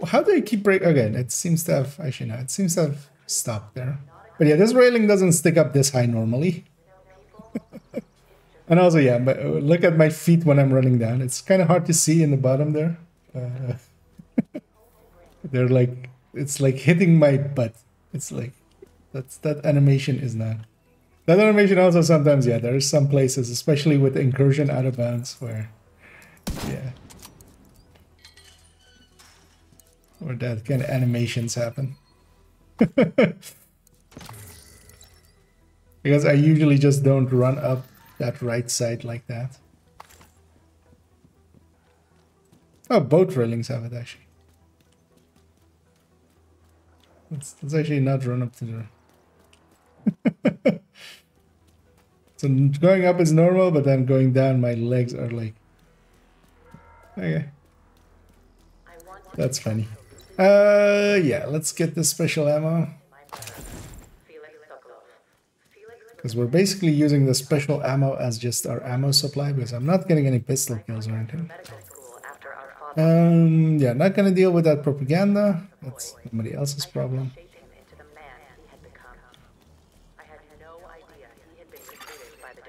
How do I keep break again? It seems to have actually no. It seems to have stopped there. But yeah, this railing doesn't stick up this high normally. And also, yeah, but look at my feet when I'm running down. It's kind of hard to see in the bottom there. They're like, it's like hitting my butt. It's like, that animation is not. That animation also sometimes, yeah, there are some places, especially with incursion out of bounds, where, yeah. Where that kind of animations happen. Because I usually just don't run up that right side like that. Oh, both railings have it actually. Let's actually not run up to the... So going up is normal, but then going down my legs are like... Okay. That's funny. Yeah, let's get the special ammo. Because we're basically using the special ammo as just our ammo supply, because I'm not getting any pistol kills or anything. Yeah, not gonna deal with that propaganda. That's somebody else's problem.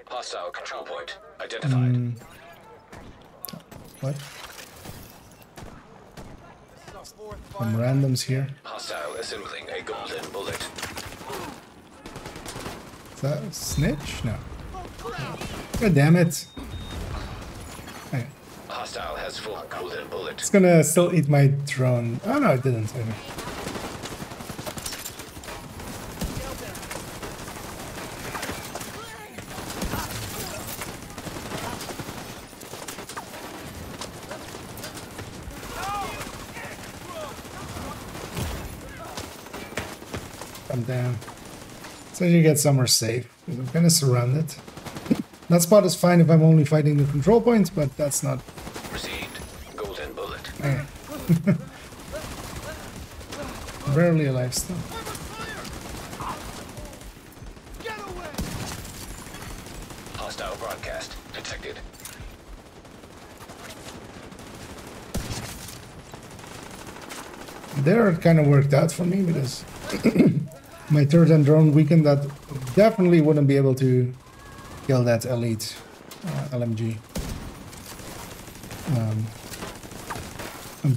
Hostile control point identified. What? Some randoms here. Hostile assembling a golden bullet. Is that a snitch? No. God damn it. Okay. Hostile has full golden bullet. It's gonna still eat my drone. Oh no, it didn't. Okay. Come down. So you get somewhere safe. I'm kind of surrounded. That spot is fine if I'm only fighting the control points, but that's not. Received. Golden bullet. Okay. Barely alive still. Hostile broadcast detected. There it kind of worked out for me because my third and drone weakened that definitely wouldn't be able to kill that elite LMG.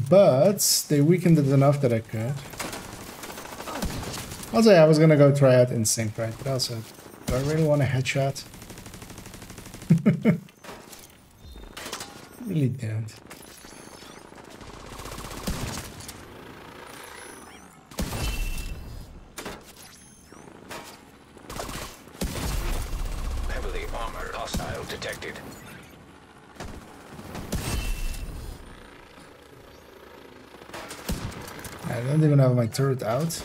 But they weakened it enough that I could. Also, yeah, I was gonna go try out Instinct, right? But also, do I really want a headshot? Really don't. Heavily armored hostile detected. I don't even have my turret out.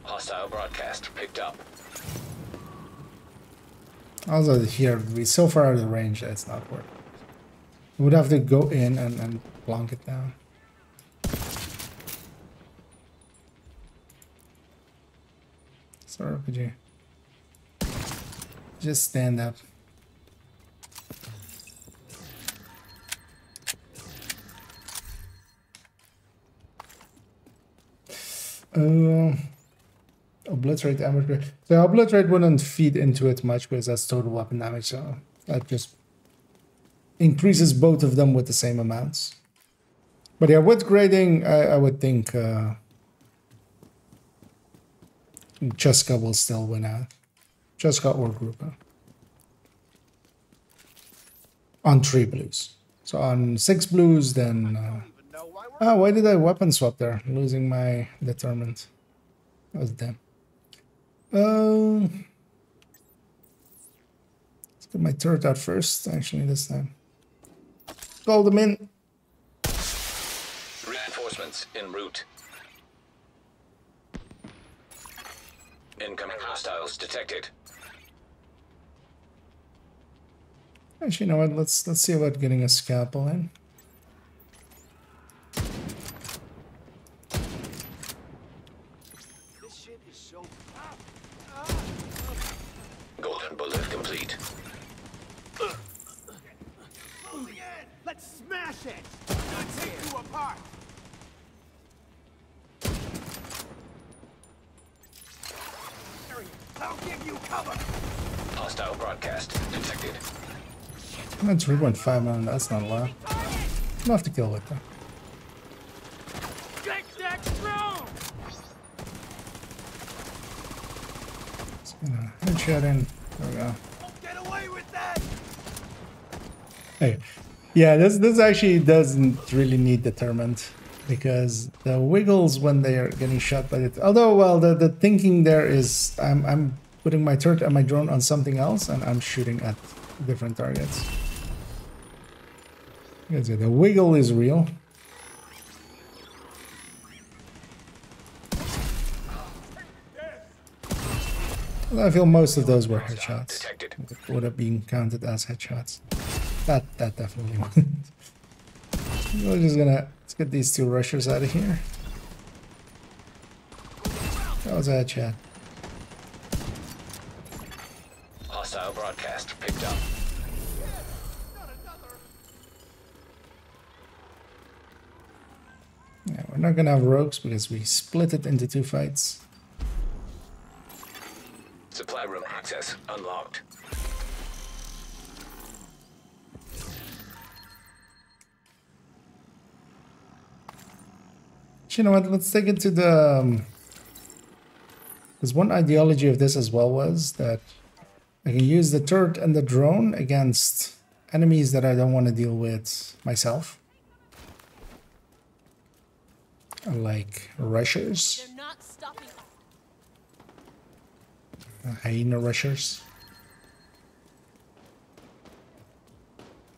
Hostile broadcast picked up. Also here, we so far out of the range that it's not working. We would have to go in and plonk it down. Sorry, could you just stand up? Obliterate damage. So obliterate wouldn't feed into it much because that's total weapon damage, so that just increases both of them with the same amounts. But yeah, with grading, I would think Cheska will still win out. Cheska or Grupa. On 3 blues. So on 6 blues, then... why did I weapon swap there? Losing my determined. That was dumb. Let's get my turret out first, actually, this time. Call them in. Reinforcements en route. Incoming hostiles detected. Actually, you know what? Let's see about getting a scalpel in. This shit is so... Golden bullet complete. Let's smash it! I'll take you apart! I'll give you cover! Hostile broadcast detected. I'm at 3.5 million, that's not a lot. Enough to kill with though. Get that drone! Just gonna headshot in. There we go. Get away with that! Hey, yeah, this actually doesn't really need determined because the wiggles when they are getting shot by it. Although, well, the thinking there is I'm putting my turret and my drone on something else and I'm shooting at different targets. The wiggle is real. I feel most of those were headshots. Would have been counted as headshots. That definitely wasn't. We're just gonna let's get these 2 rushers out of here. That was a headshot. Hostile broadcast picked up. Yeah, we're not gonna have rogues because we split it into 2 fights. Supply room access unlocked. You know what? Let's take it to the. Because one ideology of this as well was that I can use the turret and the drone against enemies that I don't want to deal with myself. Like rushers. They're not stopping us. Hyena rushers.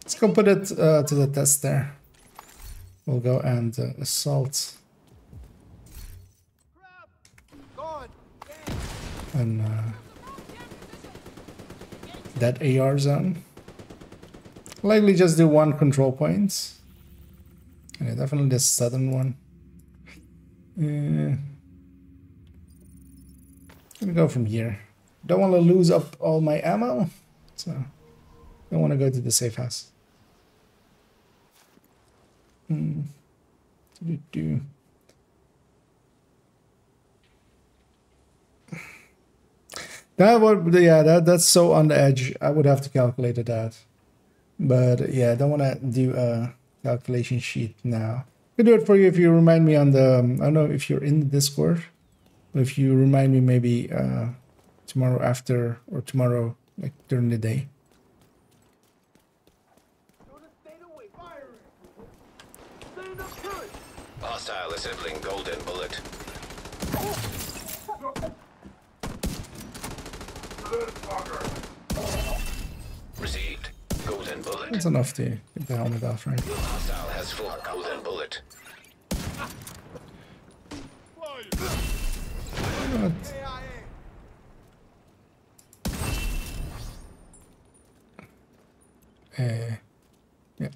Let's go put it to the test there. We'll go and assault. And that AR zone. Likely just do 1 control point. Yeah, definitely the southern one. Gonna go from here. Don't want to lose up all my ammo, so don't want to go to the safe house. That would, yeah, that's so on the edge. I would have to calculate that. But yeah, I don't want to do a calculation sheet now. I can do it for you if you remind me on the, I don't know if you're in the Discord. If you remind me maybe tomorrow after or tomorrow, like during the day. Hostile assembling golden bullet. Received. Golden bullet. That's enough to get the helmet off, right? Hostile has full golden bullet. What? Yeah.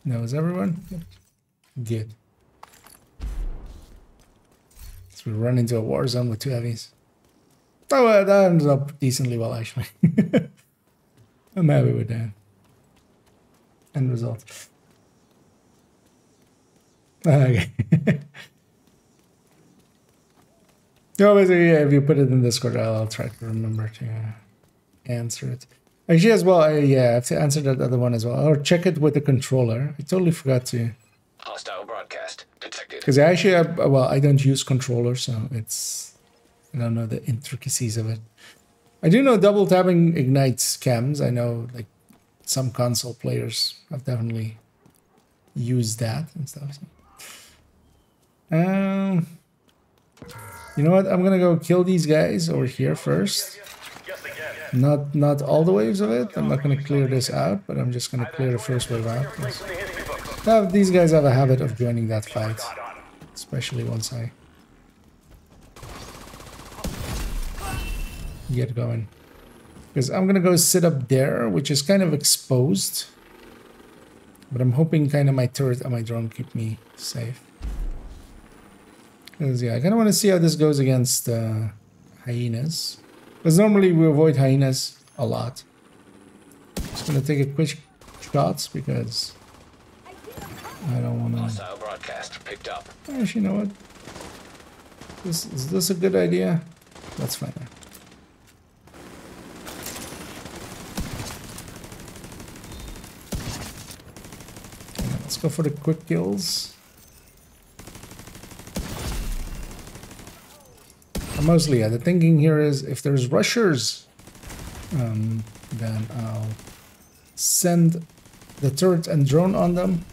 Knows everyone? Good. So we run into a war zone with 2 heavies. Oh, well, that ends up decently well, actually. I'm happy with that. End result. Okay. No, basically, yeah, if you put it in Discord, I'll try to remember to answer it. Actually, as well, yeah, I have to answer that other one as well. Or check it with the controller. I totally forgot to. Hostile broadcast detected. Because I actually have, well, I don't use controllers, so it's, I don't know the intricacies of it. I do know double tapping ignites cams. I know, like, some console players have definitely used that and stuff. So. You know what? I'm gonna go kill these guys over here first. Not all the waves of it. I'm not gonna clear this out, but I'm just gonna clear the first wave out. These guys have a habit of joining that fight, especially once I get going. Because I'm gonna go sit up there, which is kind of exposed, but I'm hoping kind of my turret and my drone keep me safe. Because yeah, I kind of want to see how this goes against hyenas. Because normally we avoid hyenas a lot. Just gonna take a quick shots because I don't want to. Hostile broadcast picked up. Actually, you know what? Is this a good idea? Let's find out. Okay, let's go for the quick kills. Mostly, yeah, the thinking here is if there's rushers, then I'll send the turret and drone on them.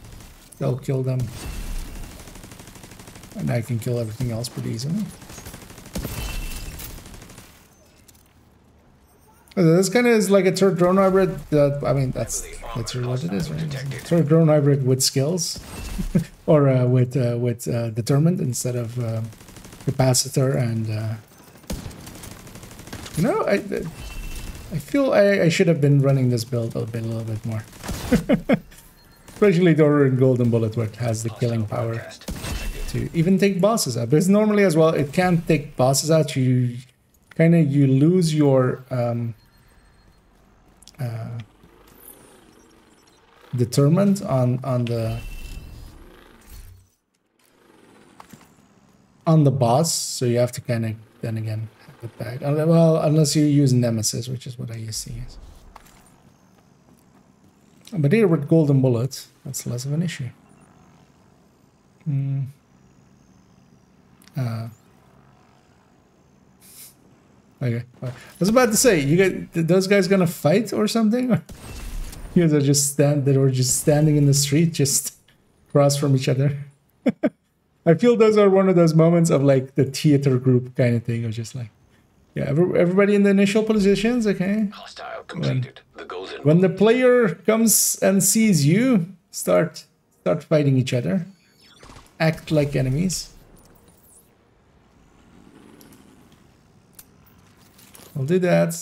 They'll kill them. And I can kill everything else pretty easily. This kind of is like a turret drone hybrid. That, I mean, that's literally what it is, right? Turret drone hybrid with skills. Or with determined instead of capacitor and you know, I feel I should have been running this build a little bit more. Especially the golden bullet where it has the killing power to even take bosses out. Because normally as well it can't take bosses out. You lose your determined on the boss, so you have to kind of then again have it back. Well, unless you use Nemesis, which is what I used to use. But here with golden bullets, that's less of an issue. Okay. I was about to say, those guys gonna fight or something? You guys are just standing in the street, just across from each other. I feel those are one of those moments of like the theater group kind of thing, of just like, yeah, everybody in the initial positions, okay. Hostile completed. When the player comes and sees you, start fighting each other, act like enemies. I'll do that.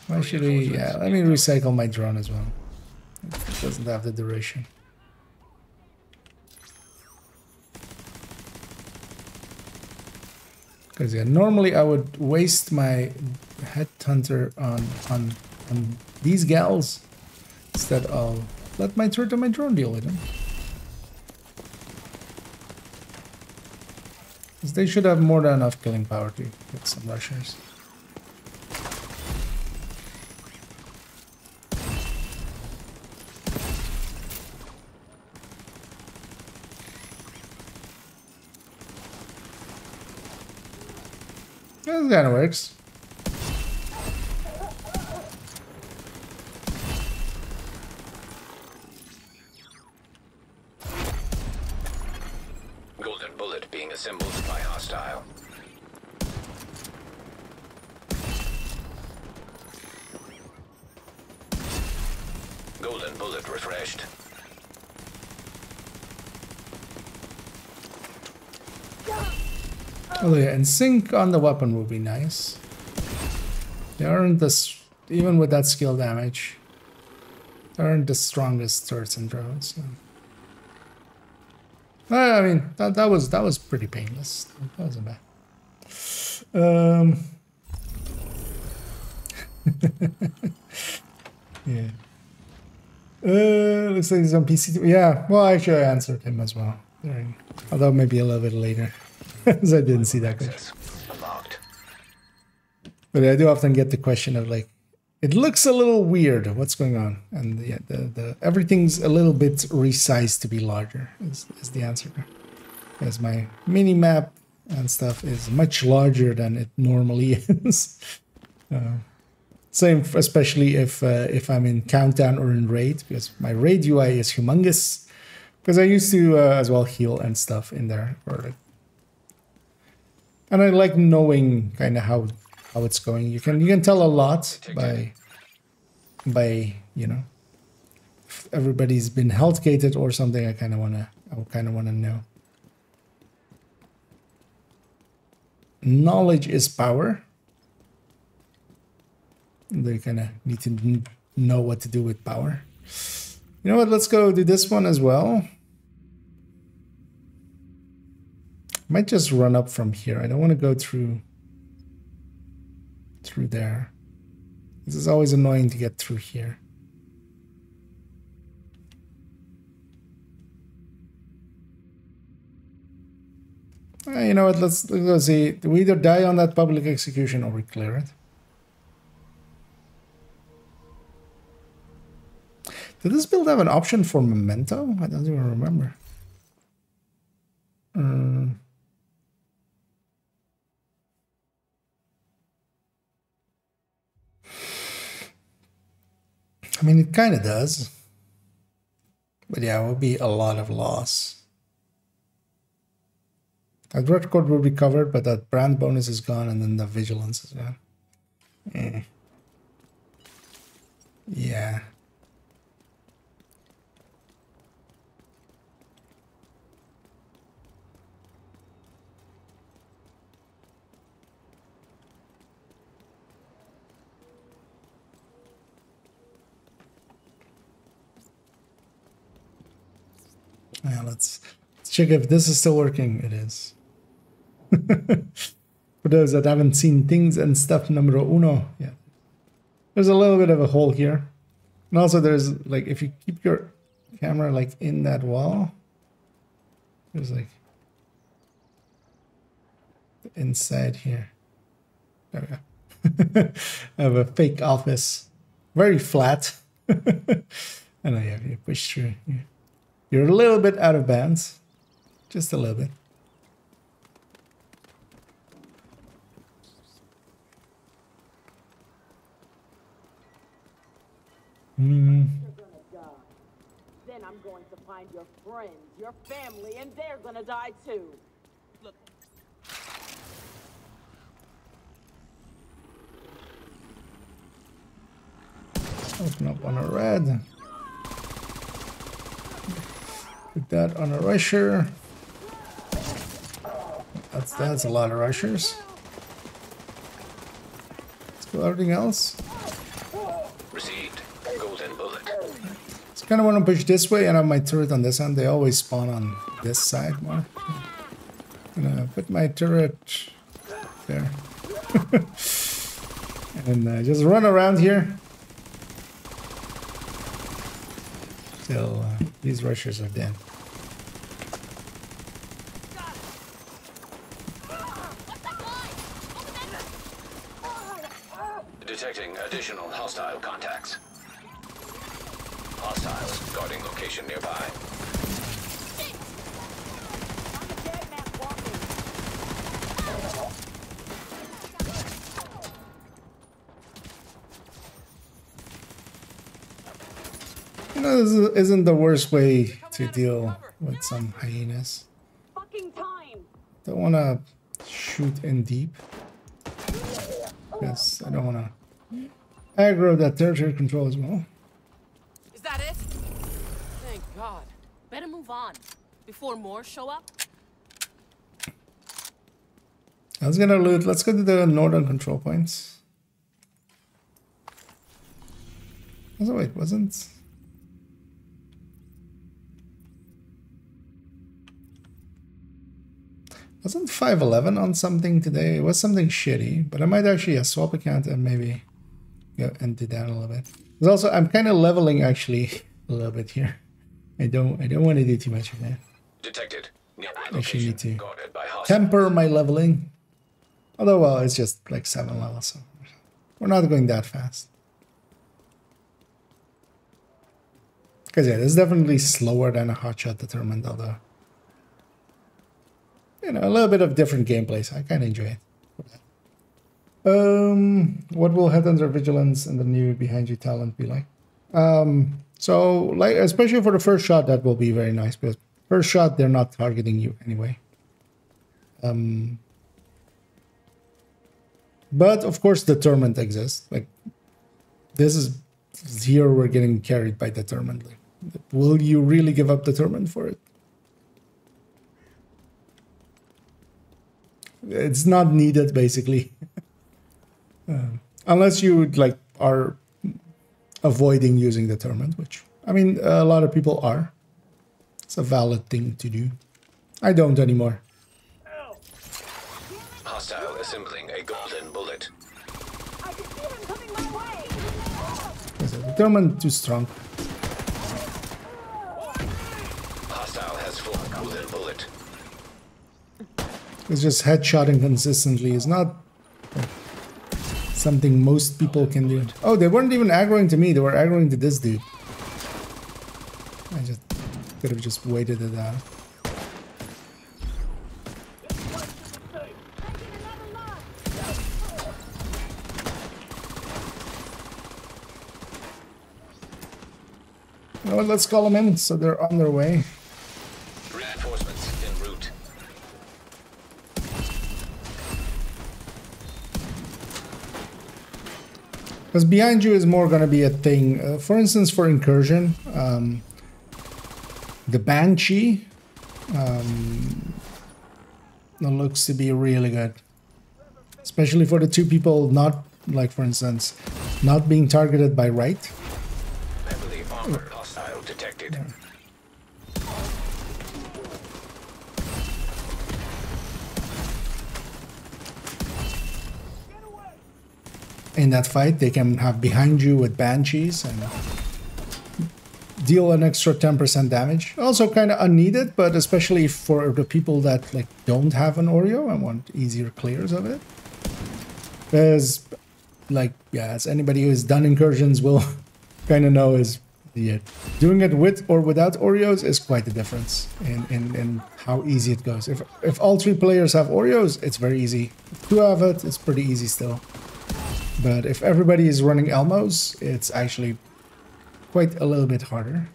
Why should we? Yeah, let me recycle my drone as well. It doesn't have the duration. Because yeah, normally I would waste my headhunter on these gals. Instead, I'll let my turret and my drone deal with them. Because they should have more than enough killing power to get some rushers. That kind of works. Golden bullet being assembled by hostile. Golden bullet refreshed. Oh yeah, and sync on the weapon would be nice. They aren't this, even with that skill damage, they aren't the strongest turrets and drones. So. I mean, that was pretty painless. That wasn't bad. Yeah. Looks like he's on PC. Yeah. Well, actually, I answered him as well. Although maybe a little bit later, because I didn't see that question. But I do often get the question of like, it looks a little weird. What's going on? And yeah, the everything's a little bit resized to be larger. Is the answer? Because my mini map and stuff is much larger than it normally is. Same, especially if I'm in Countdown or in Raid, because my Raid UI is humongous. Because I used to as well heal and stuff in there, and I like knowing kind of how it's going. You can tell a lot by you know, if everybody's been health gated or something. I kind of wanna know. Knowledge is power. They kind of need to know what to do with power. You know what? Let's go do this one as well. Might just run up from here. I don't want to go through there. This is always annoying to get through here. You know what? Let's go see. Do we either die on that public execution or we clear it? Did this build have an option for memento? I don't even remember. I mean, it kind of does. But yeah, it would be a lot of loss. That red code will be covered, but that brand bonus is gone, and then the vigilance is gone. Yeah. Yeah, let's check if this is still working. It is. For those that haven't seen things and stuff numero uno, yeah. There's a little bit of a hole here. And also there's like, if you keep your camera like in that wall, there's like inside here. There we go. I have a fake office. Very flat. And I have you push through here. You're a little bit out of bounds. Just a little bit. You're gonna die. Then I'm going to find your friends, your family, and they're gonna die too. Look. Open up on a red. Put that on a rusher. That's a lot of rushers. Let's go everything else. Received. Golden bullet. So kind of want to push this way and have my turret on this end. They always spawn on this side more. I'm gonna put my turret there. And just run around here till these rushers are dead. Detecting additional hostile contacts. Hostiles guarding location nearby. I'm a dead man walking. You know, this isn't the worst way to deal with some hyenas. Fucking time. Don't want to shoot in deep. Because I don't want to aggro that territory control as well. Is that it? Thank God. Better move on before more show up. I was gonna loot. Let's go to the northern control points. Oh, wait, wasn't... Wasn't 511 on something today? It was something shitty, but I might actually swap account and maybe go into that a little bit. There's also, I'm kind of leveling actually a little bit here. I don't want to do too much of that. Detected. Nearby I actually need location to guarded by hostiles. temper my leveling. Although, well, it's just like 7 levels, so we're not going that fast. Because yeah, it's definitely slower than a hotshot determined, although, you know, a little bit of different gameplay, so I kind of enjoy it. What will Headhunter Vigilance and the new Behind You talent be like? So, like, especially for the first shot, that will be very nice, because first shot, they're not targeting you anyway. But, of course, Determined exists. Like, this is here we're getting carried by Determined. Like, will you really give up Determined for it? It's not needed, basically. Unless you, like, are avoiding using Determined, which, I mean, a lot of people are. It's a valid thing to do. I don't anymore. Hostile assembling a golden bullet. I can see him coming my way. Is it Determined too strong? Hostile has full golden bullet. It's just headshotting consistently is not something most people can do. Oh, they weren't even aggroing to me. They were aggroing to this dude. I just could have just waited it out. You know what, let's call them in so they're on their way. Reinforcements en route. Because behind you is more going to be a thing. For instance, for incursion, the Banshee that looks to be really good. Especially for the two people not, like for instance, not being targeted by right. Heavily armored hostile detected. Yeah. In that fight, they can have behind you with Banshees and deal an extra 10% damage. Also kind of unneeded, but especially for the people that like don't have an Oreo and want easier clears of it. Because, like, yeah, as anybody who's done incursions will kind of know, is doing it with or without Oreos is quite the difference in how easy it goes. If all 3 players have Oreos, it's very easy. If 2 have it, it's pretty easy still. But if everybody is running Elmos, it's actually quite a little bit harder.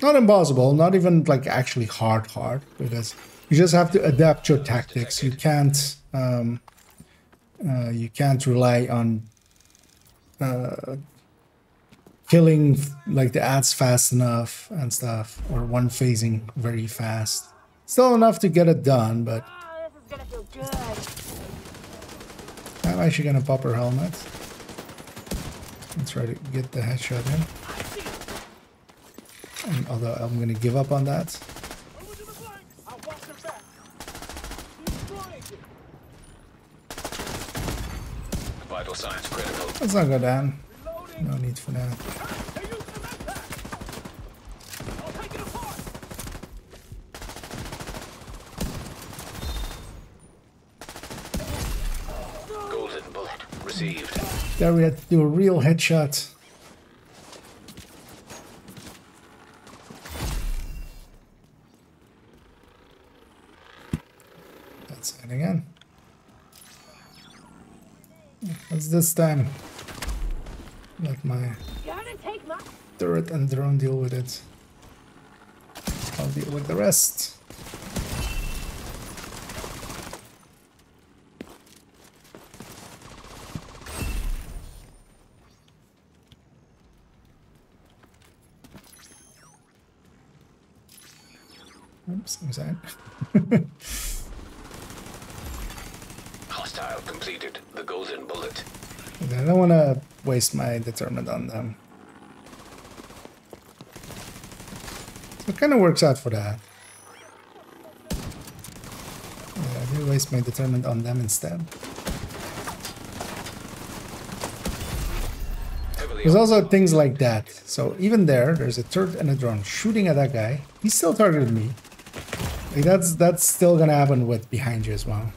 Not impossible, not even like actually hard, because you just have to adapt your tactics. You can't rely on killing like the ads fast enough and stuff, or one phasing very fast. Still enough to get it done, but Oh, this is gonna feel good. I'm actually gonna pop her helmet and try to get the headshot in. And although I'm gonna give up on that. Vital signs critical. Let's not go down. No need for that. received. There we had to do a real headshot. That's it again. What's this time? Let my turret and drone deal with it. I'll deal with the rest. Oops, I'm sorry. Hostile completed. The golden bullet. I don't want to waste my determined on them. So it kind of works out for that. Yeah, I do waste my determined on them instead. There's also things like that. So even there's a turret and a drone shooting at that guy. He still targeted me. Like that's still gonna happen with behind you as well.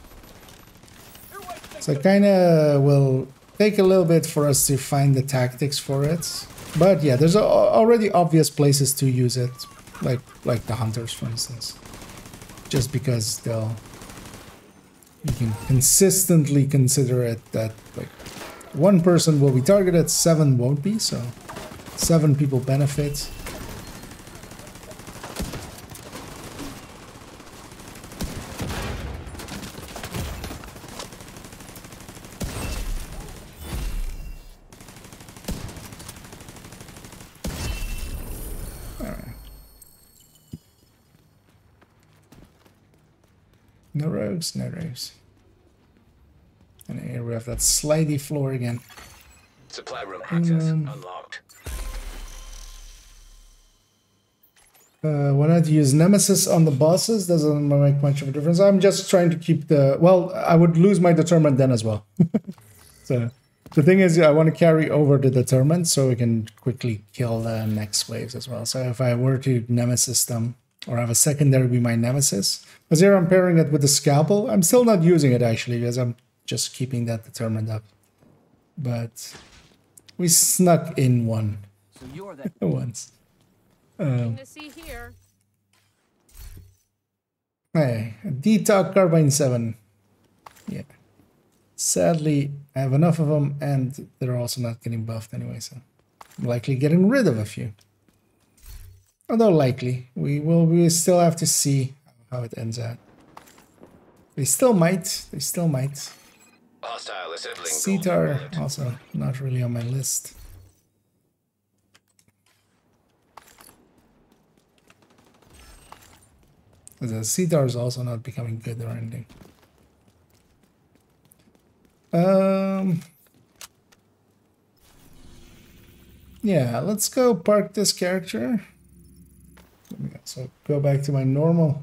So it kind of will take a little bit for us to find the tactics for it. But yeah, there's already obvious places to use it, like the hunters, for instance. Just because you can consistently consider it that like one person will be targeted, 7 won't be, so 7 people benefit. No rogues, no rogues. And here we have that slidey floor again. Supply room access unlocked. When I use Nemesis on the bosses, doesn't make much of a difference. I'm just trying to keep the... Well, I would lose my Determined then as well. So the thing is, I want to carry over the Determined so we can quickly kill the next waves as well. So if I were to Nemesis them, or have a secondary be my Nemesis, because here I'm pairing it with the Scalpel. I'm still not using it actually, because I'm just keeping that Determined up. But we snuck in one. So you're that once. To see here. Hey, Detox Carbine 7. Yeah. Sadly, I have enough of them, and they're also not getting buffed anyway, so I'm likely getting rid of a few. Although likely, we still have to see how it ends out. They still might. They still might. Hostile assembling. Cetar also not really on my list. The Cetar is also not becoming good or anything. Yeah, let's go park this character. So go back to my normal.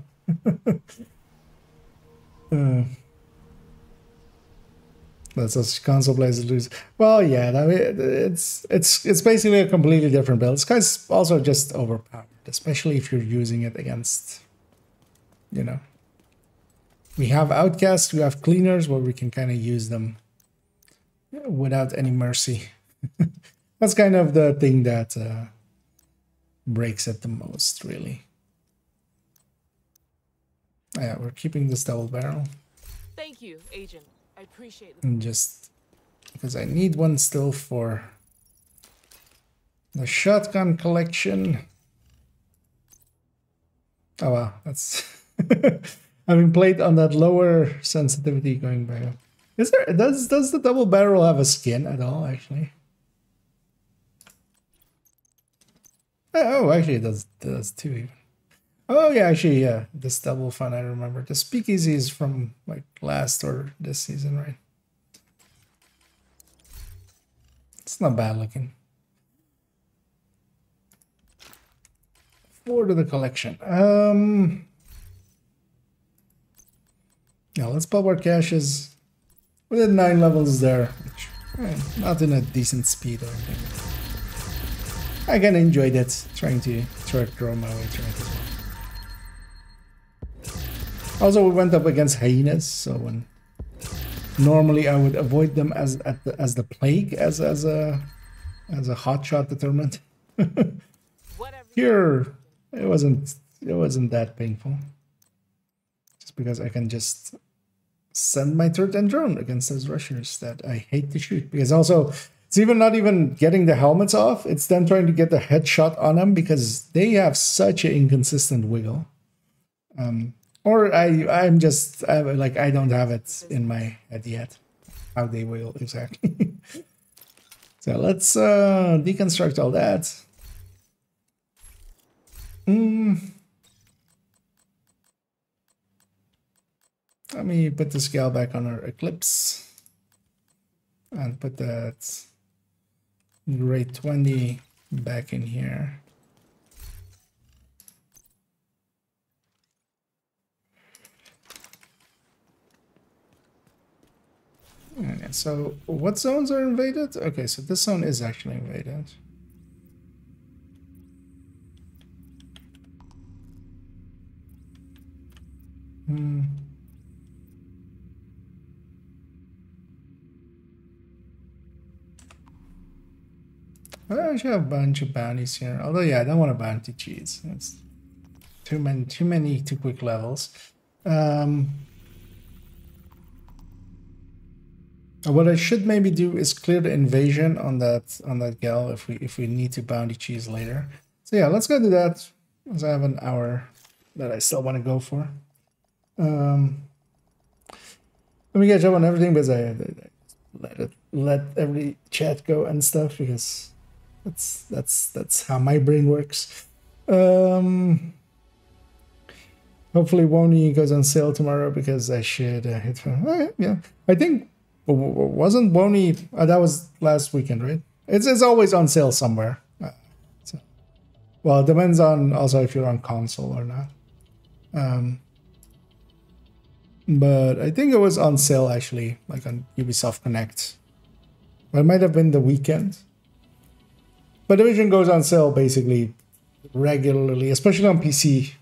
That's a console plays lose. Well, yeah, I mean, it's basically a completely different build. This guy's also just overpowered, especially if you're using it against, you know. We have outcasts, we have cleaners, where we can kind of use them without any mercy. That's kind of the thing that breaks it the most, really. Yeah, we're keeping this double barrel. Thank you, Agent. I appreciate it. And just because I need one still for the shotgun collection. Oh wow, that's having played on that lower sensitivity going back up. Is there does the double barrel have a skin at all actually? Oh, actually it does too even. Oh yeah, actually yeah, this double fun I remember. The speakeasy is from like last or this season, right? It's not bad looking. 4 to the collection. Yeah, let's pop our caches. We did 9 levels there, which, not in a decent speed or anything. I kind of enjoyed it, trying to grow my way through it as well. Also, we went up against hyenas, so when Normally, I would avoid them as the plague, as a hotshot determinant. Whatever. Here, it wasn't that painful. Just because I can just send my third and drone against those rushers that I hate to shoot. Because also, it's even not even getting the helmets off. It's them trying to get the headshot on them because they have such an inconsistent wiggle. Or I'm like, I don't have it in my head yet how they wiggle exactly. So let's deconstruct all that. Let me put this gal back on our Eclipse and put that grade 20 back in here. Okay, so what zones are invaded? Okay, so this zone is actually invaded. I actually have a bunch of bounties here. Although, yeah, I don't want a bounty cheese. That's too many too quick levels. What I should maybe do is clear the invasion on that gal if we need to bounty cheese later. So yeah, let's go do that. Because I have an hour that I still want to go for. Let me catch up on everything because I let every chat go and stuff because that's how my brain works. Hopefully Wony goes on sale tomorrow because I should hit for yeah. I think wasn't Wony that was last weekend, right? It's always on sale somewhere. So, well, it depends on also if you're on console or not. But I think it was on sale actually, like on Ubisoft Connect. But it might have been the weekend. But Division goes on sale basically regularly, especially on PC.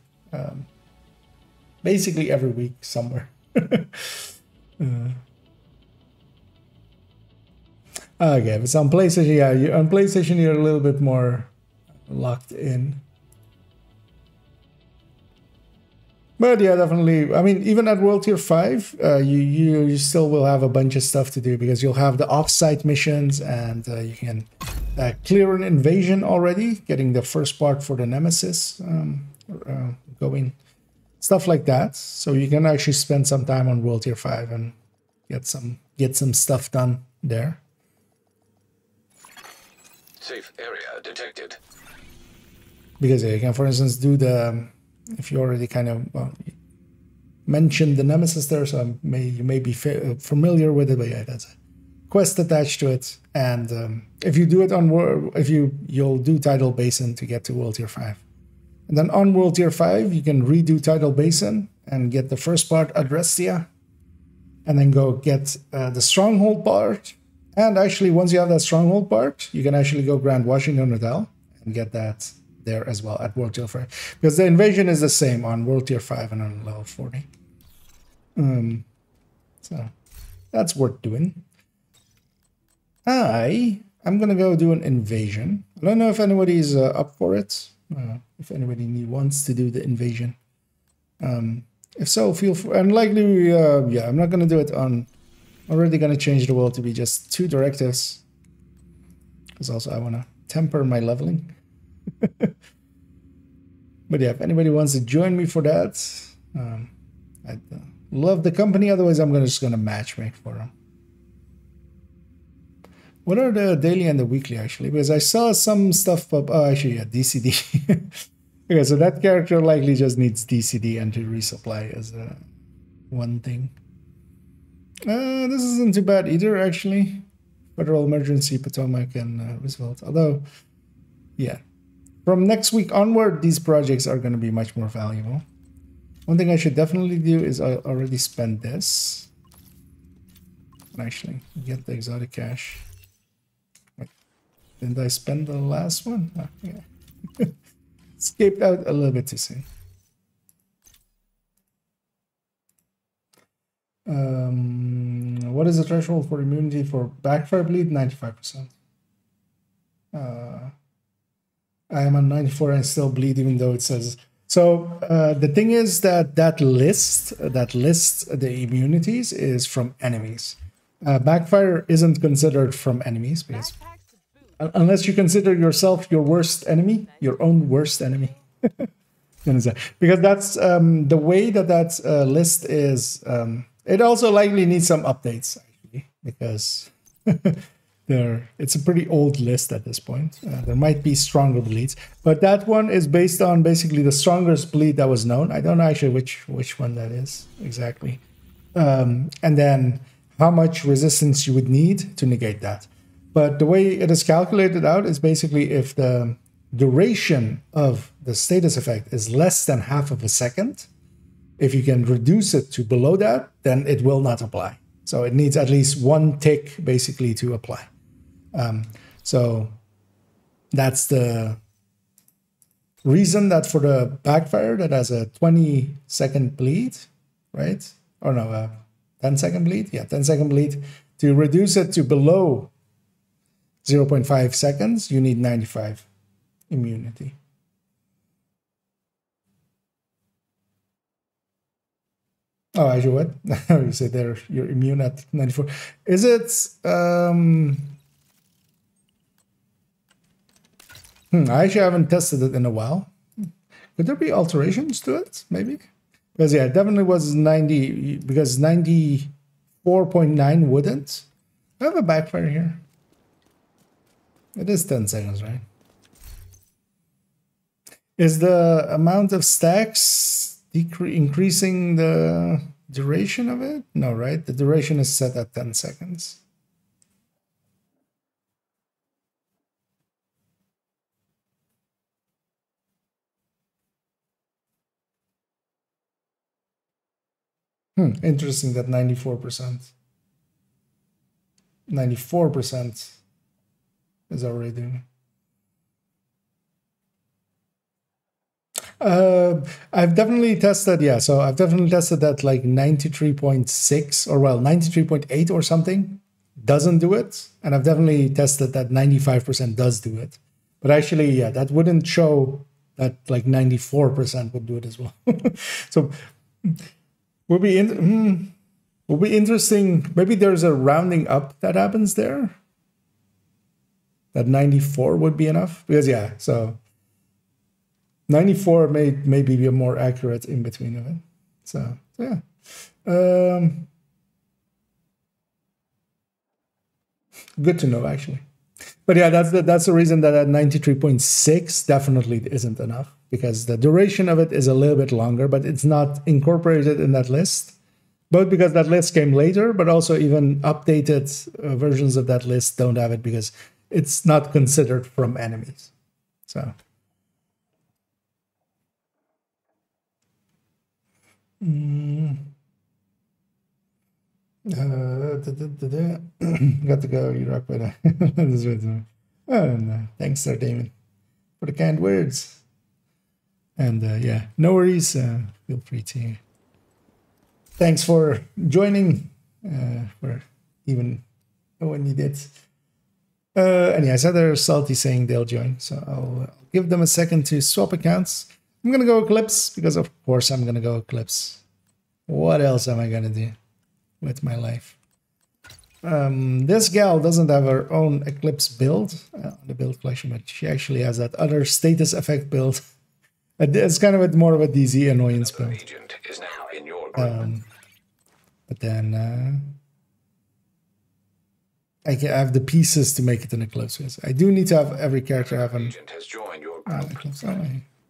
Basically every week somewhere. Okay, if it's on PlayStation, yeah, on PlayStation you're a little bit more locked in. But yeah, definitely. I mean, even at World Tier 5, you still will have a bunch of stuff to do because you'll have the off-site missions and you can clear an invasion already, getting the first part for the Nemesis going, stuff like that. So you can actually spend some time on World Tier 5 and get some stuff done there. Safe area detected. Because yeah, you can, for instance, do the... If you already kind of mentioned the Nemesis there, so you may be familiar with it, but yeah, that's a quest attached to it. And if you do it on you'll do Tidal Basin to get to World Tier 5. And then on World Tier 5, you can redo Tidal Basin and get the first part, Adrestia, and then go get the Stronghold part. And actually, once you have that Stronghold part, you can actually go Grand Washington Hotel and get that there as well at World Tier 5, because the invasion is the same on World Tier 5 and on level 40. So that's worth doing. I'm gonna go do an invasion. I don't know if anybody's up for it. If anybody wants to do the invasion. If so, feel free. And likely, yeah, I'm not gonna do it on. Already gonna change the world to be just 2 directives. Because also I wanna temper my leveling. But yeah, if anybody wants to join me for that, I'd love the company. Otherwise, I'm just gonna matchmake for them. What are the daily and the weekly actually? Because I saw some stuff pop. Oh, actually, yeah, DCD. Okay, so that character likely just needs DCD and to resupply as one thing. This isn't too bad either, actually. Federal Emergency, Potomac, and Roosevelt. Although, yeah. From next week onward, these projects are going to be much more valuable. One thing I should definitely do is I already spent this. Actually, get the exotic cash. Wait, didn't I spend the last one? Oh, yeah. Escaped out a little bit too soon. What is the threshold for immunity for backfire bleed? 95%. I am on 94 and still bleed, even though it says. So the thing is that that lists the immunities is from enemies. Backfire isn't considered from enemies because unless you consider yourself your worst enemy, your own worst enemy. Because that's the way that list is. It also likely needs some updates actually, because it's a pretty old list at this point. There might be stronger bleeds, but that one is based on basically the strongest bleed that was known. I don't know actually which one that is exactly, and then how much resistance you would need to negate that. But the way it is calculated out is basically if the duration of the status effect is less than half of a second, if you can reduce it to below that, then it will not apply. So it needs at least one tick basically to apply. So that's the reason that for the backfire that has a 20-second bleed, right? Or no, a 10-second bleed? Yeah, 10-second bleed. To reduce it to below 0.5 seconds, you need 95 immunity. Oh, actually, what? You said there you're immune at 94. Is it? I actually haven't tested it in a while. Could there be alterations to it? Maybe. Because yeah, it definitely was 90. Because 94.9 wouldn't. I have a backfire here. It is 10 seconds, right? Is the amount of stacks increasing the duration of it? No, right? The duration is set at 10 seconds. Interesting that 94%. 94% is already doing it. I've definitely tested, yeah. So I've definitely tested that like 93.6 or well, 93.8 or something doesn't do it. And I've definitely tested that 95% does do it. But actually, yeah, that wouldn't show that like 94% would do it as well. So would be interesting. Maybe there's a rounding up that happens there. That 94 would be enough because yeah, so 94 may be a more accurate in between of it. So yeah. Good to know actually. But yeah, that's the reason that at 93.6 definitely isn't enough, because the duration of it is a little bit longer, but it's not incorporated in that list. Both because that list came later, but also even updated versions of that list don't have it because it's not considered from enemies. So. Got to go. You rock with it. Thanks, Sir Damon, for the kind words. And yeah, no worries. Feel free to. Thanks for joining. For even when you did. And yeah, I said they're salty saying they'll join, so I'll give them a second to swap accounts. I'm gonna go Eclipse because, of course, I'm gonna go Eclipse. What else am I gonna do with my life? This gal doesn't have her own Eclipse build on the build collection, but she actually has that other status effect build. It's kind of more of a DZ annoyance build. Agent is now in your group. But then I have the pieces to make it an Eclipse. Yes. I do need to have every character have an Agent has joined your group. Eclipse. Oh,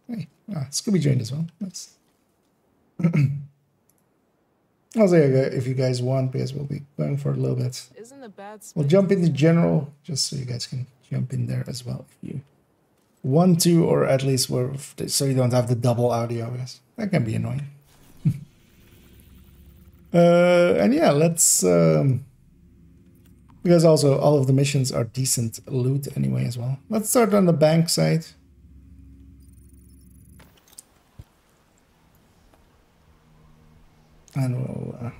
hey. Scooby joined as well. Nice. Also, if you guys want, because we'll be going for a little bit. Isn't a bad We'll jump into general, just so you guys can jump in there as well if you want to, or at least so you don't have the double audio. Yes, that can be annoying. And yeah, let's because also all of the missions are decent loot anyway as well. Let's start on the bank side. And we'll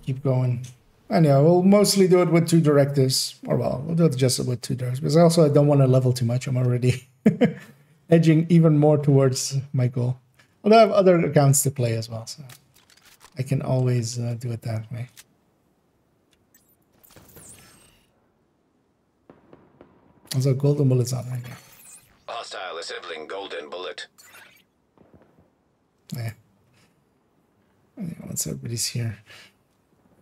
keep going And yeah, we'll mostly do it with 2 directives. Or well, we'll do it just with 2 directives. Because also I don't want to level too much. I'm already edging even more towards my goal. Although I have other accounts to play as well, so I can always do it that way. Also, golden bullets on right here. Hostile assembling golden bullet. Yeah. Once everybody's here.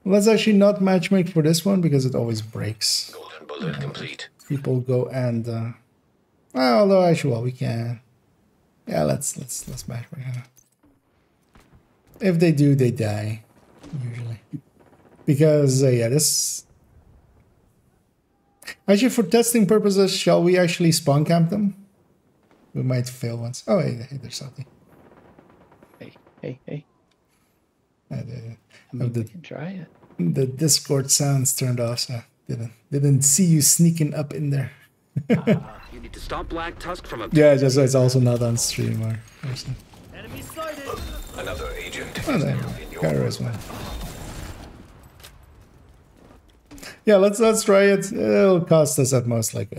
Let's actually not matchmake for this one because it always breaks. Golden bullet complete. People go and well, although actually, well, we can. Yeah, let's matchmake. If they do, they die usually. Because yeah, this. Actually, for testing purposes, shall we actually spawn camp them? We might fail once. Oh, hey, there's something. Hey. I mean, we can try it. The Discord sounds turned off, so didn't see you sneaking up in there. You need to stop Black Tusk from a... Yeah, just so it's also not on stream or something. Enemy sighted. Another agent Oh, is there. now in your Cairo as well. Yeah, let's try it. It'll cost us at most like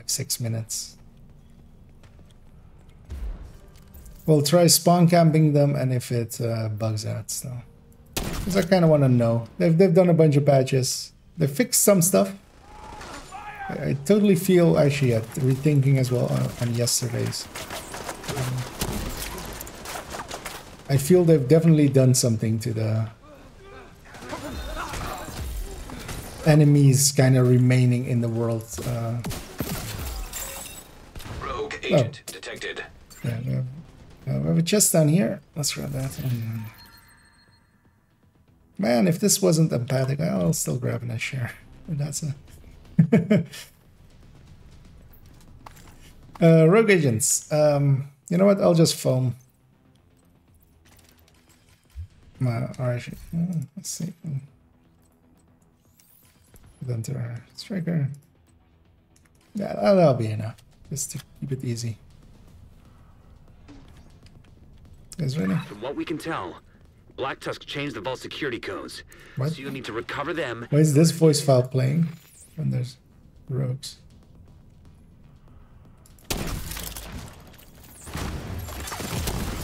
6 minutes. We'll try spawn camping them, and if it bugs out, so because I kind of want to know. They've done a bunch of patches. They fixed some stuff. I totally feel actually rethinking as well on yesterday's. I feel they've definitely done something to the enemies kind of remaining in the world. rogue agent detected. Yeah, we have a chest down here. Let's grab that. Man, if this wasn't empathic, I'll still grab a share. That's a rogue agents. You know what? I'll just foam. Alright, let's see. Then to our striker. Yeah, that'll be enough. Just to keep it easy. You guys ready? From what we can tell, Black Tusk changed the vault security codes. What? So you'll need to recover them. Why is this voice file playing when there's rogues?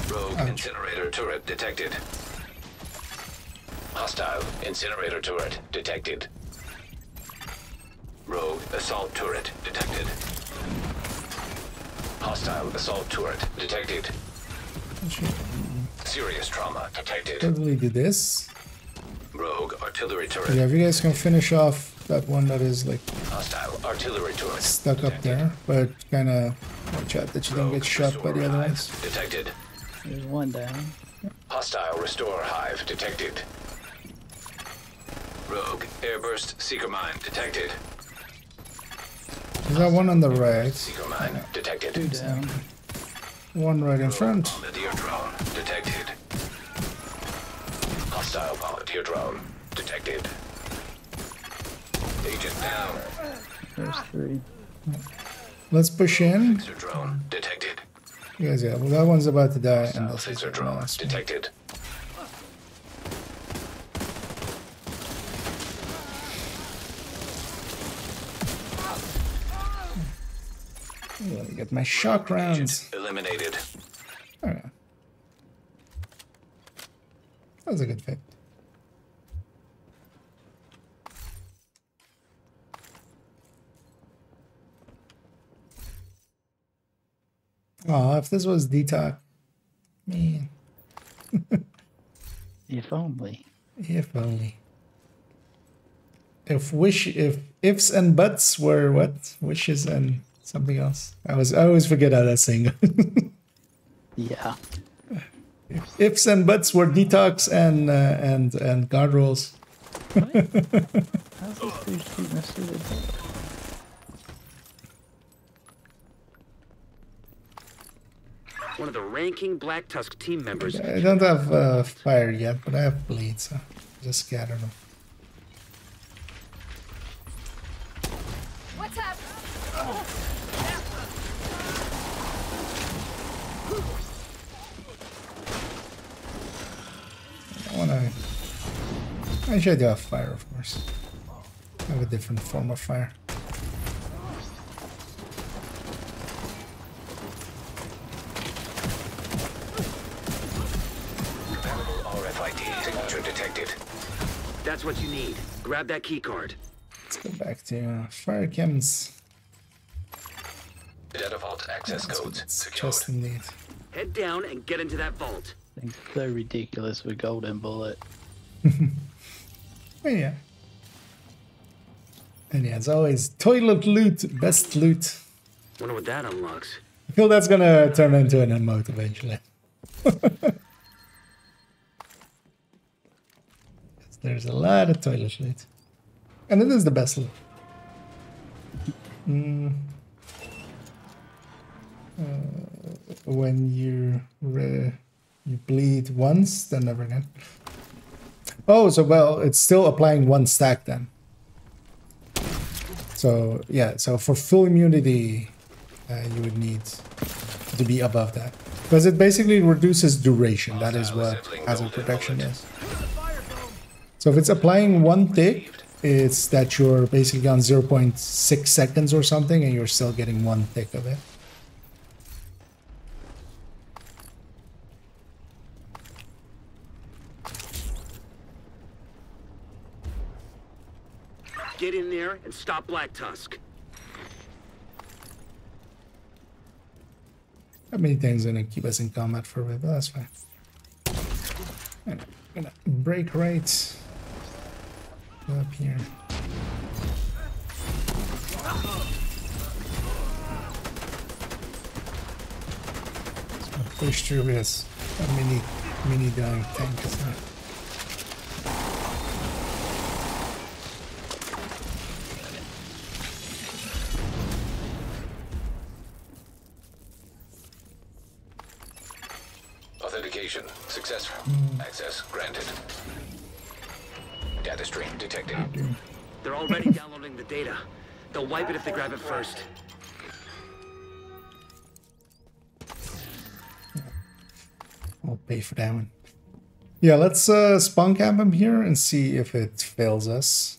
Rogue incinerator turret detected. Hostile incinerator turret detected. Rogue assault turret detected. Hostile assault turret detected. Serious trauma detected. Totally do this. Rogue artillery turret. Yeah, if you guys can finish off that one that is like Hostile artillery turret stuck up there, but kind of watch out that you don't get shot by the other ones. Detected. There's one down. Hostile restore hive detected. Rogue airburst seeker mine detected. There's that one on the right. Seeker mine detected. Two down. One right in front. Bombardier drone detected. Hostile bombardier drone detected. Agent down. There's three. Let's push in. Fixer drone detected. You guys, yeah, well, that one's about to die, and Hostile this is fixer the drone last one. detected. Let me get my shock rounds. Agent eliminated. Alright. That was a good fit. Oh, if this was detox, man. If only. If only. If ifs and buts were what? Wishes and something else. I always forget how that saying goes. Yeah. Ifs and buts were detox and guard rolls. How's this food keep messing One of the ranking Black Tusk team members. I don't have fire yet, but I have bleed, so just scatter them. What's happening? I wanna Actually, I do have fire, of course. I have a different form of fire. Compatible RFID signature detected. That's what you need. Grab that key card. Let's go back to fire chems. Data vault access codes secured. Just indeed. Head down and get into that vault. Things so ridiculous with Golden Bullet. Oh, yeah. And yeah, it's always toilet loot, best loot. Wonder what that unlocks. I feel that's gonna turn into an emote eventually. There's a lot of toilet loot. And it is the best loot. When you bleed once, then never again. Oh, so well, it's still applying one stack then. So yeah, so for full immunity, you would need to be above that. Because it basically reduces duration. That is what hazard protection is. So if it's applying one tick, it's that you're basically on 0.6 seconds or something and you're still getting one tick of it. Get in there and stop Black Tusk. That many things gonna keep us in combat for a bit, but that's fine. And I'm gonna break right up here. Just gonna push through this mini dying tank is there. Authentication successful. Access granted. Data stream detected. They're already downloading the data. They'll wipe it if they grab it first. I'll pay for that one. Yeah, let's spawn camp him here and see if it fails us.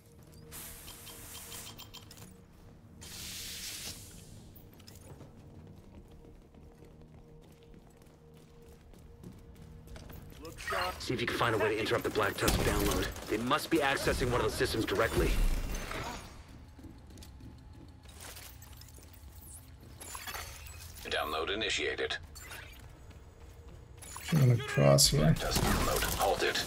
See if you can find a way to interrupt the Black Tusk download. They must be accessing one of the systems directly. Download initiated. I'm gonna cross here. Black Tusk download halted.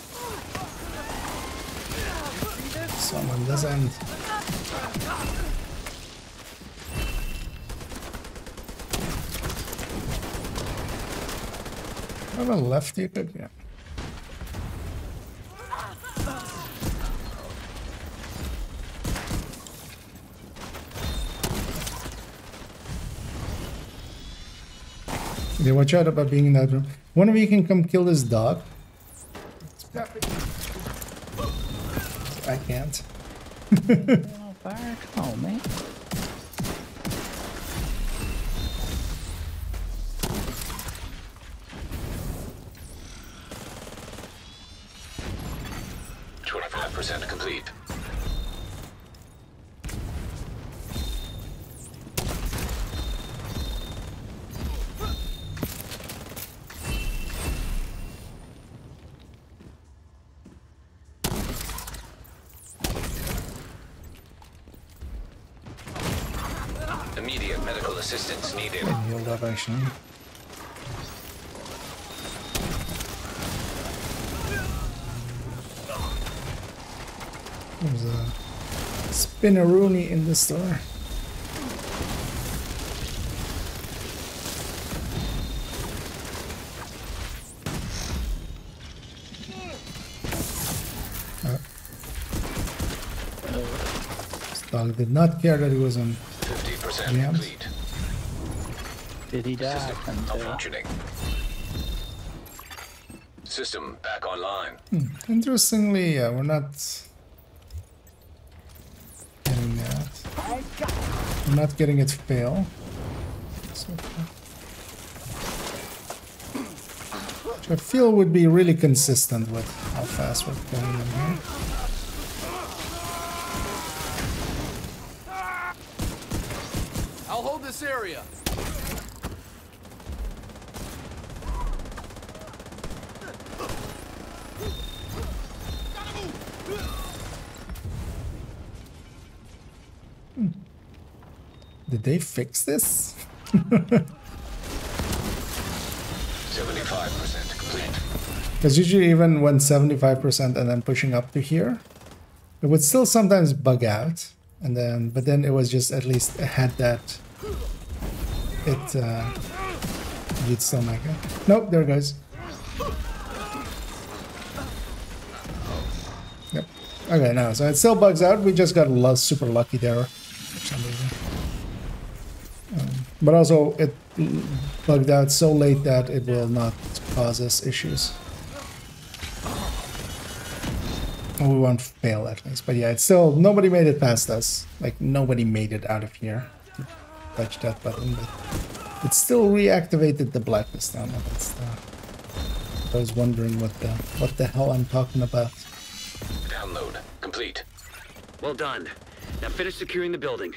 Someone doesn't. Have a lefty could, yeah. Okay, watch out about being in that room. One of you can come kill this dog. I can't. Oh, fire, come on, man. % complete. Immediate medical assistance needed. I healed up actually. There's a spinneroonie in the store. This dog did not care that he was on 50% jams. complete. Did he die? System malfunctioning. System back online. Interestingly, yeah, we're not getting that. We're not getting it fail. So far. Which I feel would be really consistent with how fast we're going in here. this area. Did they fix this? 75% complete. Because usually even when 75% and then pushing up to here, it would still sometimes bug out. And then, but then it was just at least it had that. You'd still make it. Nope, there it goes. Yep. Okay, now so it still bugs out. We just got super lucky there for some reason. But also it bugged out so late that it will not cause us issues. We won't fail at least, but yeah, it's still, nobody made it past us. Like, nobody made it out of here to touch that button, but it still reactivated the blacklist now. That's the, I was wondering what the hell I'm talking about. Download complete. Well done. Now finish securing the building.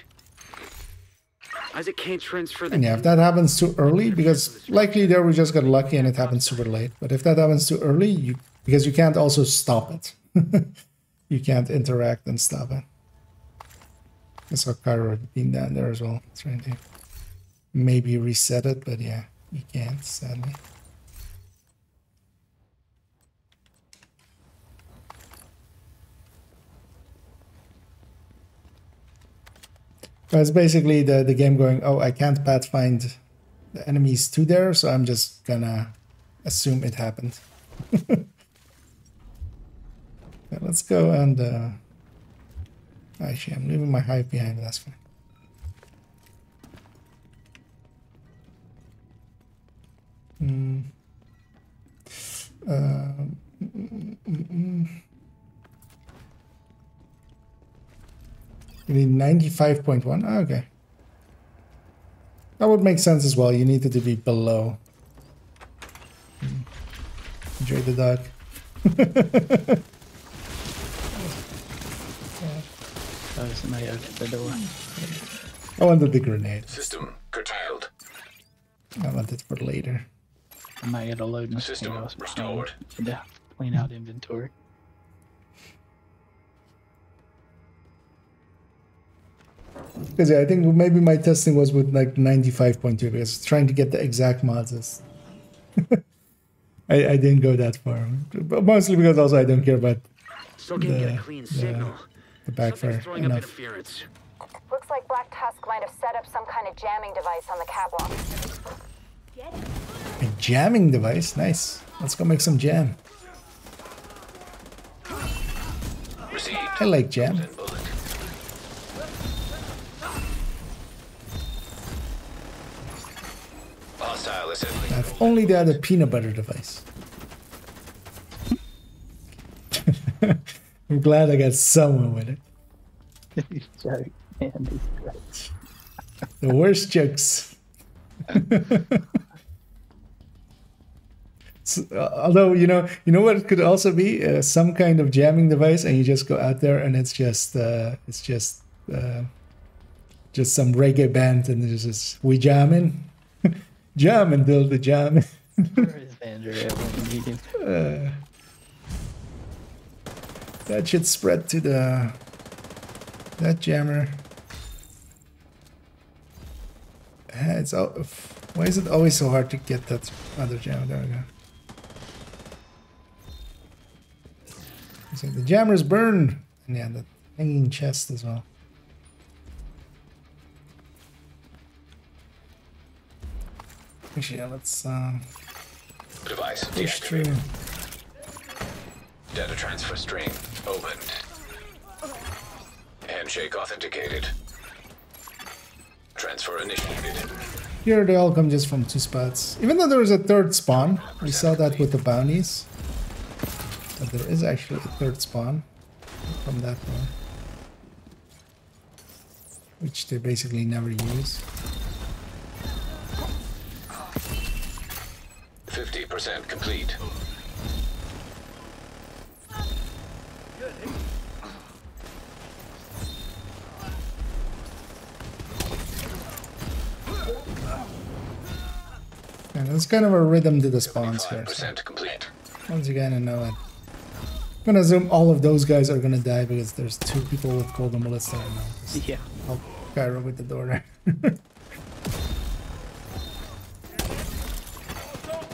Isaac can't transfer the... And yeah, if that happens too early, because likely there we just got lucky and it happened super late, but if that happens too early, because you can't also stop it. You can't interact and stop it. I saw Cairo being down there as well, trying to maybe reset it, but yeah, you can't, sadly. But it's basically the game going, oh, I can't pathfind the enemies to there, so I'm just gonna assume it happened. Let's go and actually I'm leaving my hive behind, that's fine. You need 95.1. Oh, okay. That would make sense as well. You needed to be below. Enjoy the dog. Somebody opened the door. I wanted the grenade. System curtailed. I want it for later. I might get a load in System restored. Yeah, clean out inventory. Because yeah, I think maybe my testing was with like 95.2 because trying to get the exact mods is I didn't go that far. But mostly because also I don't care about Still can't get a clean signal. the backfire Throwing up enough. interference. Looks like Black Tusk might have set up some kind of jamming device on the catwalk. A jamming device? Nice. Let's go make some jam. Received. I like jam. Bullet. Hostile assembly. If only they had a peanut butter device. I'm glad I got someone with it. Joke, man, these great. The worst jokes. So, although you know what it could also be some kind of jamming device, and you just go out there and it's just some reggae band, and it's just we jamming, jamming till the jamming. Where is Andrea when you need him? That should spread to that jammer. It's why is it always so hard to get that other jammer? There we go. So the jammers burn, and yeah, the hanging chest as well. Actually, yeah, let's Device push through. deactivated. Data transfer string opened. Handshake authenticated. Transfer initiated. Here they all come just from 2 spots. Even though there is a 3rd spawn, we saw that with the bounties. But there is actually a 3rd spawn from that one, which they basically never use. 50% complete. It's kind of a rhythm to the spawns here. So. Complete. Once you kind of know it. I'm gonna assume all of those guys are gonna die because there's 2 people with golden bullets there now. Just Yeah. help Gyro with the door there.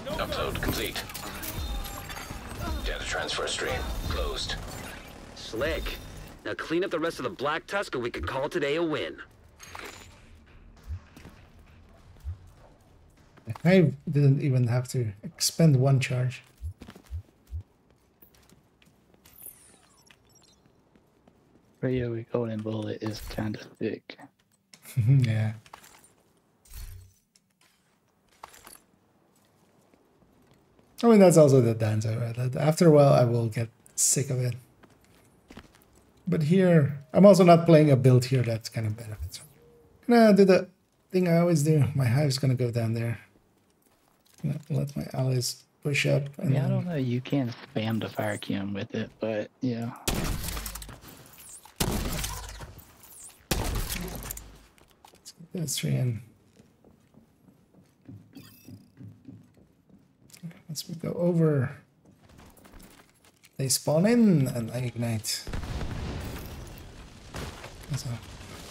Upload complete. Data transfer stream closed. Slick. Now clean up the rest of the Black Tusk and we can call today a win. I didn't even have to expend 1 charge. Radio with golden bullet is kind of thick. Yeah. I mean, that's also the downside, right? That after a while, I will get sick of it. But here, I'm also not playing a build here that's kind of benefits. I'm gonna do the thing I always do. My hive's gonna go down there. Let my allies push up. And Yeah, I don't know. You can spam the fire cam with it, but yeah. Let's get this 3 in. As we go over, they spawn in and I ignite. So,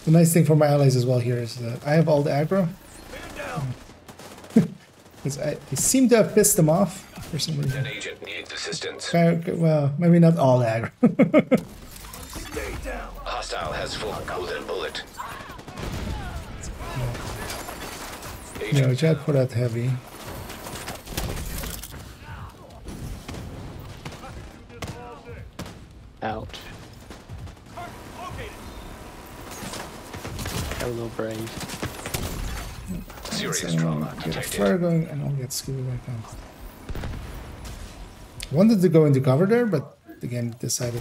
the nice thing for my allies as well here is that I have all the aggro. Because I seem to have pissed them off for some reason. An agent needs assistance. Well, maybe not all the aggro. Hostile has full golden bullet. No, Chad put out heavy. Ouch. Got a little brave. Serious So, trauma get a detected. flare going and I'll get scuba back on. Wanted to go into cover there, but the game decided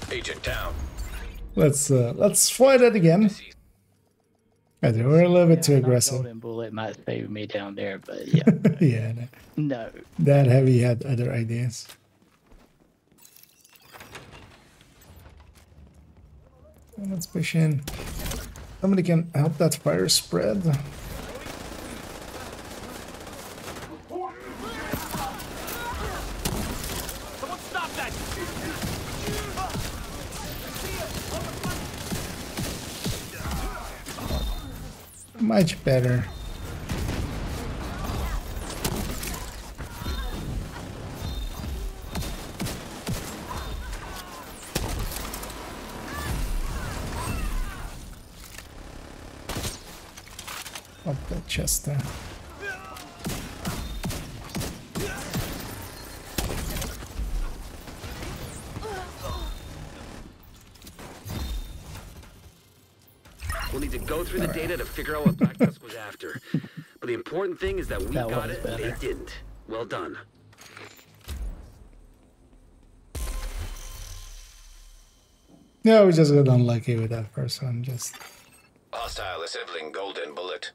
Agent down. let's fly that again. I think we're a little bit too Yeah, aggressive. Golden bullet might save me down there, but yeah. Yeah, no. No. That heavy had other ideas. And let's push in. Somebody can help that fire spread. Someone stop that! Much better. Up that chest there. We'll need to go through the data to figure out what Black Tusk was after. But the important thing is that we That got was it and they better. didn't. Well done. Yeah, we just got unlucky with that first one. Just Hostile assembling golden bullet.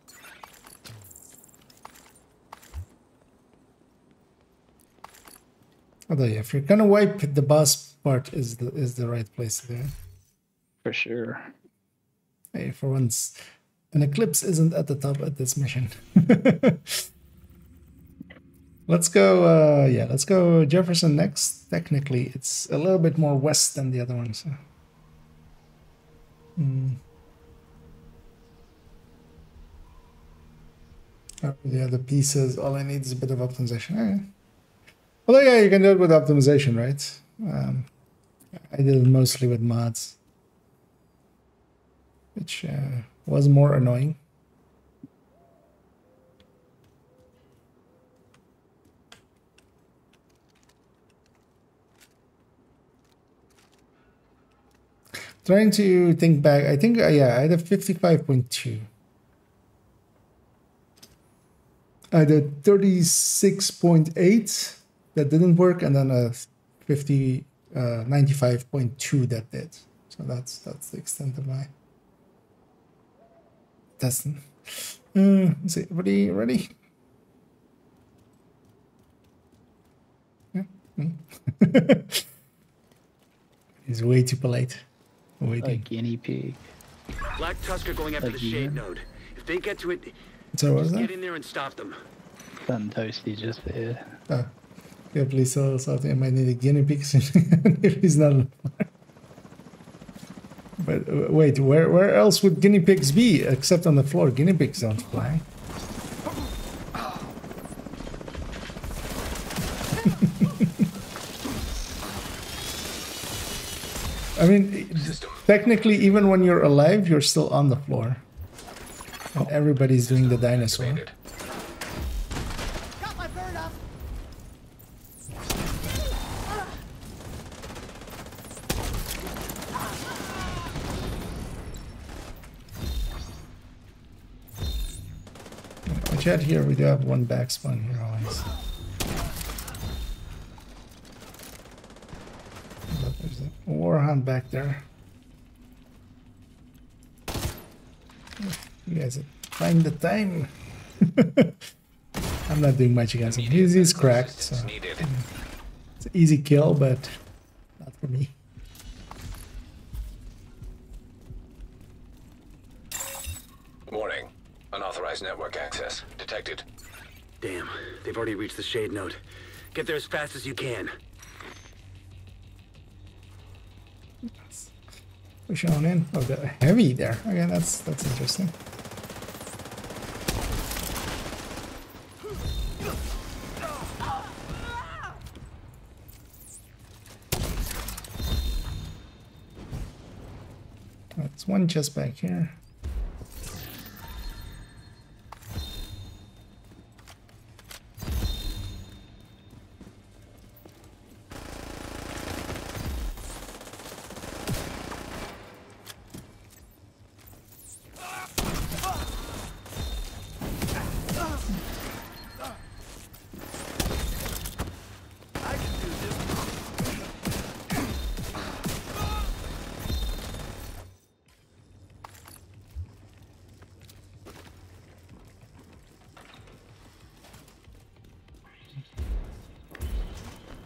although yeah, if you're gonna wipe, the boss part is the right place to do it. For sure. Hey, for once, an eclipse isn't at the top at this mission. Let's go. Yeah, let's go Jefferson next. Technically, it's a little bit more west than the other ones. So. The other pieces, all I need is a bit of optimization. Okay. Although, yeah, you can do it with optimization, right? I did it mostly with mods, which was more annoying. Trying to think back, I think, yeah, I had a 55.2. I had a 36.8 that didn't work, and then a 95.2 that did. So that's the extent of my testing. Let's see, ready? Yeah. He's way too polite. Waiting. Like guinea pig. Black Tusk are going after Like the Shade you. node. If they get to it, So what was Get that? in there and stop them. Done Toasty just here. Oh. Yeah, please tell something. I might need a guinea pig soon if he's not on the floor. But wait, where else would guinea pigs be except on the floor? Guinea pigs don't fly. I mean, technically, even when you're alive, you're still on the floor. And everybody's doing the dinosaur. Got my bird up. Watch out here, we do have one back spawn here always. But there's a warhound back there. You guys find the time. I'm not doing much against him. He's cracked, so it's an easy kill, but not for me. Warning. Unauthorized network access detected. Damn, they've already reached the shade node. Get there as fast as you can. Push on in. Oh, the heavy there. Okay, that's interesting. That's one chest back here.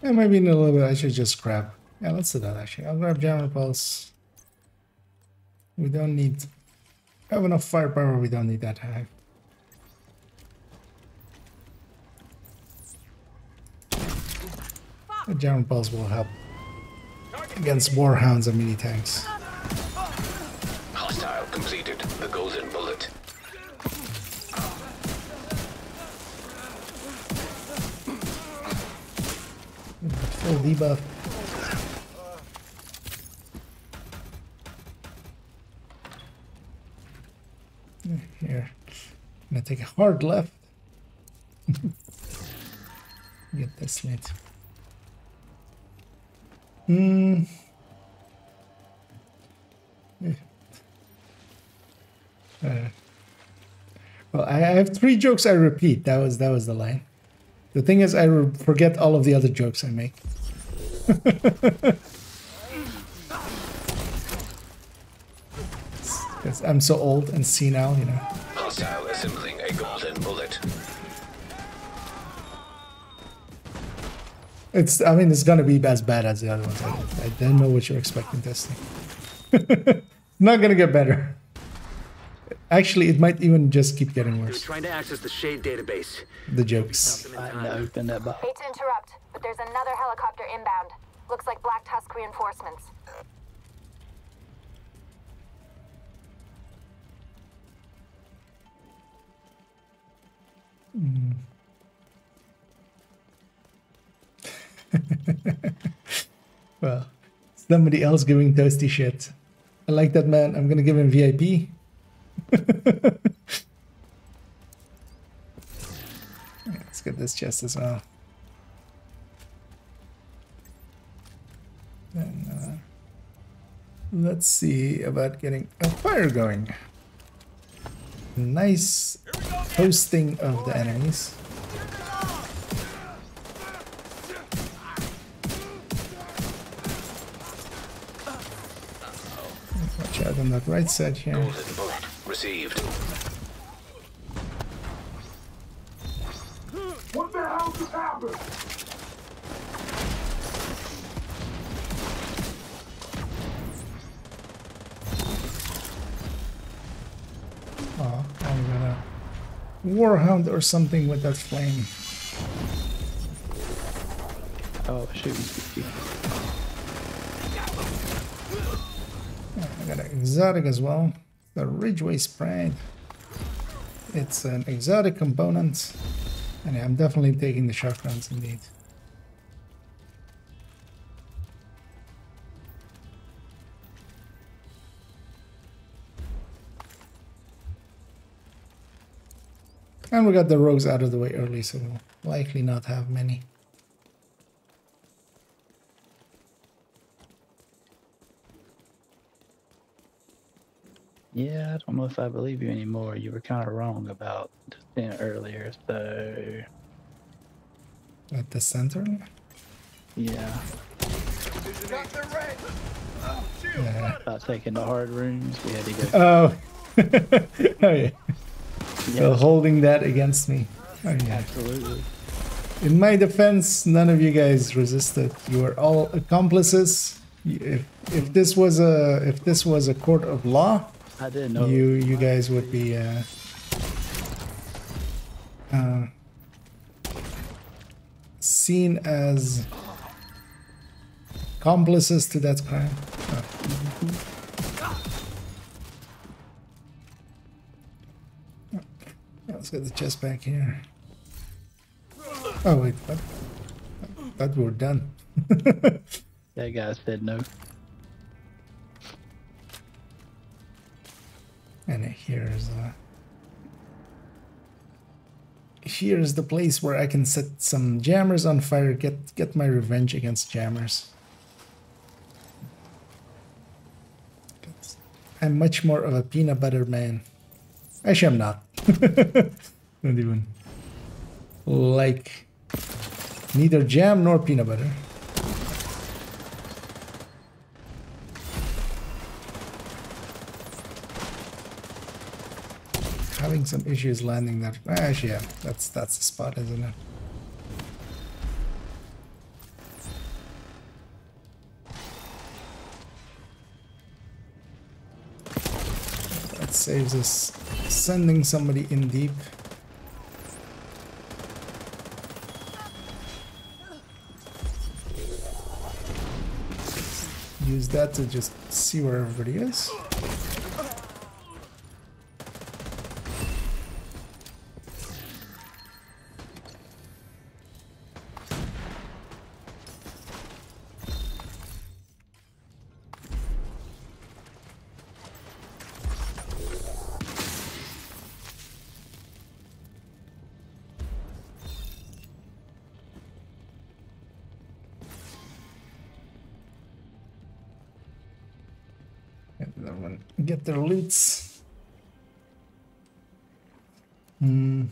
Yeah, maybe in a little bit I should just grab. Yeah, let's do that actually. I'll grab Jammer Pulse. We don't need... I have enough firepower, we don't need that high. The Jammer Pulse will help against warhounds and mini tanks. Hostile completed. The golden bullet. Full debuff. Here. I'm gonna take a hard left. Get this lit. Well, I have 3 jokes I repeat. That was the line. The thing is, I forget all of the other jokes I make. Because I'm so old and senile, you know. Hostile assembling a golden bullet. I mean, it's gonna be as bad as the other ones. I don't know what you're expecting this thing. Not gonna get better. Actually, it might even just keep getting They're worse. trying to access the shade database. The jokes. I know, open that box. Hate to interrupt, but there's another helicopter inbound. Looks like Black Tusk reinforcements. Well, somebody else giving Toasty shit. I like that man. I'm gonna give him VIP. Let's get this chest as well. And let's see about getting a fire going. Nice hosting of the enemies. Watch out on that right side here. Golden bullet received. What the hell just happened? Oh, I'm gonna warhound or something with that flame. Oh, shoot. I got an exotic as well. The Ridgeway Sprite. It's an exotic component. And I'm definitely taking the shotguns indeed. And we got the rogues out of the way early, so we'll likely not have many. Yeah, I don't know if I believe you anymore. You were kind of wrong about saying earlier, so... At the center? Yeah. Yeah. About taking the hard rooms, we had to go... Oh. Oh yeah. So holding that against me. Oh, yeah. Absolutely. In my defense, none of you guys resisted. You were all accomplices. If this was a court of law, I didn't know. you guys would be seen as accomplices to that crime. Oh. Let's get the chest back here. Oh wait, what? I thought we were done. That guy said no. And here's the place where I can set some jammers on fire, get my revenge against jammers. I'm much more of a peanut butter man. Actually, I'm not. Not even like neither jam nor peanut butter. Having some issues landing that. Actually, yeah, that's the spot, isn't it? That saves us sending somebody in deep. Use that to just see where everybody is. Get their loots. A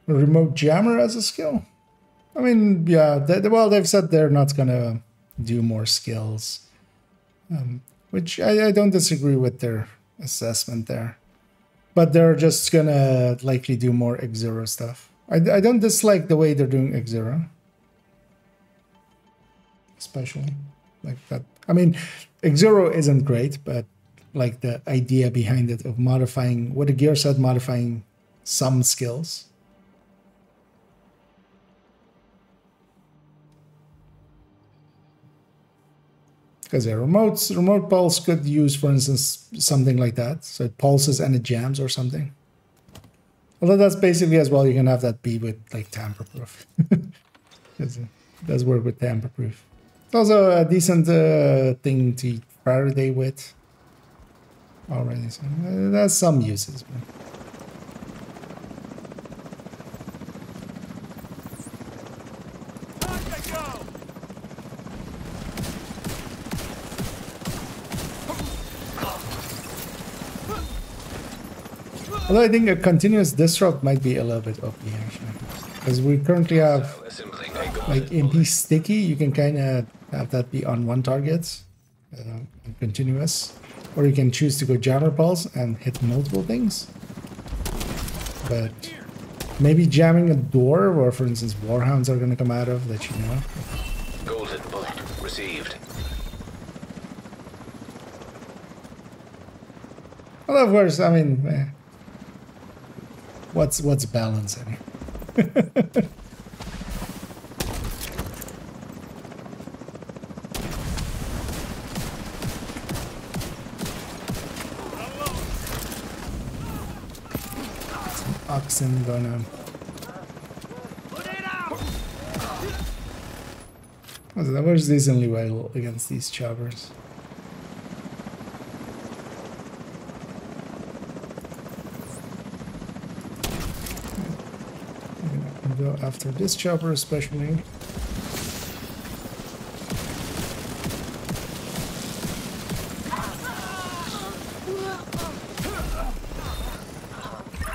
remote jammer as a skill? I mean, yeah, well, they've said they're not gonna do more skills. Which I don't disagree with their assessment there. But they're just gonna likely do more X0 stuff. I don't dislike the way they're doing X0. Especially like that. I mean, X0 isn't great, but like the idea behind it of modifying, what the gear said, modifying some skills. Because a remote pulse could use, for instance, something like that. So it pulses and it jams or something. Although that's basically as well, you can have that be with like tamper-proof. It does work with tamper-proof. It's also a decent thing to Faraday with already. So that's some uses. But. Although I think a continuous disrupt might be a little bit OP actually. Because we currently have like MP sticky, you can kind of have that be on one target, continuous. Or you can choose to go jammer pulse and hit multiple things. But maybe jamming a door where, for instance, warhounds are going to come out of, that you know. Golden bullet received. Well, of course, I mean, What's balance in here? Some oxen gonna. That works decently well against these choppers. Go after this chopper especially.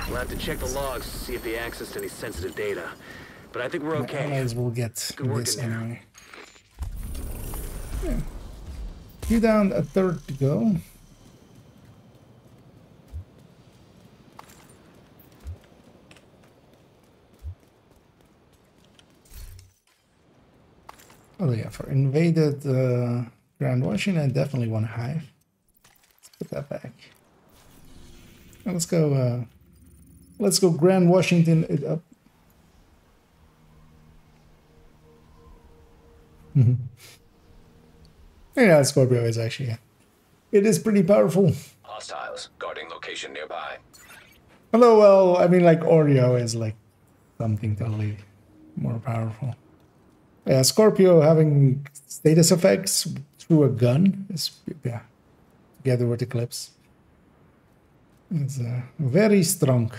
We'll have to check the logs to see if they accessed any sensitive data. But I think we're okay. My allies will get Good work this in there. anyway. Yeah. You down a third to go. Oh yeah, for invaded Grand Washington, I definitely want a hive. Let's put that back. Now let's go. Let's go Grand Washington it up. Yeah, Scorpio is actually. It is pretty powerful. Hostiles guarding location nearby. Although, well, I mean, like Oreo is like something totally more powerful. Yeah, Scorpio having status effects through a gun is, yeah, together with Eclipse. It's very strong.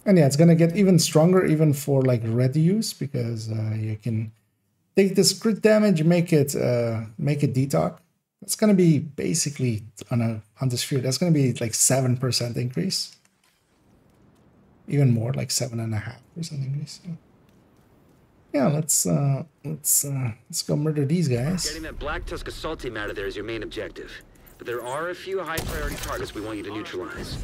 And yeah, it's gonna get even stronger even for like red use, because you can take this crit damage, make it detox. That's gonna be basically on the sphere. That's gonna be like 7% increase. Even more, like 7.5% increase. So. Yeah, let's go murder these guys. Getting that Black Tusk assault team out of there is your main objective. But there are a few high priority targets we want you to neutralize.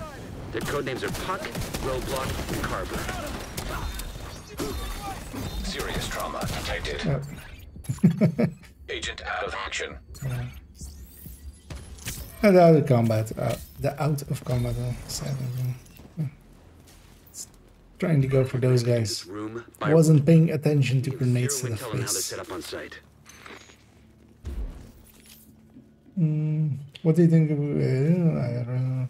Their codenames are Puck, Roadblock, and Carver. Serious trauma detected. Yep. Agent out of action. And out of combat. The out of combat. Trying to go for those guys. I wasn't paying attention to grenades to the face. What do you think of, I don't know.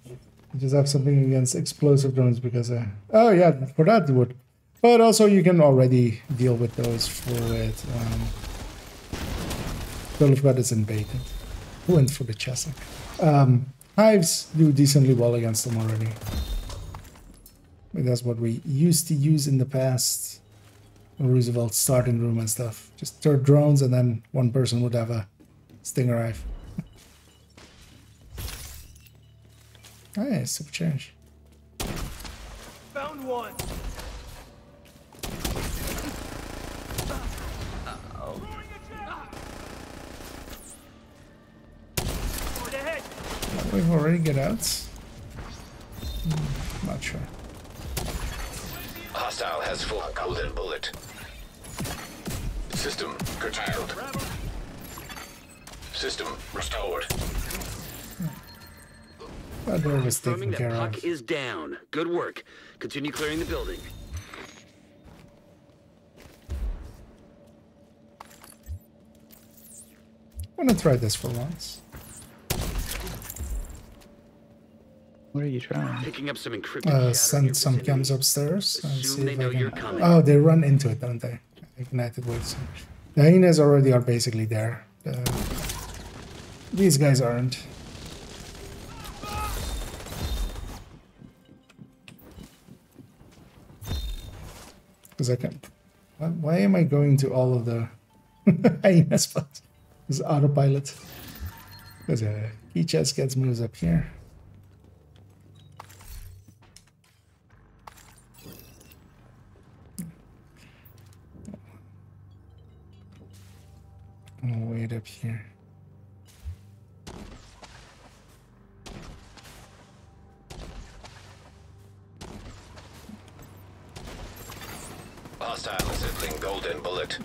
You just have something against explosive drones because oh yeah, for that it would. But also you can already deal with those for it. Golf God is invaded. Who went for the chest? Hives do decently well against them already. That's what we used to use in the past. Roosevelt starting room and stuff. Just throw drones and then one person would have a stinger rifle. Hey, super change. Found one. We've already get out. Not sure. Hostile has full golden bullet. System curtailed. System restored. That door was taken care of. Puck is down. Good work. Continue clearing the building. I'm gonna try this for once. What are you trying? Picking up some encrypted send some cams upstairs and see they if know I you're can... coming. Oh, they run into it, don't they? Ignited waves. The hyenas already are basically there. These guys aren't. Because I can... Why am I going to all of the hyena spots? This autopilot. Because key chest gets moves up here. I'll wait up here. Hostile assembling golden bullet.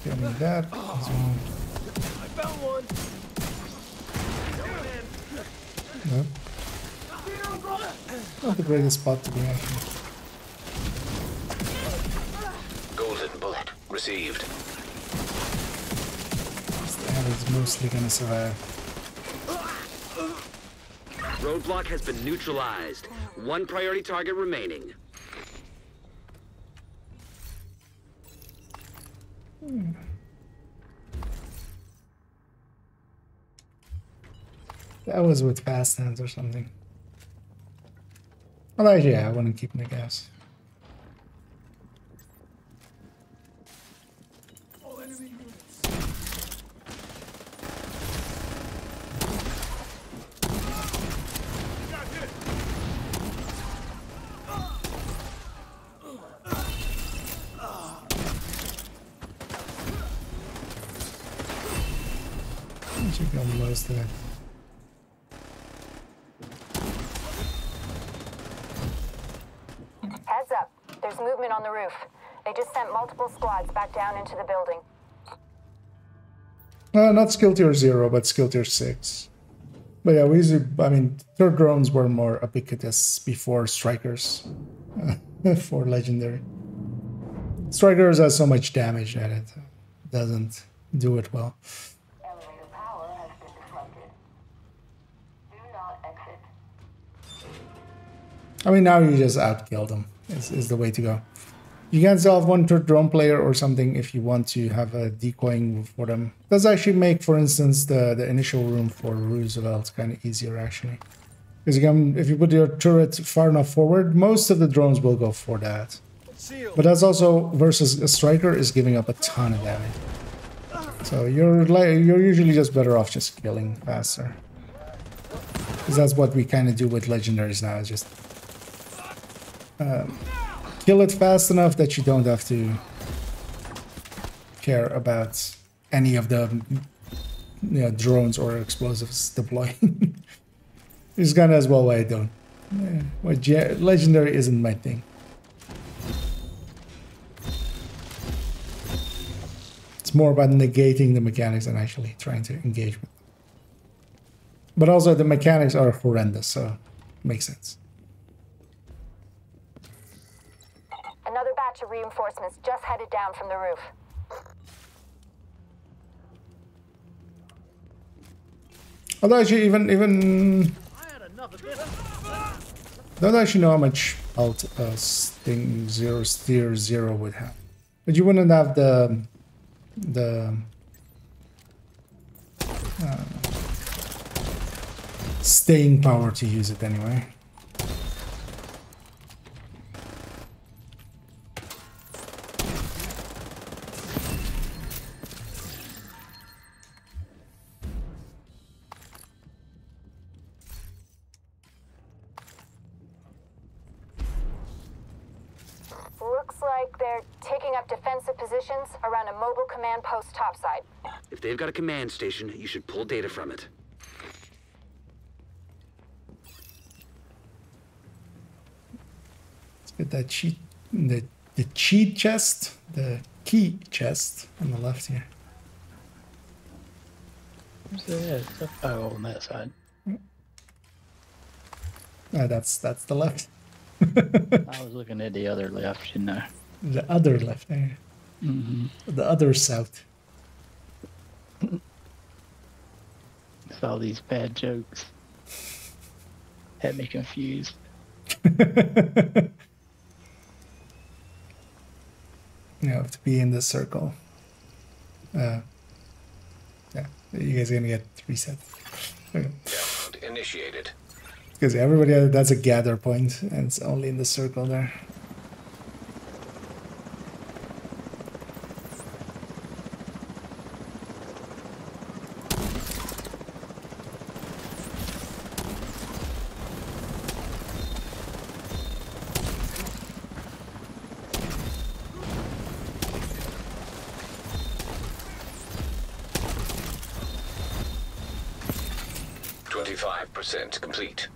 Getting that as well. I found one. No. Not the greatest spot to be actually. Golden bullet received. That is mostly gonna survive. Roadblock has been neutralized. One priority target remaining. That was with fast hands or something. Well, actually, yeah, I wouldn't keep the gas. I should go most of it. Heads up. There's movement on the roof. They just sent multiple squads back down into the building. Not skill tier 0, but skill tier 6. But yeah, we usually, I mean, third drones were more ubiquitous before strikers for legendary. Strikers has so much damage that it doesn't do it well. Elevator power has been disrupted. Do not exit. I mean, now you just outkill them is the way to go. You can still have one third drone player or something if you want to have a decoying for them. Does actually make, for instance, the initial room for Roosevelt kind of easier actually. Because again, if you put your turret far enough forward, most of the drones will go for that. But that's also versus a striker is giving up a ton of damage. So you're usually just better off just killing faster. Because that's what we kind of do with legendaries now, is just kill it fast enough that you don't have to care about any of the drones or explosives deploying. It's kind of as well why I don't. Legendary isn't my thing. It's more about negating the mechanics than actually trying to engage with them. But also the mechanics are horrendous, so it makes sense. Another batch of reinforcements just headed down from the roof. Although actually even don't actually know how much health Sting 0 Steer 0 would have. But you wouldn't have the staying power to use it anyway. Looks like they're taking up defensive positions around a mobile command post topside. If they've got a command station, you should pull data from it. Let's get that cheat, the cheat chest, the key chest on the left here. Oh, on that side. That's the left. I was looking at the other left, you know. The other left there. The other south. It's all these bad jokes. Had me confused. You have to be in the circle. Yeah, you guys are gonna get reset. Okay. Download initiated. Because everybody that's a gather point, and it's only in the circle there. Complete.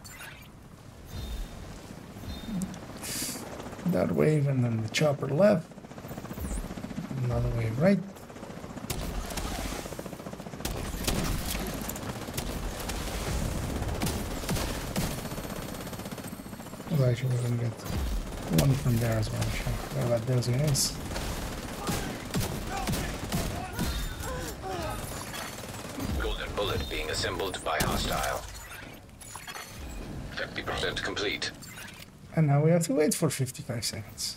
That wave, and then the chopper left. Another wave right. actually we can get one from there as well. Sure. What about those guys? Golden bullet being assembled by hostile. 50% complete. And now we have to wait for 55 seconds.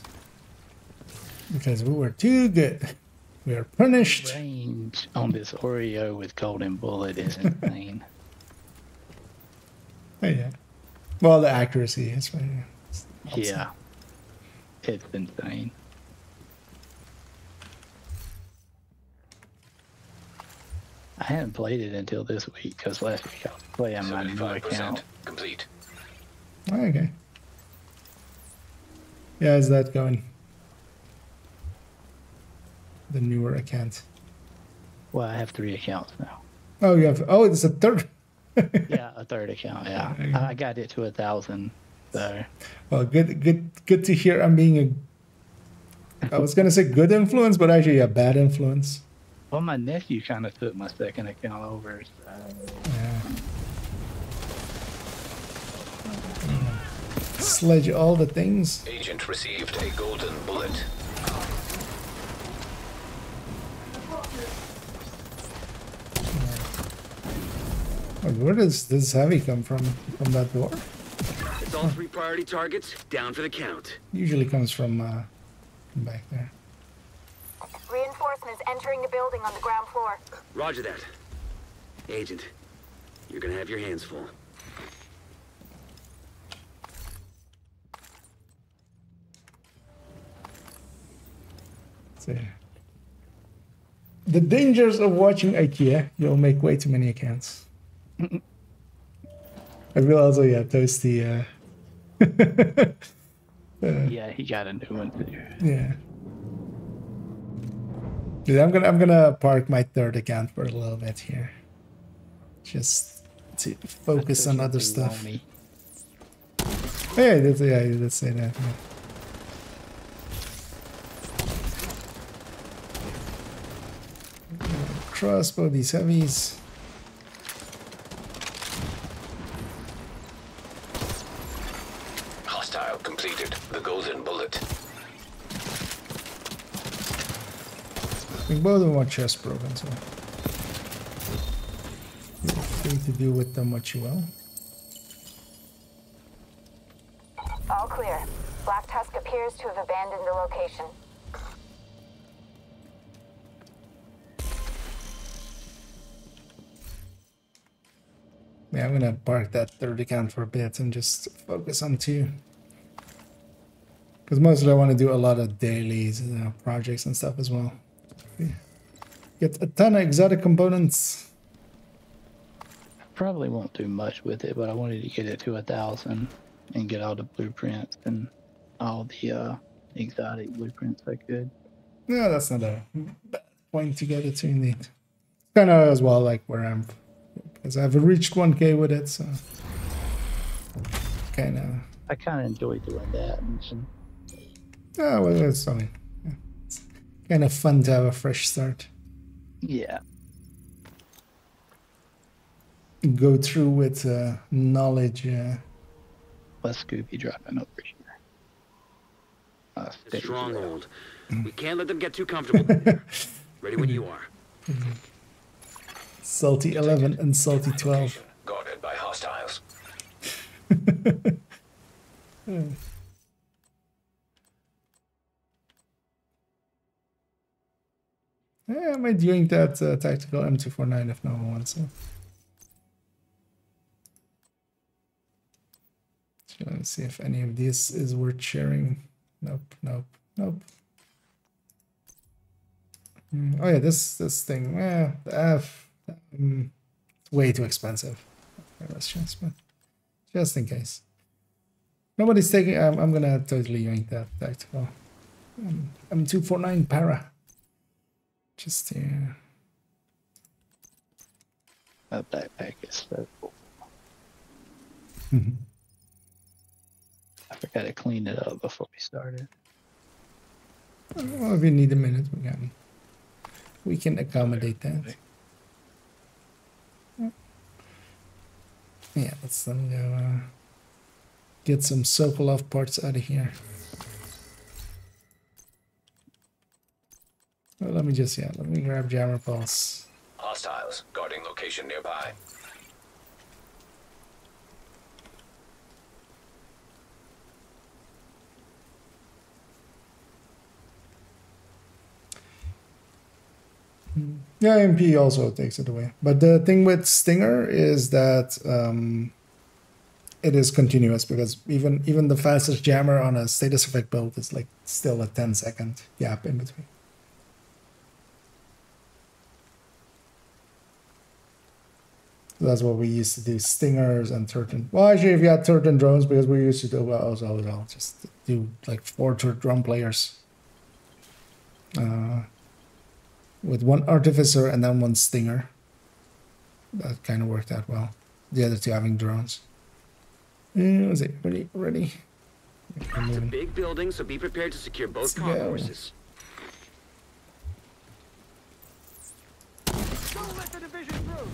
Because we were too good. We are punished. Range on this Oreo with golden bullet is insane. Oh, yeah. Well, the accuracy is right. Yeah. It's insane. I hadn't played it until this week because last week I was playing my new account. Complete. Okay. Yeah, is that going? The newer account. Well, I have 3 accounts now. Oh, you have. Oh, it's a third. Yeah, a third account. Yeah, I got it to 1,000. So. Well, good to hear. I'm being a. I was gonna say good influence, but actually a bad influence. Well, my nephew kind of took my second account over. So. Yeah. Sledge all the things. Agent received a golden bullet. Where does this heavy come from that door? It's all 3 priority targets down for the count. Usually comes from back there. Reinforcements entering the building on the ground floor. Roger that. Agent, you're gonna have your hands full. So, the dangers of watching IKEA, you'll make way too many accounts. I will also, yeah, Toasty. Yeah, he got a new one too. Yeah. Dude, I'm gonna park my third account for a little bit here, just to focus on other stuff. Yeah, let's say that. Yeah. Crossbow these heavies. Hostile completed the golden bullet. I think both of them are chest broken, so feel free to deal with them what you will. All clear. Black Tusk appears to have abandoned the location. Yeah, I'm gonna park that third account for a bit and just focus on 2. Because mostly I want to do a lot of dailies, projects and stuff as well. Get a ton of exotic components. Probably won't do much with it, but I wanted to get it to 1,000 and get all the blueprints and all the exotic blueprints I could. No, that's not a bad point to get it to indeed. Kind of as well like where I'm, because I've reached 1K with it, so kind of. I kind of enjoy doing that. Oh, well, it's fine. Yeah. It's kind of fun to have a fresh start. Yeah. Go through with knowledge. What's Scooby dropping over here? Stronghold. We can't let them get too comfortable in there. Ready when you are. Salty 11 and Salty 12. Guarded by hostiles. Yeah, I might doing that tactical M249 if no one wants it. So let's see if any of this is worth sharing. Nope, nope, nope. Oh yeah, this thing. Yeah, the F. Way too expensive. Just in case. Nobody's taking. I'm gonna totally yank that tactical. M249 para. Just here. That backpack is so cool. I forgot to clean it up before we started. Well, if you need a minute, we can accommodate that. Yeah, let's then go get some Sokolov parts out of here. Well, let me grab Jammer Pulse. Hostiles guarding location nearby. Yeah, MP also takes it away. But the thing with Stinger is that it is continuous, because even the fastest jammer on a status effect build is like still a 10-second gap in between. So that's what we used to do, Stingers and Turton. Well, actually, if you had Turton drones, because we used to do well, just do like 4 drone players. With 1 Artificer and then 1 Stinger. That kind of worked out well. The other 2 having drones. Was it ready? It's a big building, so be prepared to secure both concourses. Don't let the division through.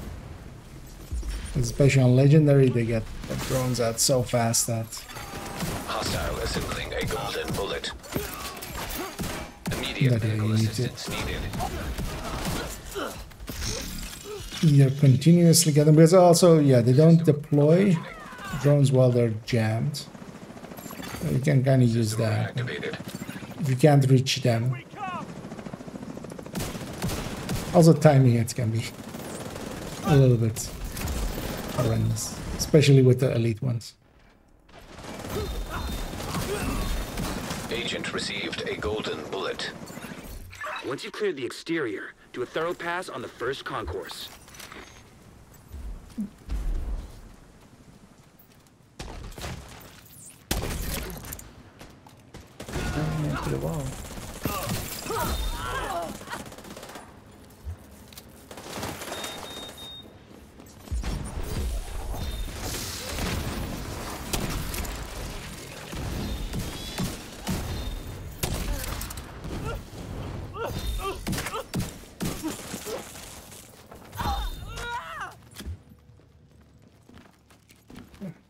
Especially on Legendary, they get the drones out so fast that... Hostile assembling a golden bullet. Immediate medical assistance needed. Either continuously get them, because also, yeah, they don't deploy drones while they're jammed. So you can kind of use that. If you can't reach them. Also, timing it can be a little bit horrendous, especially with the elite ones. Agent received a golden bullet. Once you've cleared the exterior, do a thorough pass on the first concourse. Into the wall.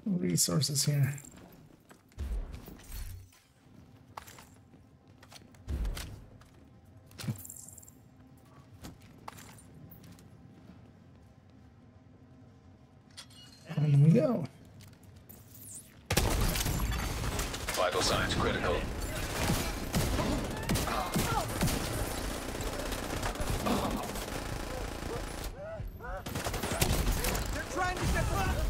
Resources here. On we go. Vital signs critical. They're trying to get through.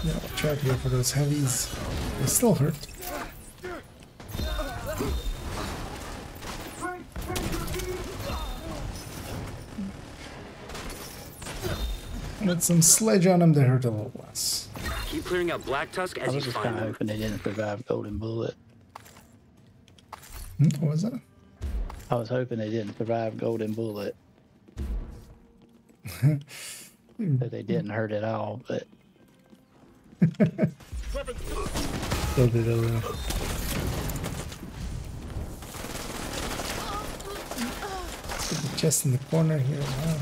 Yeah, watch out here for those heavies. They still hurt. With some sledge on them, they hurt a little less. Keep clearing out Black Tusk I as you was just find kind of them. hoping they didn't survive Golden Bullet. What was that? I was hoping they didn't survive Golden Bullet. That they didn't hurt at all, but... So did a little. Put the chest in the corner here. Wow.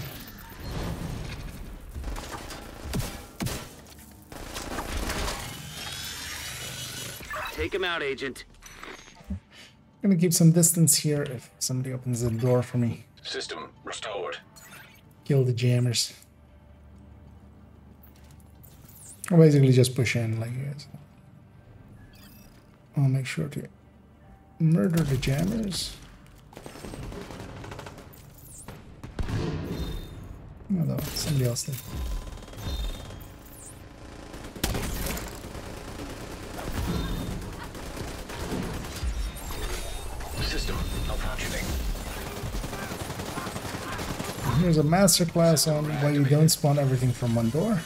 Take him out, Agent. I'm gonna keep some distance here if somebody opens the door for me. System restored. Kill the jammers. Or basically just push in like you guys. I'll make sure to murder the jammers. Although somebody else did. System malfunctioning. Here's a masterclass on why you don't spawn everything from one door.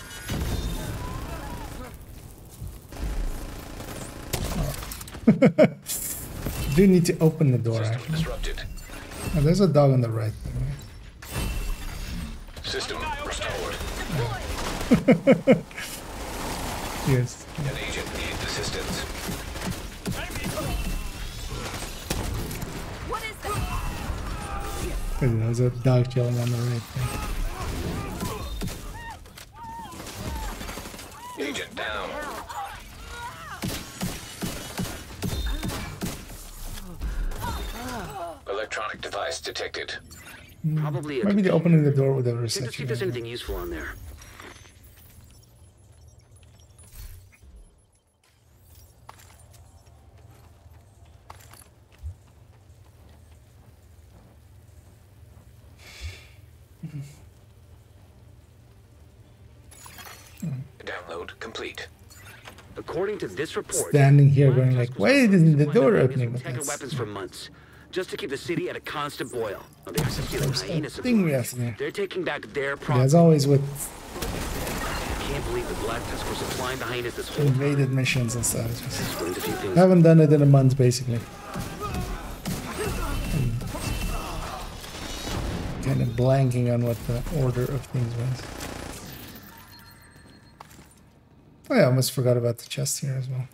You do need to open the door, System actually. disrupted. Oh, there's a dog on the right. System restored. Yes. An agent needs assistance. There's a dog chilling on the right there. Agent down. Electronic device detected. Probably a Maybe they're opening the door with a Check to see reception. if there's anything useful on there. Download complete. According to this report, Standing here going like, why isn't the door opening? But taking that's weapons for months, just to keep the city at a constant boil. Now, they also stealing first hyena thing we have supplies. to do. They're taking back their as property. always with Can't believe the Black Tusk were supplying the hyenas this whole time. invaded missions and stuff. Just Learned a few things. haven't done it in a month basically. Kind of blanking on what the order of things was. Oh yeah, I almost forgot about the chest here as well.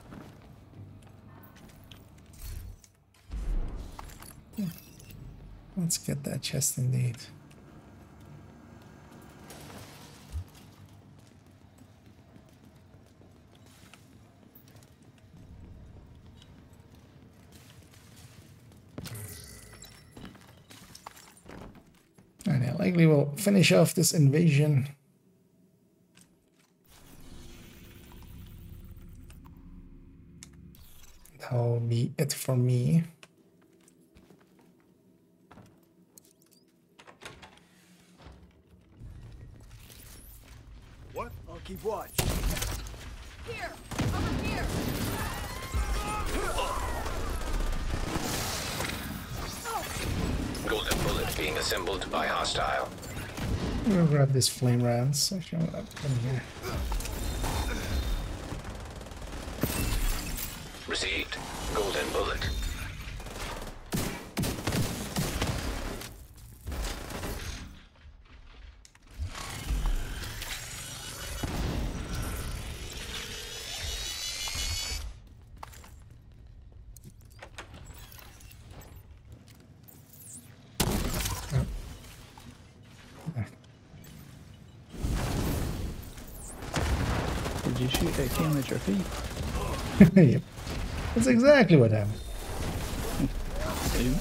Yeah. Let's get that chest indeed. And yeah, likely we'll finish off this invasion. That'll be it for me. What? I'll keep watch. Here! Over here! Golden bullet being assembled by hostile. I'm gonna grab this flame rounds. Actually, I'm gonna put them here. Received. Golden bullet. Did you shoot that cam at your feet? Yep. That's exactly what happened. Dude.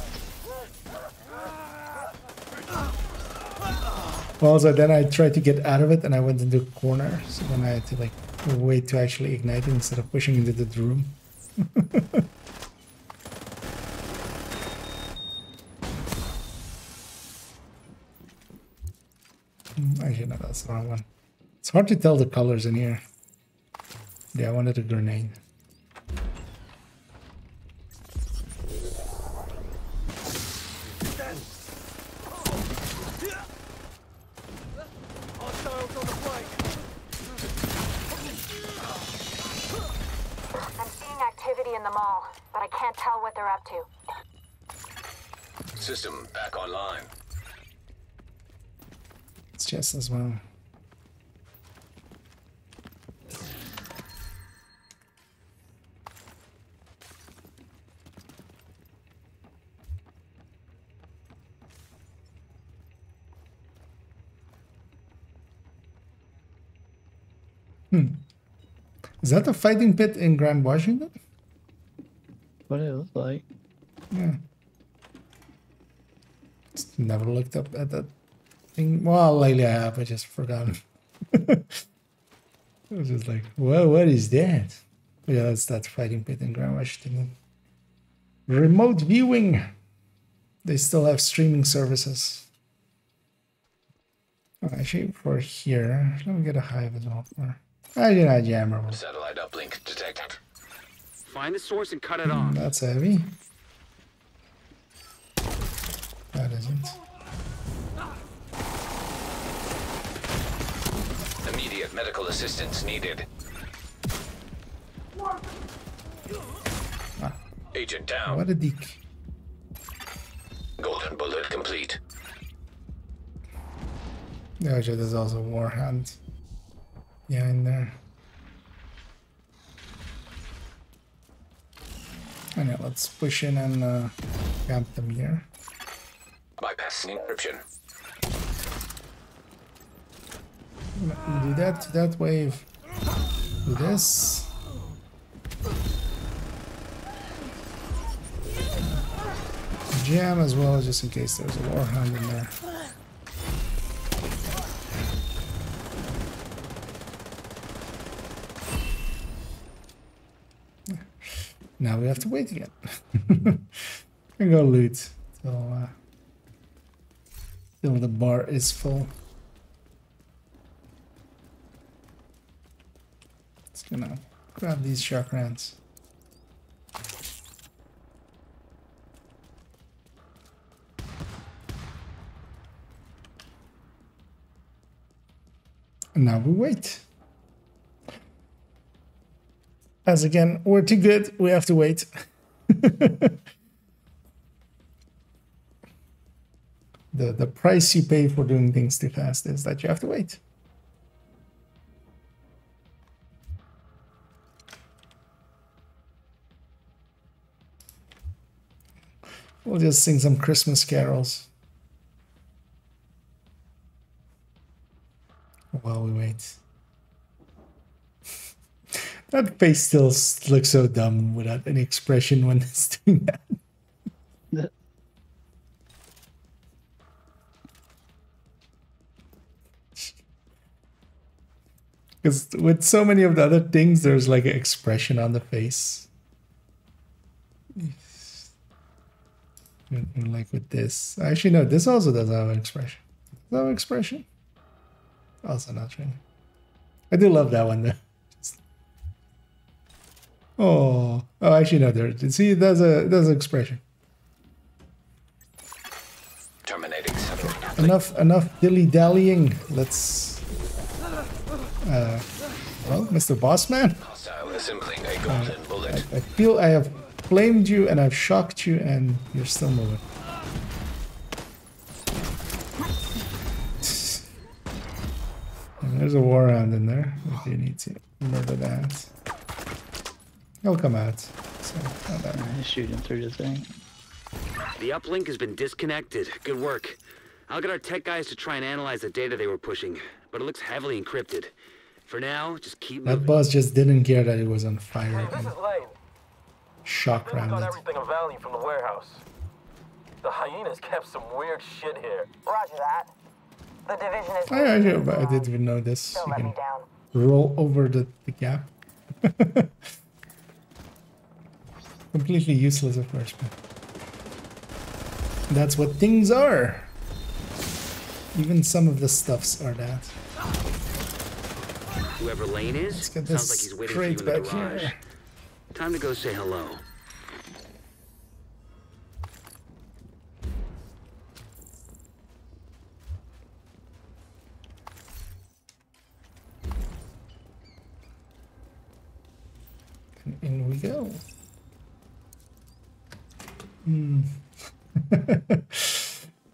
Well, so then I tried to get out of it and I went into a corner. So then I had to like wait to actually ignite it instead of pushing into the room. Actually, no, that's the wrong one. It's hard to tell the colors in here. Yeah, I wanted a grenade. Hostiles on the flank. I'm seeing activity in the mall, but I can't tell what they're up to. System back online. It's just as well. Is that the fighting pit in Grand Washington? What it looks like. Yeah. Just never looked up at that thing. Well, lately I have. I just forgotten. I was just like, well, what is that? Yeah, that's that fighting pit in Grand Washington. Remote viewing. They still have streaming services. Oh, actually, for here, let me get a hive as well. For I do not jammer. Satellite uplink detected. Find the source and cut it off. That's heavy. That isn't. Immediate medical assistance needed. Agent down. What a dick. Golden bullet complete. Yeah, actually, there's also war hand behind there. And yeah, let's push in and camp them here. Bypassing encryption. Do that wave. Do this. Jam as well, just in case there's a warhound in there. Now we have to wait again. And go loot till the bar is full. Just gonna grab these shark rounds. And now we wait. As again, we're too good, we have to wait. The price you pay for doing things too fast is that you have to wait. We'll just sing some Christmas carols while we wait. That face still looks so dumb without any expression when it's doing that. Because with so many of the other things, there's like an expression on the face. And like with this. Actually, no, this also doesn't have an expression. Does it have an expression? Also not really. I do love that one though. Oh, actually no, there. See, there's an expression. Terminating subject. Enough dilly-dallying. Let's well, Mr. Bossman. Hostile assembling a golden bullet. I feel I have flamed you and I've shocked you and you're still moving. And there's a warhound in there. If you need to murder that. He'll come out. So, not bad. Shoot him through the thing. The uplink has been disconnected. Good work. I'll get our tech guys to try and analyze the data they were pushing, but it looks heavily encrypted. For now, just keep moving. That boss just didn't care that it was on fire. This is Lane. Shock We got rounded. everything of value from the warehouse. The hyenas kept some weird shit here. Roger that. The division is... I didn't even know this. Don't You let can me down. roll over the gap. Completely useless at first, but that's what things are. Even some of the stuffs are that. Whoever Lane is, Let's get sounds this like he's waiting for you in crate the back garage. here. Time to go say hello. And in we go.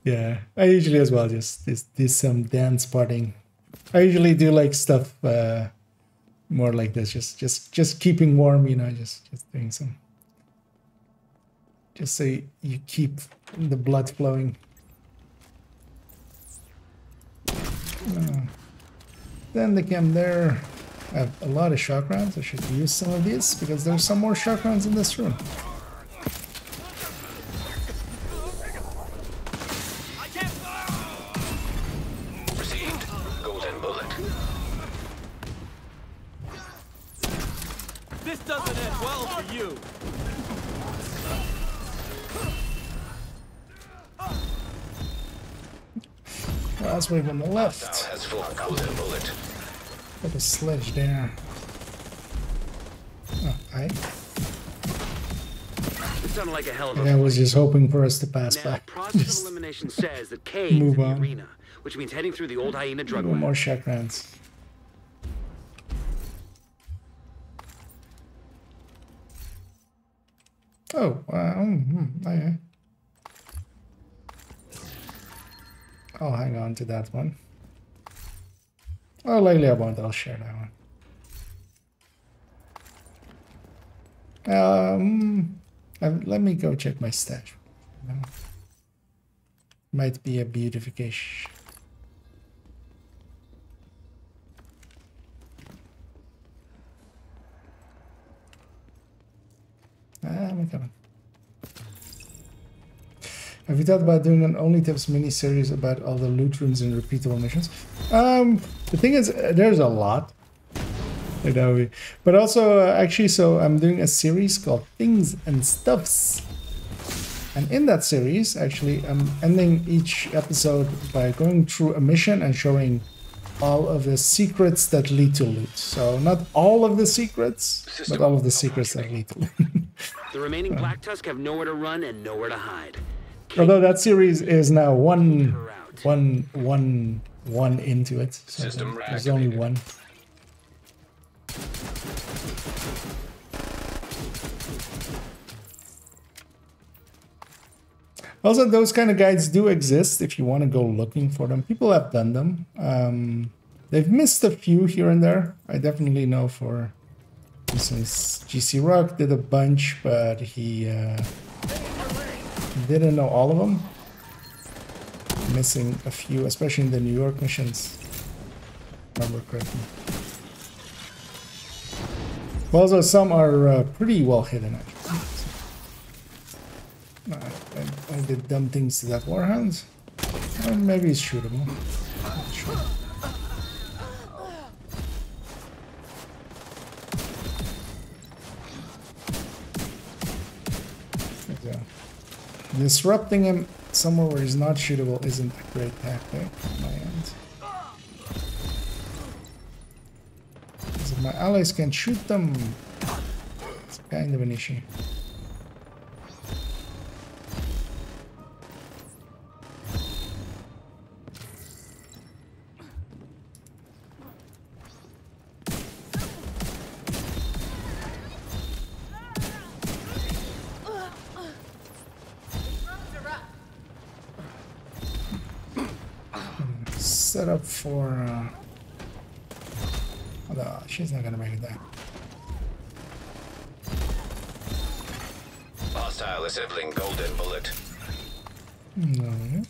Yeah, I usually as well just do some dance partying. I usually do like stuff more like this, just keeping warm, you know, just doing some, just so you keep the blood flowing. Then they came there. I have a lot of shock rounds. I should use some of these because there's some more shock rounds in this room. Received. Golden bullet. This doesn't end well for you. Last wave on the left. Hostile has full golden bullet. Got a sledge there. Oh, I It sounded like a hell of a think I was just hoping for us to pass Now, by. process of Just elimination says that Cade's move in the on. arena, which means heading through the old hyena a drug little lab. more shock rounds. Oh, okay. I'll hang on to that one. Oh, likely I won't. I'll share that one. Let me go check my stash. Might be a beautification. I'm coming. Have you thought about doing an Only Tips mini-series about all the loot rooms and repeatable missions? The thing is, there's a lot. You know, but also, actually, so I'm doing a series called Things and Stuffs. And in that series, actually, I'm ending each episode by going through a mission and showing all of the secrets that lead to loot. So not all of the secrets, but all of the secrets that lead to loot. The remaining Black Tusk have nowhere to run and nowhere to hide. Although that series is now one into it. So there's only one. Also, those kind of guides do exist if you want to go looking for them. People have done them. They've missed a few here and there. I definitely know, for instance, GC Rock did a bunch, but he didn't know all of them. Missing a few, especially in the New York missions. Remember correctly. Well, also some are pretty well hidden, actually. I did dumb things to that Warhound. Maybe it's shootable. Not sure. Yeah. Disrupting him somewhere where he's not shootable isn't a great tactic on my end. Because if my allies can shoot them, it's kind of an issue. Set up for oh, she's not gonna make it there. Hostile assembling golden bullet. No.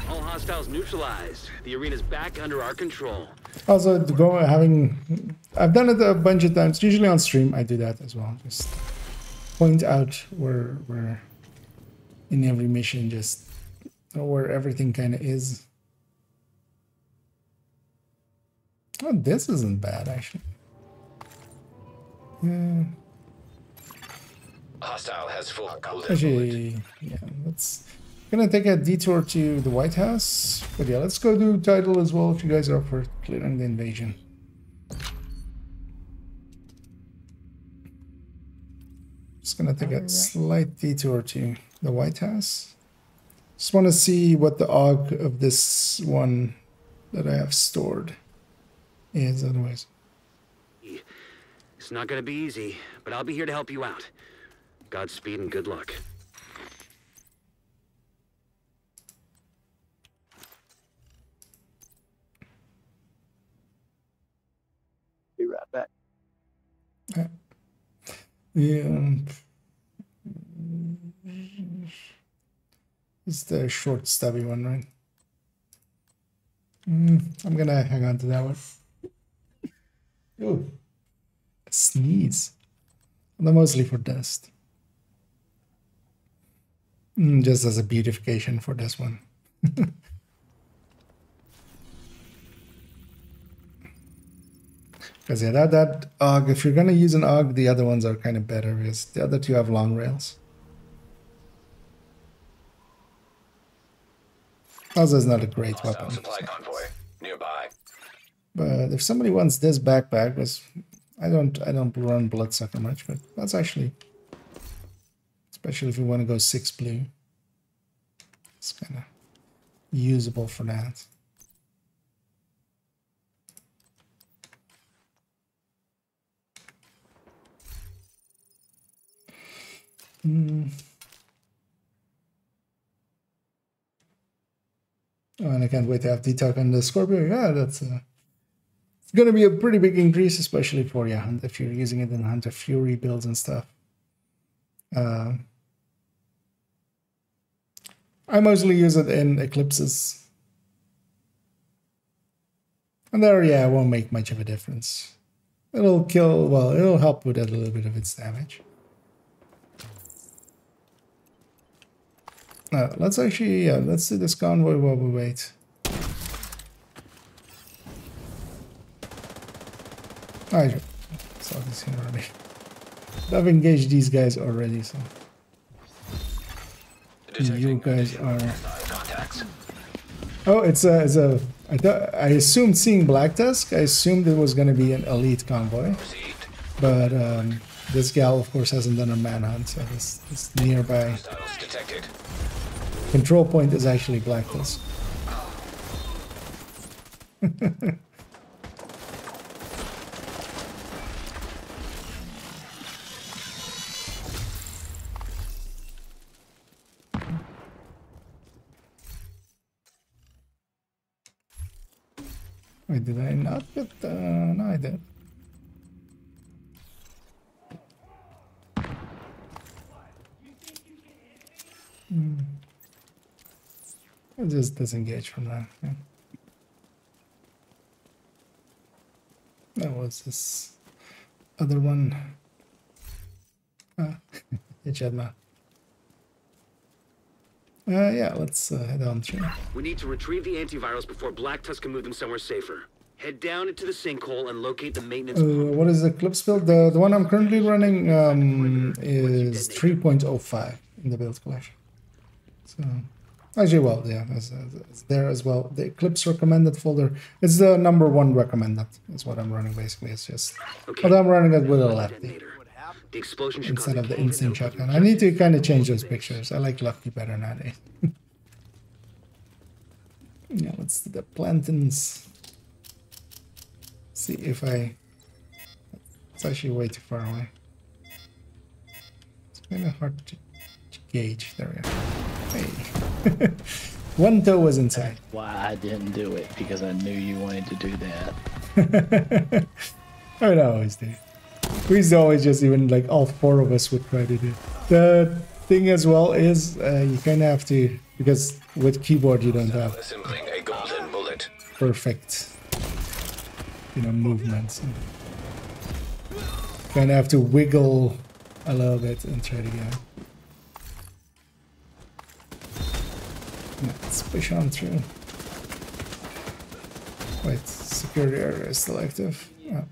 All hostiles neutralized. The arena's back under our control. Also, I've done it a bunch of times. Usually on stream, I do that as well. Just point out where in every mission, just where everything kind of is. Oh, this isn't bad, actually. Yeah. Hostile has full golden Actually, yeah, let's gonna take a detour to the White House. But yeah, let's go do title as well if you guys are up for clearing the invasion. Just gonna take a slight detour to the White House. Just want to see what the AUG of this one that I have stored is, otherwise. It's not gonna be easy, but I'll be here to help you out. Godspeed and good luck. Be right back. Yeah. It's the short, stubby one, right? I'm gonna hang on to that one. Ooh. A sneeze. Although mostly for dust. Just as a beautification for this one. Because yeah, that AUG, if you're gonna use an AUG, the other ones are kind of better because the other two have long rails. Also, it's not a great weapon. Supply convoy nearby. But if somebody wants this backpack, because I don't run Bloodsucker much, but that's actually, especially if you want to go 6 blue, it's kind of usable for that. Oh, and I can't wait to have D-Talk on the Scorpio. Yeah, that's it's gonna be a pretty big increase, especially for if you're using it in Hunter Fury builds and stuff. I mostly use it in Eclipses. And there, yeah, it won't make much of a difference. It'll kill, well, it'll help with a little bit of its damage. Let's actually, let's do this convoy while we wait. I saw this here already. I've engaged these guys already, so. You guys are. Oh, I assumed seeing Black Tusk, I assumed it was going to be an elite convoy. But this gal, of course, hasn't done a manhunt, so this nearby control point is actually Black Tusk. Wait, did I not get no, I did. I'll just disengage from that. Yeah. That was this other one. Yeah, let's head on through. We need to retrieve the antivirals before Black Tusk can move them somewhere safer. Head down into the sinkhole and locate the maintenance. What is the Eclipse build? The one I'm currently running is 3.05 in the build collection. So, actually, well, yeah, it's there as well. The Eclipse recommended folder. It's the #1 recommended. Is what I'm running basically. It's just, but I'm running it with a lefty. The explosion instead of the instant shotgun. I need to kind of change those pictures. I like Lucky better nowadays. Yeah, let's do the plantains. See if I... It's actually way too far away. It's kind of hard to gauge. There we go. Hey. One toe was inside. Why I didn't do it, because I knew you wanted to do that. I would always do. We used to always just even like all four of us would try to do it. The thing as well is you kind of have to, because with keyboard you don't have a golden bullet. Perfect, you know, movements. Kind of have to wiggle a little bit and try to get it. Let's push on through. Wait, security area is still active. Oh.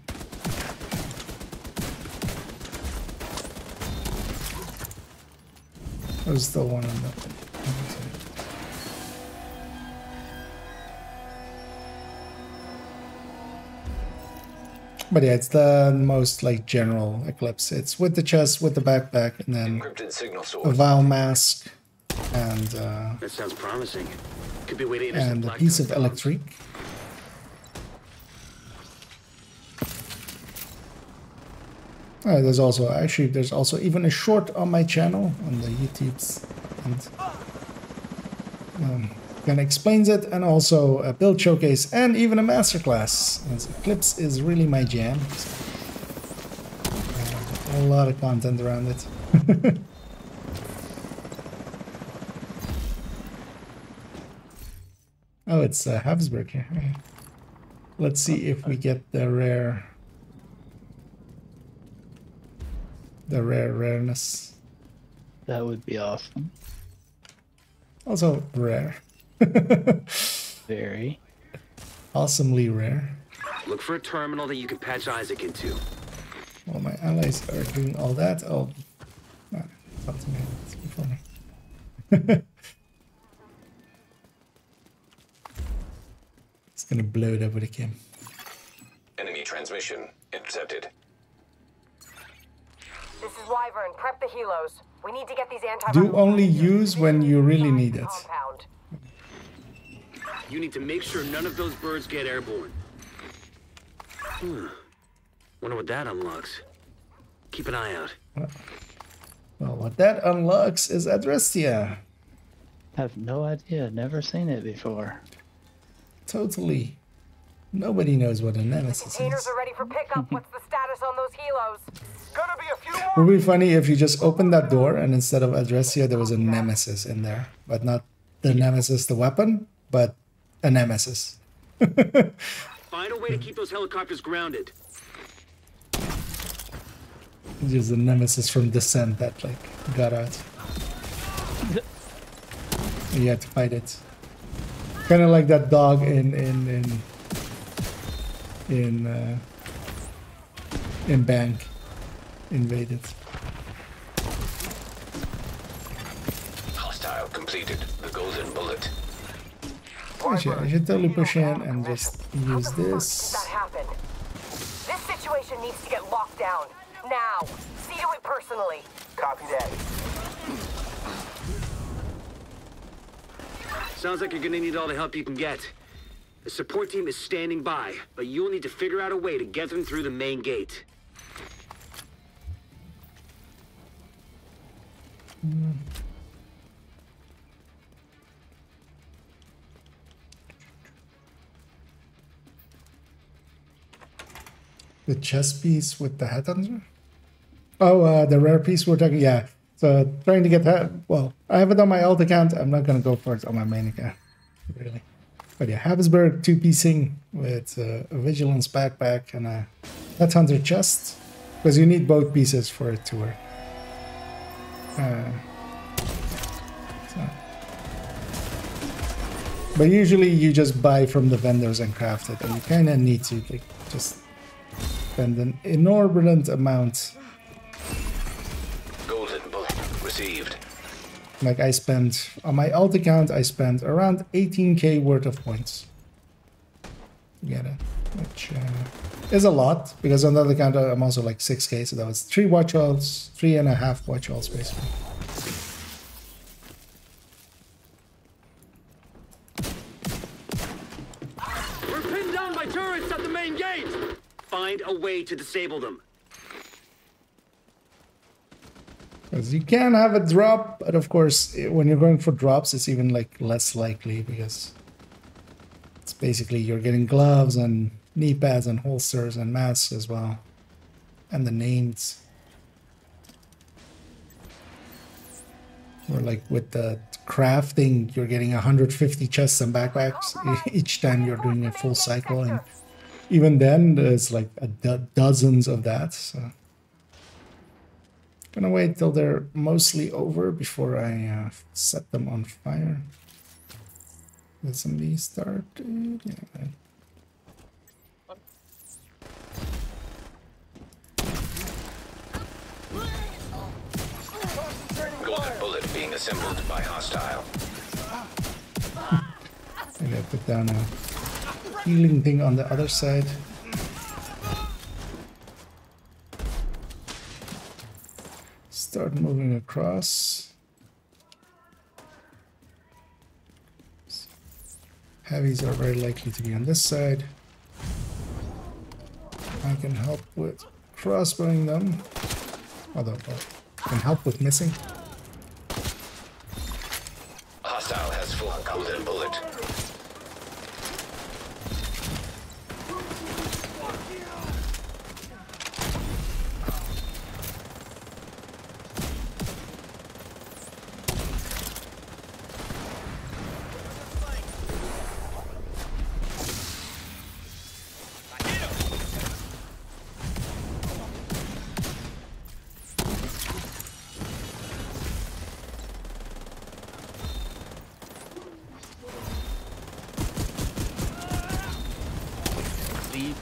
There's still one on that. But yeah, it's the most like general Eclipse. It's with the chest, with the backpack, and then a vial mask, and that sounds promising. Could be a way to and a piece of electric. There's also even a short on my channel on the YouTube's, and kind of explains it, and also a build showcase and even a masterclass. Eclipse is really my jam. So, a lot of content around it. Oh, it's Habsburg here. Let's see if we get the rareness. That would be awesome. Also rare. Very. Awesomely rare. Look for a terminal that you can patch Isaac into. Well, my allies are doing all that. Oh, no, something else before me. It's gonna blow it up with a cam. Enemy transmission intercepted. This is Wyvern. Prep the helos. We need to get these Do only use when you really need it. You need to make sure none of those birds get airborne. Wonder what that unlocks. Keep an eye out. Well, what that unlocks is Adrestia. I have no idea. Never seen it before. totally. Nobody knows what a nemesis Containers is. are ready for pickup. What's the status on those helos? Gonna be a few It more. would be funny if you just opened that door and instead of Adressia, there was a nemesis in there. But not the nemesis, the weapon, but a nemesis. Find a way to keep those helicopters grounded. Just a nemesis from Descent that like got out. And you had to fight it. Kind of like that dog in Bank invaded. Hostile completed. The golden bullet. I should totally push in and just use this. That happened. This situation needs to get locked down. Now. See to it personally. Copy that. Sounds like you're gonna need all the help you can get. The support team is standing by, but you'll need to figure out a way to get them through the main gate. The chess piece with the headhunter? Oh, the rare piece we're talking, yeah. So trying to get that, well, I have it on my alt account. I'm not going to go for it on my main account, really. But yeah, Habsburg 2-piecing with a Vigilance backpack and a headhunter chest. Because you need both pieces for it to work. But usually you just buy from the vendors and craft it. And you kind of need to like just spend an inordinate amount. Golden bullet received. Like I spent, on my alt account, I spent around 18k worth of points. To get it, which is a lot, because on the other account I'm also like 6k, so that was 3 watch alts, 3.5 watch alts basically. We're pinned down by turrets at the main gate! Find a way to disable them. Because you can have a drop, but of course, when you're going for drops, it's even like less likely because it's basically you're getting gloves and knee pads and holsters and masks as well, and the names. Or like with the crafting, you're getting 150 chests and backpacks each time you're doing a full cycle, and even then, there's like dozens of that. So. Gonna wait till they're mostly over before I set them on fire. SMD started. Yeah. Golden bullet being assembled by hostile. I gotta put down a healing thing on the other side. Start moving across. Heavies are very likely to be on this side. I can help with crossbowing them. Although I can help with missing. Hostile has full golden bullet.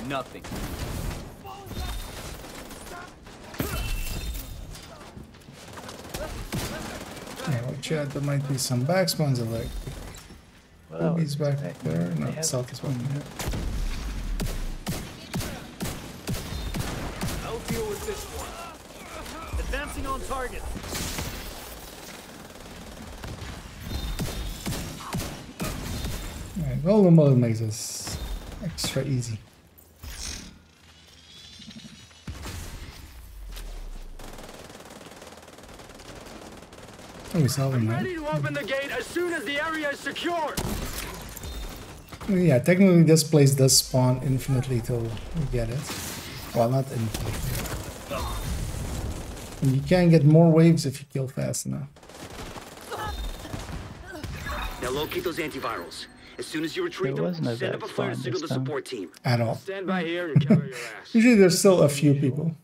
Nothing. Yeah, watch out, there might be some backspawns of like Ruby's back there. No, Selk is one. I'll deal with this one. Advancing on target. Alright, golden bullet makes this extra easy. Oh, we saw them, right? Ready to open the gate as soon as the area is secure. Yeah, technically this place does spawn infinitely till we get it. Well, not infinitely. And you can get more waves if you kill fast enough. Now locate those antivirals. As soon as you retrieve them, send up a flare to signal the support team. At all. Stand by here and cover your ass. Usually there's still a few people.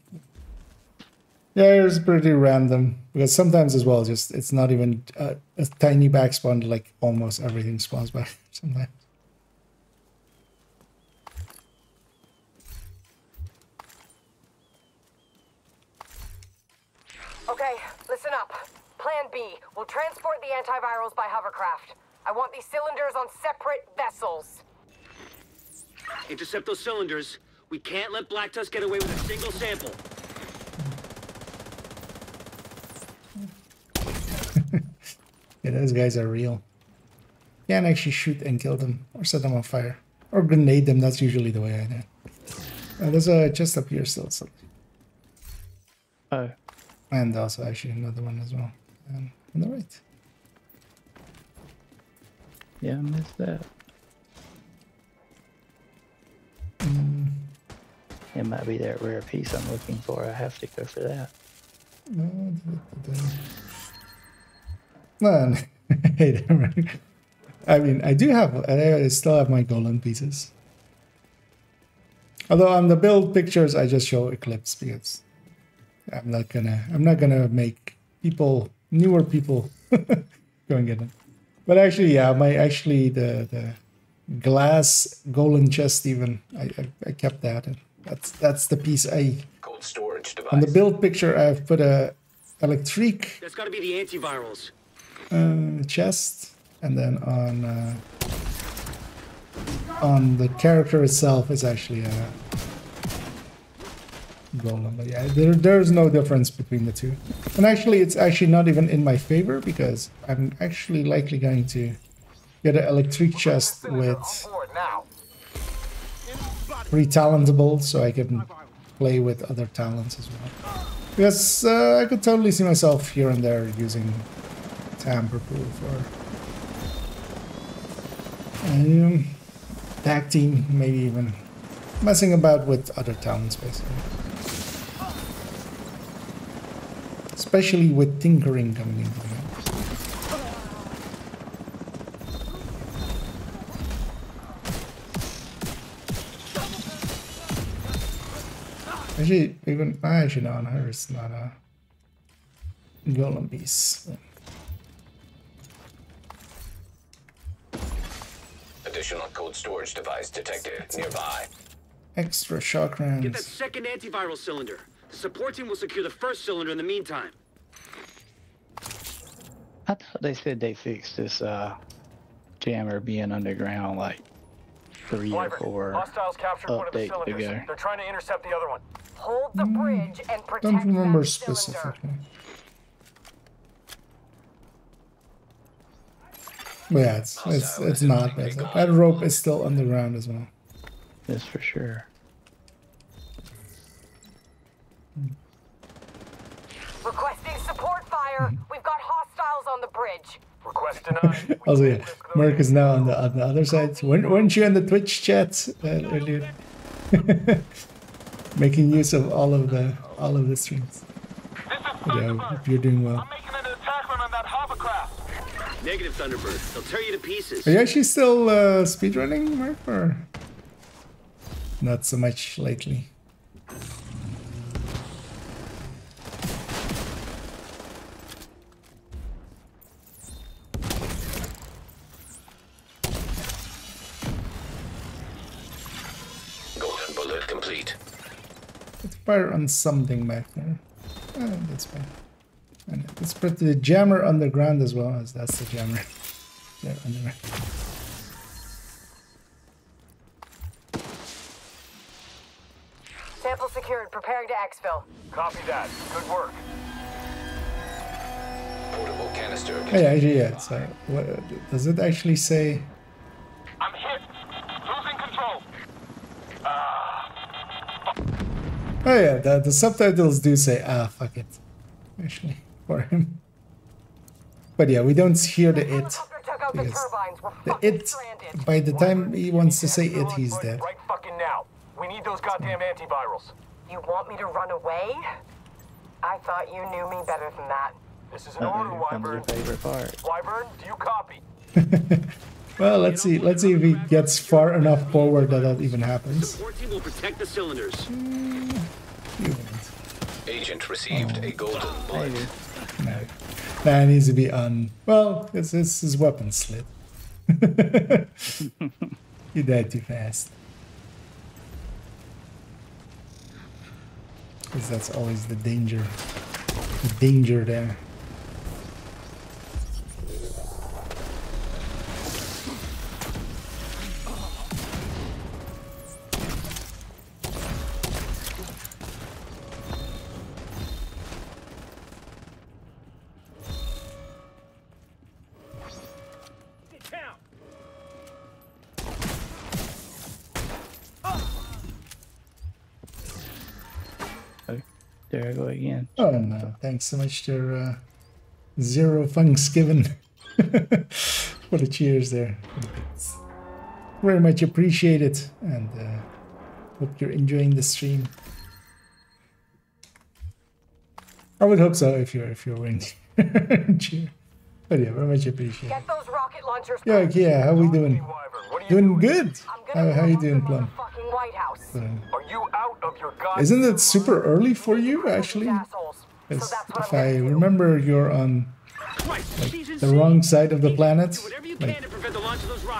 Yeah, it's pretty random. Because sometimes as well, just it's not even a tiny backspawn, like almost everything spawns back sometimes. Okay, listen up. Plan B. We'll transport the antivirals by hovercraft. I want these cylinders on separate vessels. Intercept those cylinders. We can't let Black Tusk get away with a single sample. Yeah, those guys are real. You can actually shoot and kill them, or set them on fire, or grenade them. That's usually the way I do it. There's a chest up here still. So. Oh. And also actually another one as well. On the right. Yeah, I missed that. It might be that rare piece I'm looking for. I have to go for that. Man, I mean, I still have my golden pieces. Although on the build pictures, I just show Eclipse because I'm not gonna make newer people go and get them. But actually, yeah, the glass golden chest even I kept that, and that's the piece Cold storage device. on the build picture. I've put a electric. That's got to be the antivirals. Chest, and then on the character itself is actually a golem. But yeah, there's no difference between the two. And actually, it's actually not even in my favor because I'm actually likely going to get an electric chest with re-talentable, so I can play with other talents as well. Because I could totally see myself here and there using tamper-proof or tag team, maybe even messing about with other talents basically. Especially with tinkering coming into the game. Actually no, on her it's not a golem piece. Additional cold storage device detected nearby. Extra shock rounds. Get that second antiviral cylinder. The support team will secure the first cylinder in the meantime. I thought they said they fixed this jammer being underground like 3 or 4 Hostiles captured one of the updates cylinders. ago. They're trying to intercept the other one. Hold the bridge and protect Don't remember that cylinder. specifically. But yeah, it's not bad. That rope is still underground as well. That's for sure. Requesting support fire. We've got hostiles on the bridge. Request denied. Also, yeah, Merc is now on the other side. Weren't you in the Twitch chat earlier? Making use of all of the streams. Yeah, hope you're doing well. I'm making an attack run on that hovercraft. Negative, Thunderbird. They'll tear you to pieces. Are you actually still speedrunning, Merc, or not so much lately? Golden bullet complete. Let's fire on something back there. That's fine. And let's put the jammer underground as well, as that's the jammer. Yeah, underground. Sample secured. Preparing to exfil. Copy that. Good work. Portable canister. Hey, actually, yeah. So, what does it actually say? I'm hit. Losing control. Oh yeah, the subtitles do say fuck it, actually, for him. But yeah, we don't hear the it. Helicopter took out out the Because turbines. We're the fucking it, stranded. by the time he wants to say it, he's dead. Right fucking now. We need those goddamn antivirals. You want me to run away? I thought you knew me better than that. This is an order, Here comes your Wyvern. favorite part. Wyvern, do you copy? Well, let's see if he gets far enough forward that even happens. Support team will protect the cylinders. You won't. Agent received a golden bullet. No. That needs to be on. Well, it's his weapon slid. You died too fast. Because that's always the danger. The danger there. There I go again. Oh no, thanks so much to Zero Thanksgiving for the cheers there. Very much appreciated, and hope you're enjoying the stream. I would hope so if you're winning. Cheer. But yeah, very much appreciated. Get those rocket launchers. Yeah, how we doing? Doing good. How you doing, Plum? Fucking White House. Are you out of your goddamn... Isn't it super early for you, actually? 'Cause if I remember, you're on like, the wrong side of the planet. Like,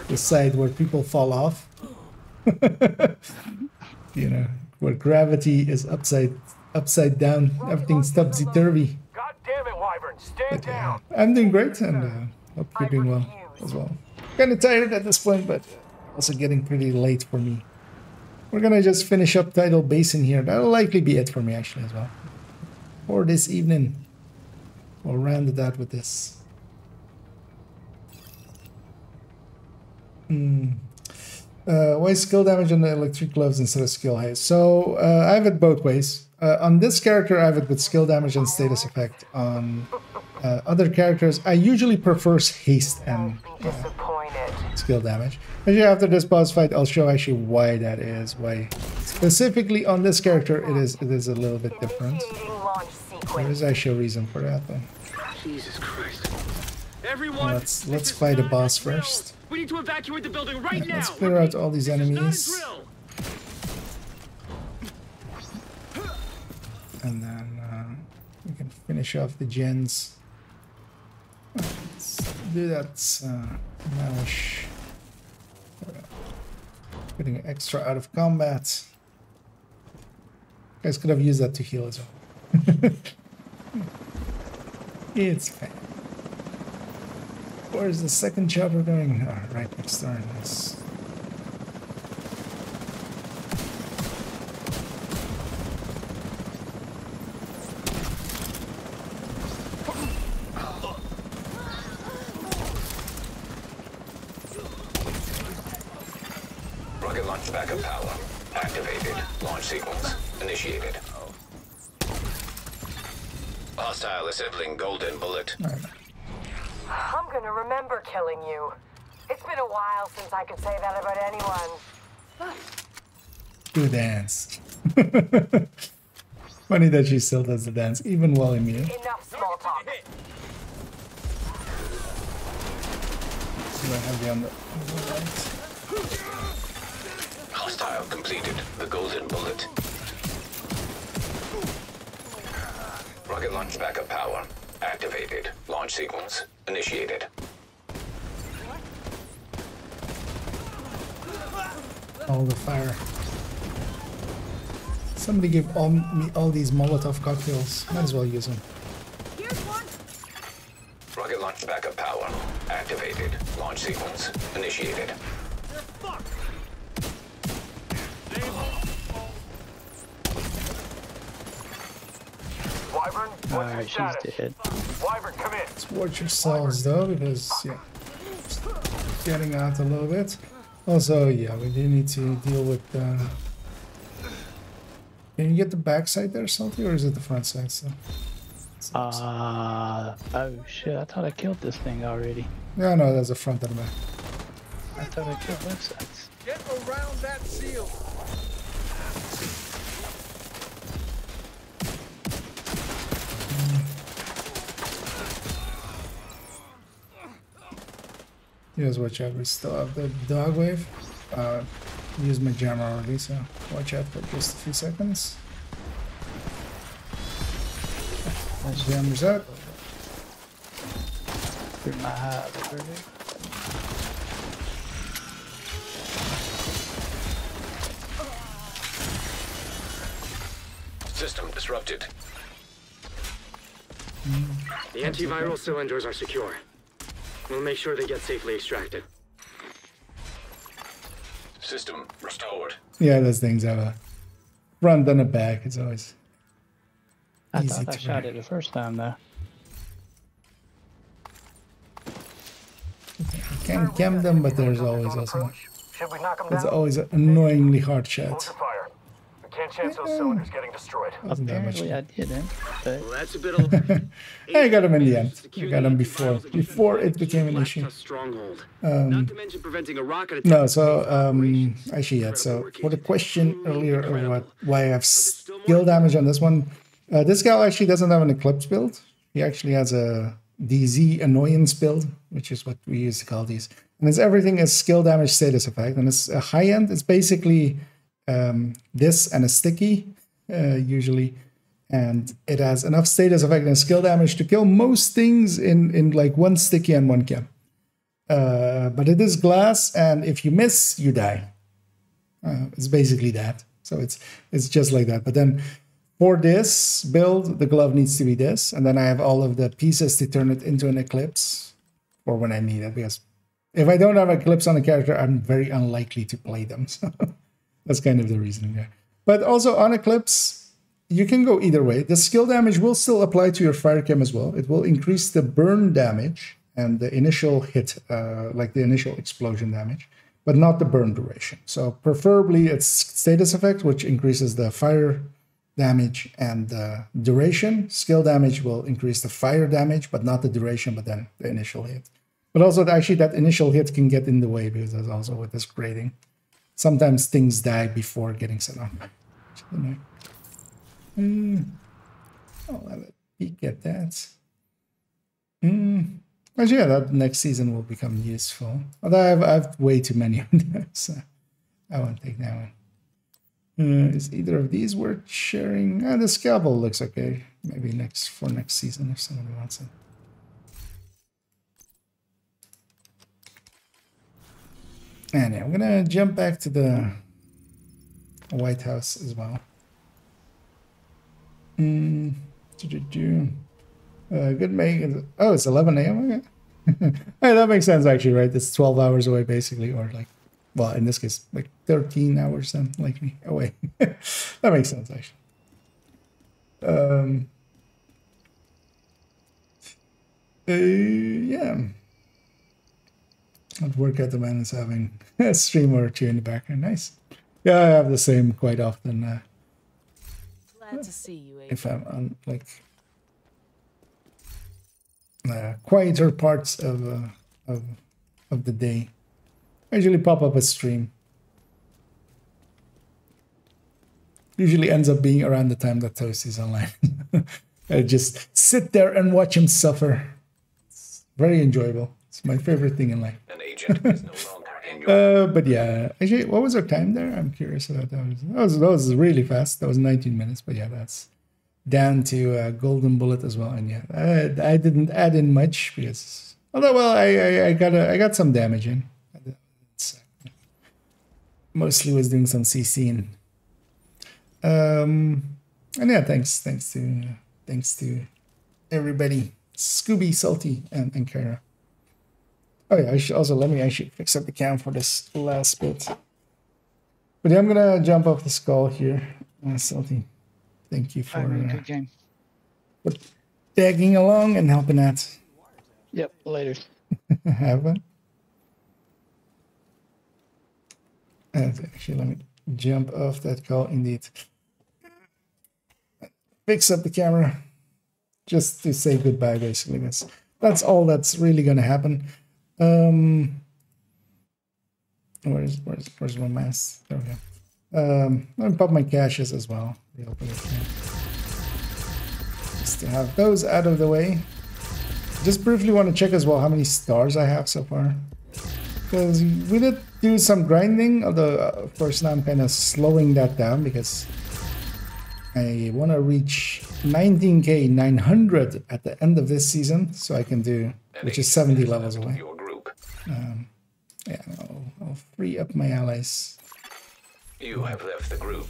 the side where people fall off. You know, where gravity is upside down. Everything's topsy-turvy. God damn it, Wyvern, stand down. I'm doing great, and hope you're doing well as well. Kind of tired at this point, but also getting pretty late for me. We're gonna just finish up Tidal Basin here. That'll likely be it for me, actually, as well. For this evening. We'll round it out with this. Why skill damage on the electric gloves instead of skill haste? So, I have it both ways. On this character, I have it with skill damage and status effect. On other characters, I usually prefer haste and skill damage. Actually, after this boss fight, I'll show actually why that is. Why specifically on this character, it is a little bit different. There is actually a reason for that, though. Jesus Christ. Everyone, let's fight a boss first. we need to evacuate the building right now. Let's clear out all these enemies. And then we can finish off the gens. Let's do that nowish. Getting extra out of combat. You guys could have used that to heal as well. It's fine. Where's the second chopper going? Oh, right next door. Nice. Rocket launch backup power activated. Launch sequence initiated. Hostile assembling golden bullet. I'm gonna remember killing you. It's been a while since I could say that about anyone. Do dance. Funny that she still does the dance, even while immune. Enough small talk. Do I have you on the right? Hostile completed. The golden bullet. Rocket launch backup power activated. Launch sequence initiated. All the fire. Somebody give me all these Molotov cocktails. Might as well use them. Rocket launch backup power activated. Launch sequence initiated. Wyvern, Alright, she's dead. Wyvern, come in. Let's watch yourselves though, because yeah, getting out a little bit. Also, yeah, we do need to deal with. Can you get the back side there, Salty, or is it the front side? So let's Oh shit, I thought I killed this thing already. Yeah, no, there's a front and a back. I thought I killed both sides. Get around that seal. Just watch out, we still have the dog wave. Use my jammer already, so watch out for just a few seconds. Jammer's out. Through my hive already. System disrupted. The antiviral cylinders are secure. We'll make sure they get safely extracted. System restored. Yeah, those things have a front and a back. It's always I easy thought I to shot it the first time though. You can cam them, but there's always also Should we knock them there's down? always annoyingly hard Hold shots. your fire. We can't chance those cylinders getting destroyed. Wasn't that much. Apparently I didn't, but Well, that's a bit of... I got him in the end. I got him before it became an issue. Stronghold. Not to mention preventing a rocket attack. No, so actually, yeah. So for the question earlier about why I have skill damage on this one, this guy actually doesn't have an Eclipse build. He actually has a DZ annoyance build, which is what we used to call these. And it's everything is skill damage status effect, and it's a high end. It's basically this and a sticky usually, and it has enough status effect and skill damage to kill most things in like one sticky and one chem. But it is glass, and if you miss, you die. It's basically that. So it's just like that. But then for this build, the glove needs to be this, and then I have all of the pieces to turn it into an Eclipse for when I need it. Because if I don't have an Eclipse on the character, I'm very unlikely to play them. So that's kind of the reasoning there. But also on Eclipse, you can go either way. The skill damage will still apply to your fire chem as well. It will increase the burn damage and the initial hit, like the initial explosion damage, but not the burn duration. So preferably it's status effect, which increases the fire damage and the duration. Skill damage will increase the fire damage, but not the duration, but then the initial hit. But also actually that initial hit can get in the way because there's also with this grading. Sometimes things die before getting set up. I'll have a peek at that. But yeah, that next season will become useful. Although I have way too many of them, so I won't take that one. Is either of these worth sharing? The scalpel looks okay. Maybe next season if somebody wants it. And yeah, I'm gonna jump back to the White House as well. Good make. Oh, it's 11 a.m. Okay. Hey, that makes sense actually, right? It's 12 hours away basically, or like, well, in this case, like 13 hours then likely away. That makes sense actually. Yeah. I'd work at the man is having a stream or two in the background. Nice. Yeah, I have the same quite often. Glad to see you, If I'm on like quieter parts of the day, I usually pop up a stream. Usually ends up being around the time that Toast is online. I just sit there and watch him suffer. It's very enjoyable. It's my favorite thing in life. An agent is no longer in your... But yeah, actually, what was our time there? I'm curious about that. That was really fast. That was 19 minutes. But yeah, that's down to Golden Bullet as well. And yeah, I didn't add in much because, although well, I got some damage in. Mostly was doing some CCing. And yeah, thanks to everybody, Scooby, Salty, and Kara. Oh yeah, I should also let me actually fix up the cam for this last bit. But yeah, I'm gonna jump off the skull here. Salty, thank you for tagging along and helping out. Yep, later. Have fun. Actually, let me jump off that call indeed. Fix up the camera. just to say goodbye, basically. That's all that's really gonna happen. Where's my mask? There we go. Let me pop my caches as well. Just to have those out of the way. Just briefly want to check as well how many stars I have so far. Because we did do some grinding, although of course now I'm kind of slowing that down because I want to reach 19k 900 at the end of this season, so I can do, which is 70 levels away. Yeah, I'll free up my allies. You have left the group.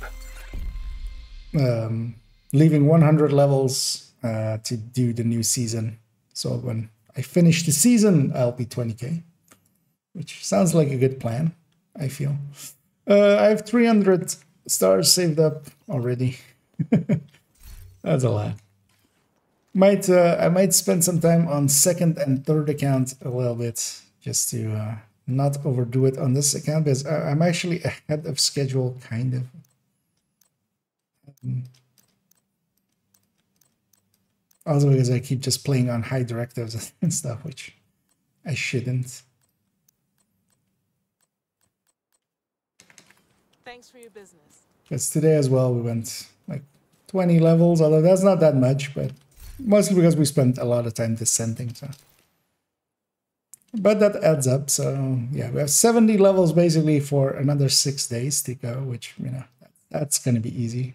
Leaving 100 levels to do the new season. So when I finish the season, I'll be 20k, which sounds like a good plan, I feel. I have 300 stars saved up already. That's a lot. I might spend some time on second and third account a little bit, just to not overdo it on this account, because I'm actually ahead of schedule, kind of. Also because I keep just playing on high directives and stuff, which I shouldn't. Thanks for your business. Because today as well we went like 20 levels, although that's not that much, but mostly because we spent a lot of time descending. So, but that adds up. So yeah, we have 70 levels basically for another 6 days to go, which, you know, that's going to be easy.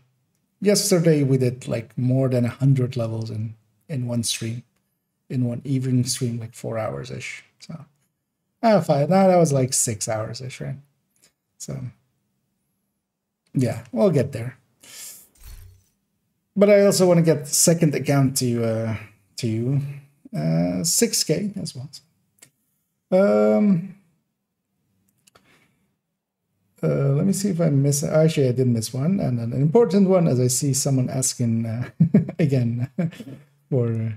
Yesterday we did like more than 100 levels in one stream, in one evening stream, like 4 hours ish. So fine. Now that was like 6 hours ish, right? So yeah, we'll get there. But I also want to get the second account to 6k as well. Let me see if I miss. Actually, I did miss one, and an important one, as I see someone asking again for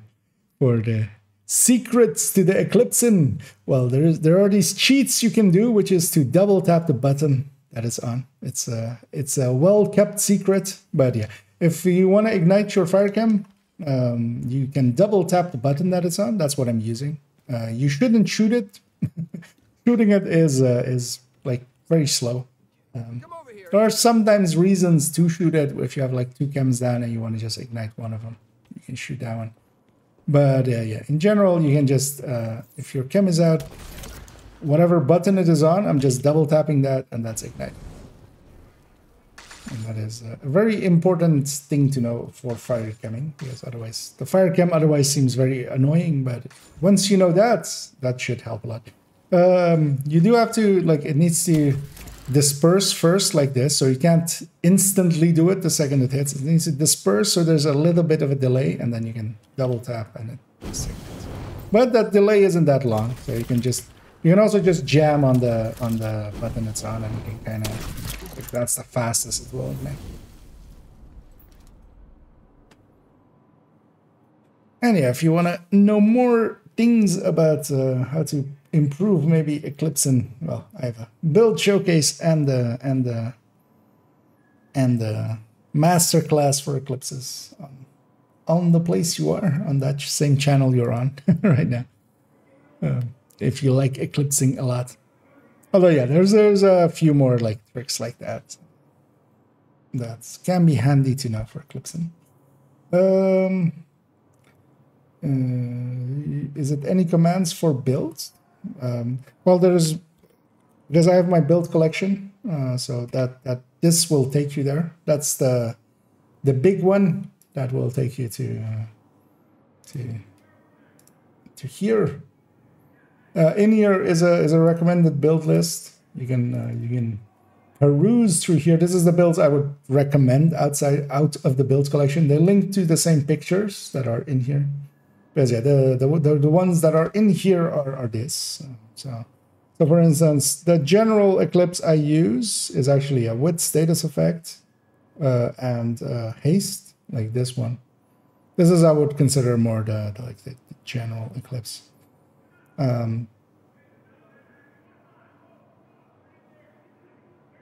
the secrets to the Eclipsing. Well, there are these cheats you can do, which is to double tap the button that is on. It's a well kept secret, but yeah, if you want to ignite your fire cam, you can double tap the button that it's on. That's what I'm using. You shouldn't shoot it. Shooting it is like very slow. There are sometimes reasons to shoot it if you have like 2 cams down and you want to just ignite one of them. You can shoot that one. But yeah, in general, you can just, if your cam is out, whatever button it is on, I'm just double tapping that and that's ignite. And that is a very important thing to know for fire camming, because otherwise, the fire cam otherwise seems very annoying, but once you know that, that should help a lot. You do have to, like, it needs to disperse first like this, so you can't instantly do it the second it hits. It needs to disperse, so there's a little bit of a delay, and then you can double tap and it ignites. But that delay isn't that long, so you can also just jam on the button it's on, and you can kind of, if that's the fastest it will ignite. And yeah, if you want to know more things about how to improve maybe Eclipsing, well, I have a build showcase and the masterclass for Eclipses on the place you are, on that same channel you're on right now. If you like Eclipsing a lot. Although yeah, there's a few more like tricks like that can be handy to know for Eclipsing. Is it any commands for builds? Well, because I have my build collection, so that this will take you there. That's the big one that will take you to here. In here is a recommended build list. You can peruse through here. This is the builds I would recommend out of the build collection. They link to the same pictures that are in here. Because yeah, the ones that are in here are this. So for instance, the general Eclipse I use is actually a width status effect and haste, like this one. This is, I would consider, more the general Eclipse. And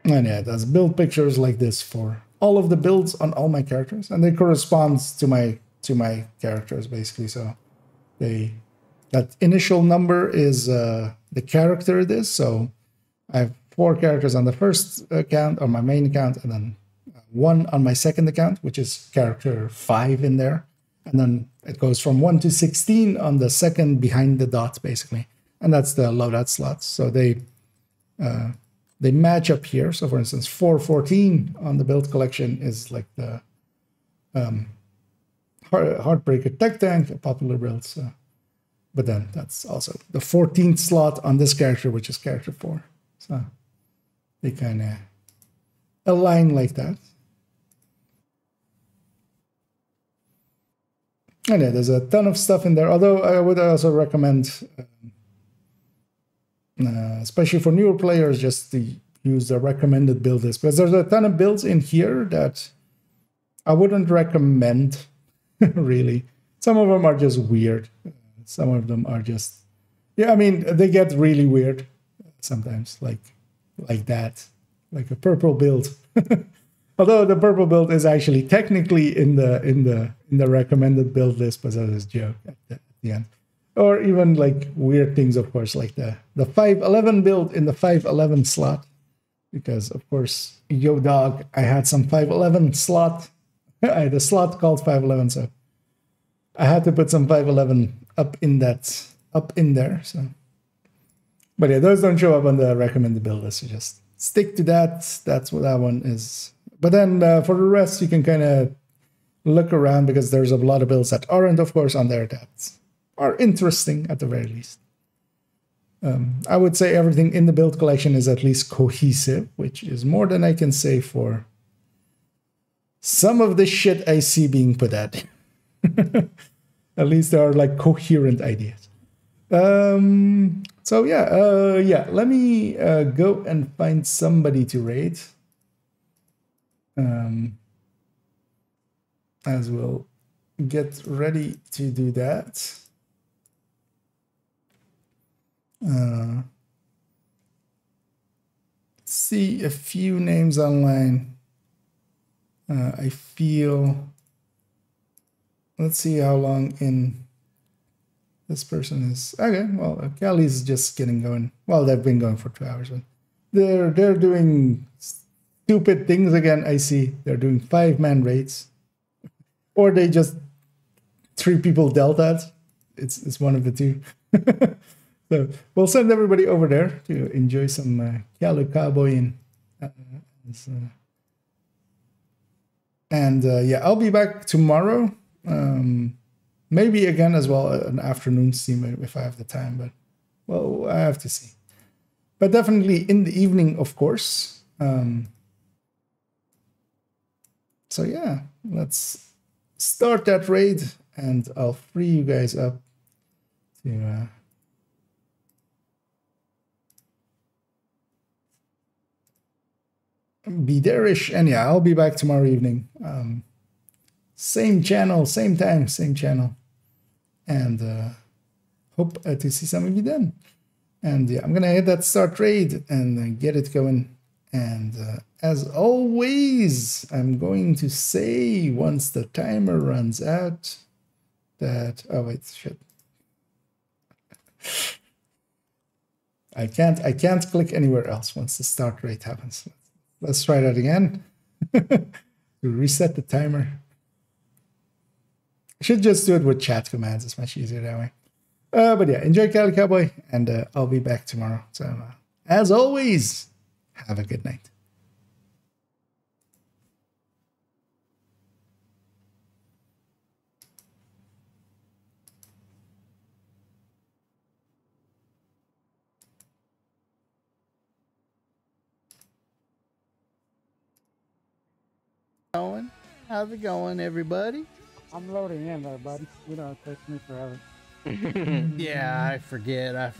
yeah, it does build pictures like this for all of the builds on all my characters, and they correspond to my to my characters basically. So that initial number is the character it is. So I have 4 characters on the first account, on my main account, and then 1 on my second account, which is character 5 in there. And then it goes from 1 to 16 on the second behind the dot, basically. And that's the loadout slots. So they match up here. So for instance, 414 on the build collection is like the Heartbreaker Tech Tank, a popular build. So, but then that's also the 14th slot on this character, which is character 4. So they kind of align like that. And yeah, there's a ton of stuff in there. Although I would also recommend, especially for newer players, just to use the recommended build list. Because there's a ton of builds in here that I wouldn't recommend, really. Some of them are just weird. Some of them are just... Yeah, I mean, they get really weird sometimes, like that. Like a purple build. Although the purple build is actually technically in the recommended build list, but that is a joke at the end. Or even like weird things, of course, like the 511 build in the 511 slot, because of course, yo dog, I had some 511 slot. I had a slot called 511, so I had to put some 511 up in there. So, but yeah, those don't show up on the recommended build list. So just stick to that. That's what that one is. But then for the rest, you can kind of look around because there's a lot of builds that aren't, of course, on there that are interesting at the very least. I would say everything in the build collection is at least cohesive, which is more than I can say for some of the shit I see being put at. At least there are like coherent ideas. So yeah, let me go and find somebody to raid. As we'll get ready to do that. See a few names online. I feel... Let's see how long in this person is. Okay, well, Cali's just getting going. Well, they've been going for 2 hours, but they're doing stupid things again. I see they're doing 5-man raids, or they just 3 people delta. It's one of the two. So we'll send everybody over there to enjoy some Cali cowboying. And yeah, I'll be back tomorrow. Maybe again as well an afternoon stream if I have the time, but well, I have to see. But definitely in the evening, of course. So yeah, let's start that raid, and I'll free you guys up to be there-ish. And yeah, I'll be back tomorrow evening. Same channel, same time, same channel. And hope to see some of you then. And yeah, I'm going to hit that start raid and get it going. And as always, I'm going to say once the timer runs out that... Oh, wait, shit. I can't click anywhere else once the start rate happens. Let's try that again. Reset the timer. I should just do it with chat commands. It's much easier that way. But yeah, enjoy Cali Cowboy, and I'll be back tomorrow. So, as always, have a good night. How's it going, everybody? I'm loading in there, buddy. You know, it takes me forever. Yeah, I forget.